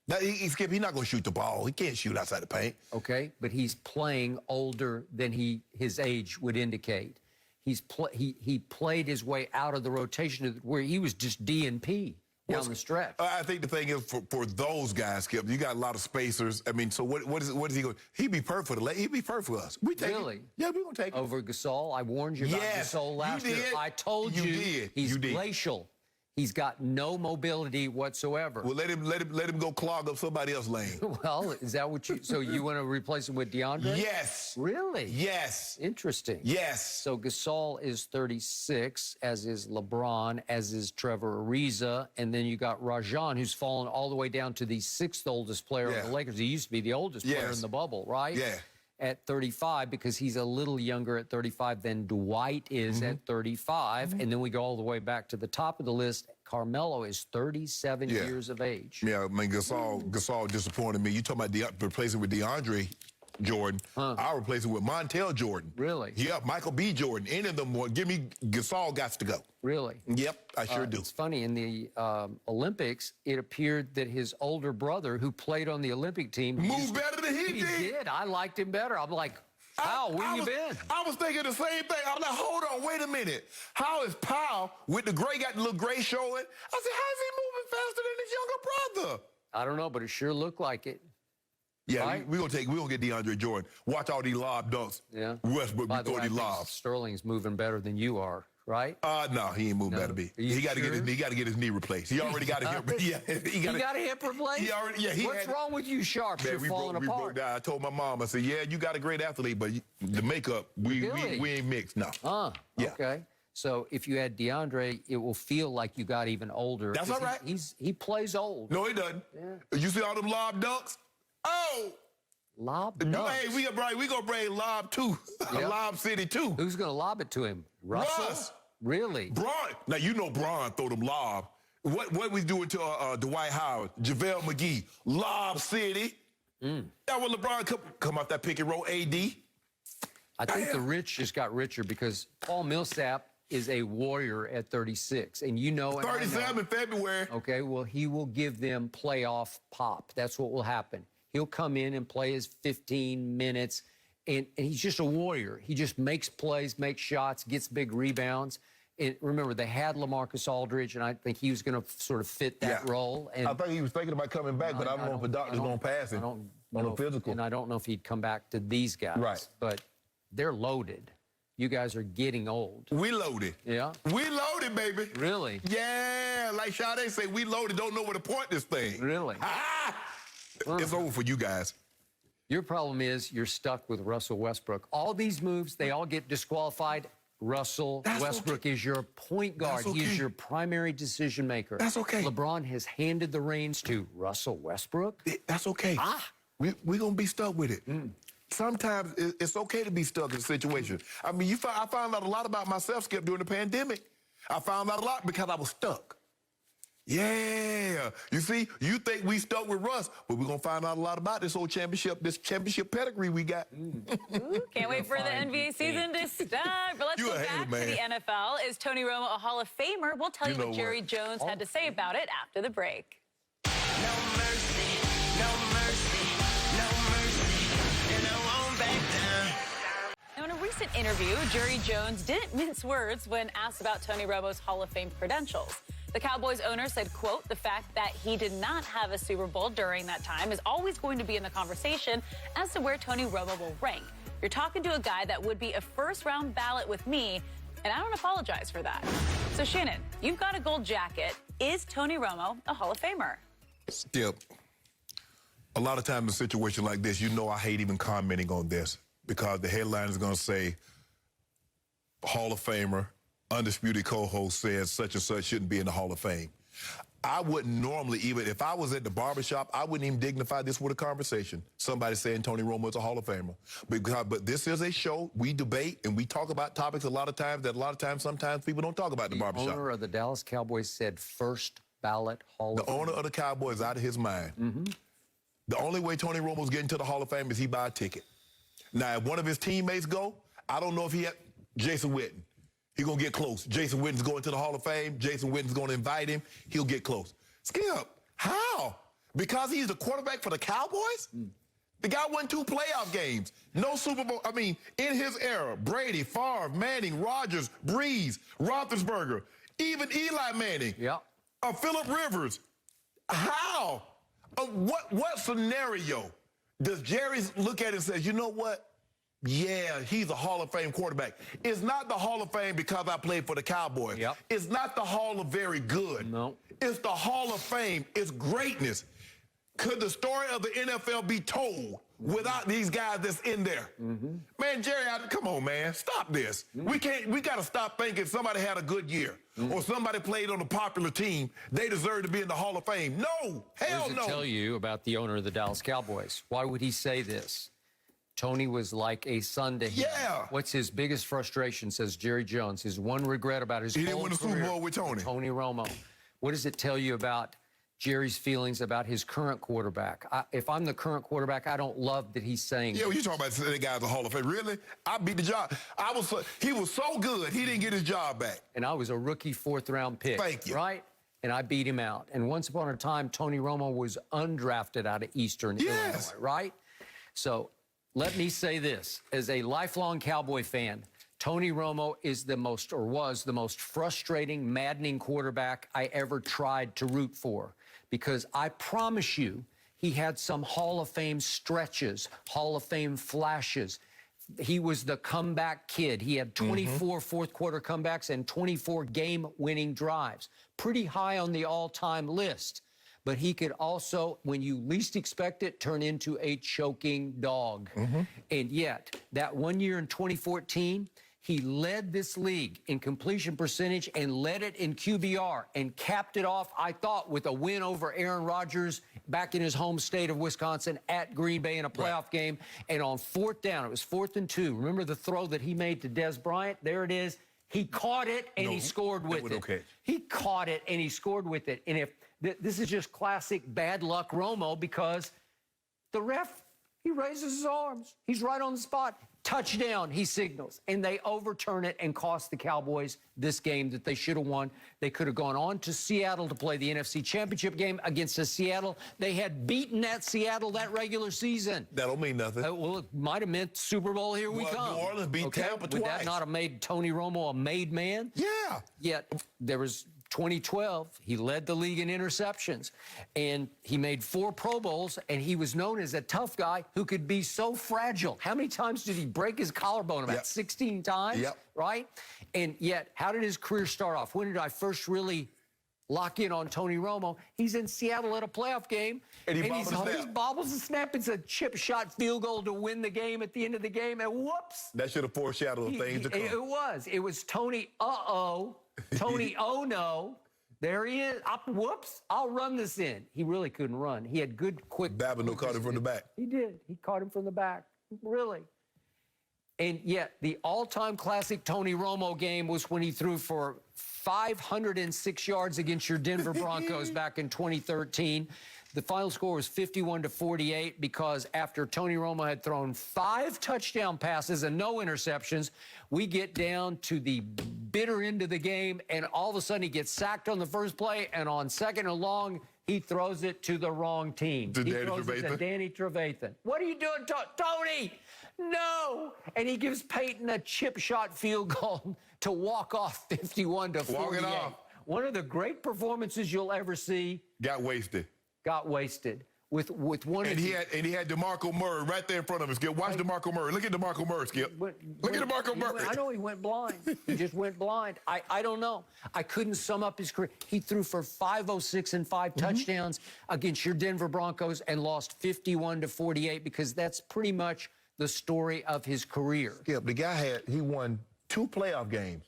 Now, Skip, he's not going to shoot the ball. He can't shoot outside the paint. Okay, but he's playing older than his age would indicate. He played his way out of the rotation where he was just D and P down the stretch. I think the thing is for those guys, Skip, you got a lot of spacers. I mean, so what is he going? He'd be perfect. He'd be perfect for us. We take really? Yeah, we're going to take him. Over Gasol. I warned you about Gasol last year. I told you he's glacial. He's got no mobility whatsoever. Well, let him go clog up somebody else's lane. Well, is that what you? So you want to replace him with DeAndre? Yes. Really? Yes. Interesting. Yes. So Gasol is 36, as is LeBron, as is Trevor Ariza, and then you got Rajon, who's fallen all the way down to the 6th oldest player of the Lakers. He used to be the oldest player in the bubble, right? Yeah. at 35 because he's a little younger at 35 than Dwight is at 35. And then we go all the way back to the top of the list. Carmelo is 37 years of age. Yeah, I mean, Gasol disappointed me. You talking about replacing with DeAndre Jordan. I'll replace it with Montel Jordan. Really? Yeah, Michael B. Jordan. Any of them more. Give me Gasol got to go. Really? Yep, I sure do. It's funny, in the Olympics, it appeared that his older brother, who played on the Olympic team, moved better than he did. He did. I liked him better. I'm like, Powell, where you been? I was thinking the same thing. I'm like, hold on, wait a minute. How is Powell with the gray, got the little gray showing? I said, how is he moving faster than his younger brother? I don't know, but it sure looked like it. Yeah, right? we're gonna get DeAndre Jordan. Watch all these lob dunks. Yeah. Westbrook, By the way, throw these lobs. Sterling's moving better than you are, right? No, he ain't moving better than me. He got to get his knee replaced. He already got a hip. He got a hip replaced? He already. Yeah. What's wrong with you, Sharpe? You're falling apart. We broke down. I told my mom. I said, yeah, you got a great athlete, but the makeup, we ain't mixed. No. Yeah. Okay. So if you add DeAndre, it will feel like you got even older. That's all right. He plays old. No, he doesn't. Yeah. You see all them lob dunks? Oh. Lob dunks. Hey, we gonna bring Lob 2. Lob City 2. Who's gonna lob it to him? Russ. Really? Braun. Now you know Braun throw them lob. What we doing to Dwight Howard, JaVale McGee, Lob City. That when LeBron come off that pick and roll, AD. I think the rich just got richer because Paul Millsap is a warrior at 36, and you know. 37 in February. Okay, well, he will give them playoff pop. That's what will happen. He'll come in and play his 15 minutes, and he's just a warrior. He just makes plays, makes shots, gets big rebounds. And remember, they had LaMarcus Aldridge, and I think he was going to sort of fit that role. And I think he was thinking about coming back, but I don't know if the doctor's going to pass him on a physical. And I don't know if he'd come back to these guys. Right. But they're loaded. You guys are getting old. We loaded. Yeah? We loaded, baby. Really? Yeah. Like Sade say, we loaded, don't know where to point this thing. Really? It's over for you guys. Your problem is you're stuck with Russell Westbrook. All these moves, they all get disqualified. Russell Westbrook is your point guard. He is your primary decision maker. That's okay. LeBron has handed the reins to Russell Westbrook. That's okay. We're going to be stuck with it. Sometimes it's okay to be stuck in a situation. I mean, I found out a lot about myself, Skip, during the pandemic. I found out a lot because I was stuck. Yeah. You see, you think we stuck with Russ, but we're going to find out a lot about this championship pedigree we got. Can't wait for the NBA season to start. But let's go back to the NFL. Is Tony Romo a Hall of Famer? We'll tell you what Jerry Jones had to say about it after the break. No mercy, no mercy, no mercy, and I won't back down. Now, in a recent interview, Jerry Jones didn't mince words when asked about Tony Romo's Hall of Fame credentials. The Cowboys owner said, quote, the fact that he did not have a Super Bowl during that time is always going to be in the conversation as to where Tony Romo will rank. You're talking to a guy that would be a first-round ballot with me, and I don't apologize for that. So, Shannon, you've got a gold jacket. Is Tony Romo a Hall of Famer? Skip, a lot of times in a situation like this, you know I hate even commenting on this because the headline is going to say Hall of Famer, Undisputed co-host says such and such shouldn't be in the Hall of Fame. I wouldn't normally, even if I was at the barbershop, I wouldn't even dignify this with a conversation. Somebody saying Tony Romo is a Hall of Famer. But this is a show. We debate and we talk about topics sometimes people don't talk about in the barbershop. The owner of the Dallas Cowboys said first ballot Hall of Fame. The owner of the Cowboys is out of his mind. The only way Tony Romo's getting to the Hall of Fame is he buy a ticket. Now, if one of his teammates go, I don't know if he had Jason Witten. He's going to get close. Jason Witten's going to the Hall of Fame. Jason Witten's going to invite him. He'll get close. Skip, how? Because he's the quarterback for the Cowboys? The guy won 2 playoff games. No Super Bowl. I mean, in his era, Brady, Favre, Manning, Rodgers, Breeze, Roethlisberger, even Eli Manning. Phillip Rivers. How? What scenario does Jerry look at it and say, you know what? Yeah, he's a Hall of Fame quarterback. It's not the Hall of Fame because I played for the Cowboys. It's not the Hall of Very Good. No. It's the Hall of Fame. It's greatness. Could the story of the NFL be told without these guys that's in there? Man, Jerry, come on, man. Stop this. We got to stop thinking somebody had a good year or somebody played on a popular team. They deserve to be in the Hall of Fame. No, hell no. What does it tell you about the owner of the Dallas Cowboys? Why would he say this? Tony was like a son to him. Yeah. What's his biggest frustration, says Jerry Jones, his one regret about his He didn't whole win the Super career? Bowl with Tony. Tony Romo. What does it tell you about Jerry's feelings about his current quarterback? If I'm the current quarterback, I don't love that he's saying. Yeah, when you talking about that guy's a Hall of Fame. Really? I beat the job. He was so good, he didn't get his job back. And I was a rookie 4th-round pick. Thank you. Right? And I beat him out. And once upon a time, Tony Romo was undrafted out of Eastern Illinois, right? So let me say this. As a lifelong Cowboy fan, Tony Romo is was the most frustrating, maddening quarterback I ever tried to root for. Because I promise you, he had some Hall of Fame stretches, Hall of Fame flashes. He was the comeback kid. He had 24 fourth-quarter comebacks and 24 game-winning drives. Pretty high on the all-time list. But he could also, when you least expect it, turn into a choking dog. And yet, that one year in 2014, he led this league in completion percentage and led it in QBR and capped it off, I thought, with a win over Aaron Rodgers back in his home state of Wisconsin at Green Bay in a playoff game. And on 4th down, it was 4th and 2. Remember the throw that he made to Des Bryant? There it is. He caught it and he scored with it. Okay. He caught it and he scored with it. And if this is just classic bad luck Romo, because the ref, he raises his arms. He's right on the spot. Touchdown, he signals, and they overturn it and cost the Cowboys this game that they should have won. They could have gone on to Seattle to play the NFC Championship game against a Seattle. They had beaten that Seattle that regular season. That don't mean nothing. Well, it might have meant Super Bowl, here we come. New Orleans beat Tampa Would twice. that not have made Tony Romo a made man? Yeah. Yet there was 2012, he led the league in interceptions, and he made 4 Pro Bowls, and he was known as a tough guy who could be so fragile. How many times did he break his collarbone? About 16 times, right? And yet, how did his career start off? When did I first really lock in on Tony Romo? He's in Seattle at a playoff game, and he bobbles a snap. It's a chip shot field goal to win the game at the end of the game, and whoops. That should have foreshadowed things to come. It was Tony, Tony, oh no. There he is. Whoops, I'll run this in. He really couldn't run. He had good, quick. Babineau caught him from the back. He did. He caught him from the back. Really. And yet, the all-time classic Tony Romo game was when he threw for 506 yards against your Denver Broncos back in 2013. The final score was 51-48 because after Tony Romo had thrown 5 touchdown passes and no interceptions, we get down to the bitter end of the game, and all of a sudden he gets sacked on the first play, and on 2nd and long, he throws it to the wrong team. He throws it to Danny Trevathan. What are you doing, Tony? No! And he gives Peyton a chip shot field goal to walk off 51-48. Walk it off. One of the great performances you'll ever see. Got wasted. With one. And he had DeMarco Murray right there in front of him. Skip, watch DeMarco Murray. Look at DeMarco Murray, Skip. Look at DeMarco Murray. I know he went blind. He just went blind. I don't know. I couldn't sum up his career. He threw for 506 and 5 touchdowns against your Denver Broncos and lost 51-48 because that's pretty much the story of his career. Skip, the guy he won 2 playoff games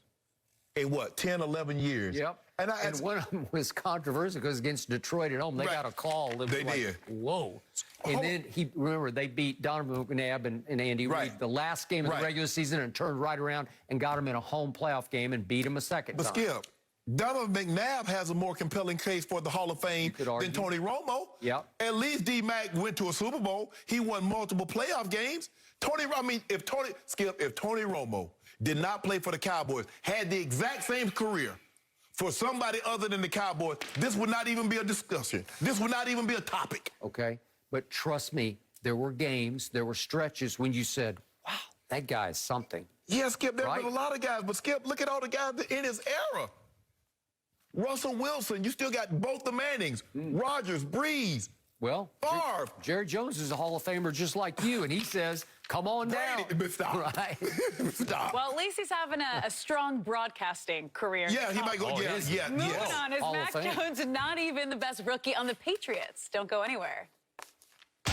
in 10, 11 years. Yep. And one of them was controversial because against Detroit at home, they got a call. They did. Whoa. And then remember, they beat Donovan McNabb and Andy Reid the last game of the regular season and turned right around and got him in a home playoff game and beat him a second time. But Skip, Donovan McNabb has a more compelling case for the Hall of Fame than Tony Romo. Yep. At least D-Mac went to a Super Bowl. He won multiple playoff games. If Tony Romo did not play for the Cowboys, had the exact same career for somebody other than the Cowboys, this would not even be a discussion. This would not even be a topic. Okay, but trust me, there were games, there were stretches when you said, wow, that guy is something. Yeah, Skip, there have been a lot of guys, but Skip, look at all the guys in his era. Russell Wilson, you still got both the Mannings, Rodgers, Breeze. Well, Favre. Jerry Jones is a Hall of Famer just like you, and he says, come on down. Stop. Right? Stop. Well, at least he's having a strong broadcasting career. Yeah, he might go. Moving on, is Mac Jones not even the best rookie on the Patriots? Don't go anywhere. No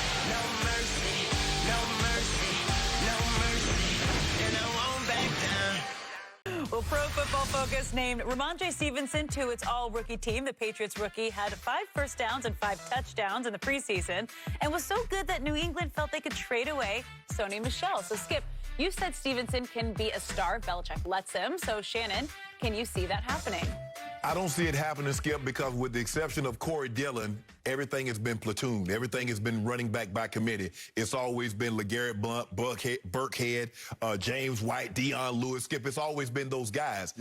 mercy, no mercy, no mercy, and I won't back down. Well, Pro Football Focus named Rhamondre Stevenson to its all-rookie team. The Patriots rookie had 5 first downs and 5 touchdowns in the preseason and was so good that New England felt they could trade away Sony Michel. So, Skip, you said Stevenson can be a star. Belichick lets him. So, Shannon, can you see that happening? I don't see it happening, Skip, because with the exception of Corey Dillon, everything has been platoon. Everything has been running back by committee. It's always been LeGarrette Blount, Burkhead, James White, Deion Lewis, Skip. It's always been those guys.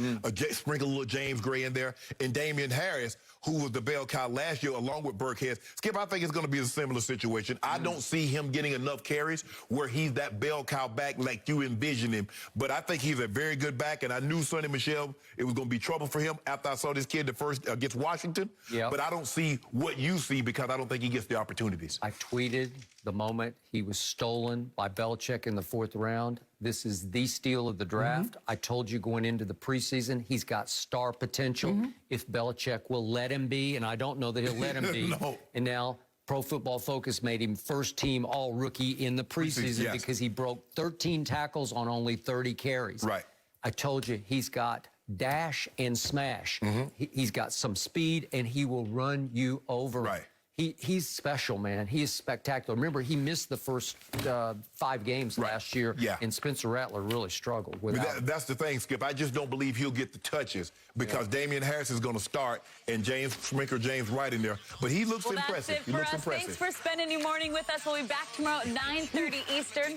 Sprinkle a little James Gray in there. And Damian Harris, who was the bell cow last year, along with Burkhead. Skip, I think it's going to be a similar situation. I don't see him getting enough carries where he's that bell cow back like you envision him. But I think he's a very good back, and I knew Sony Michel, it was going to be trouble for him after I saw this kid the first against Washington. Yep. But I don't see what you see because I don't think he gets the opportunities. I tweeted the moment he was stolen by Belichick in the 4th round. This is the steal of the draft. I told you going into the preseason, he's got star potential if Belichick will let him be, and I don't know that he'll let him be. No. And now Pro Football Focus made him first-team all-rookie in the preseason Yes. because he broke 13 tackles on only 30 carries. Right. I told you he's got dash and smash. He's got some speed, and he will run you over. Right. He's special, man. He is spectacular. Remember, he missed the first 5 games last year, and Spencer Rattler really struggled with that. That's the thing, Skip. I just don't believe he'll get the touches because Damian Harris is going to start and James Wright in there. But he looks impressive. That's it for us. Thanks for spending your morning with us. We'll be back tomorrow at 9:30 Eastern.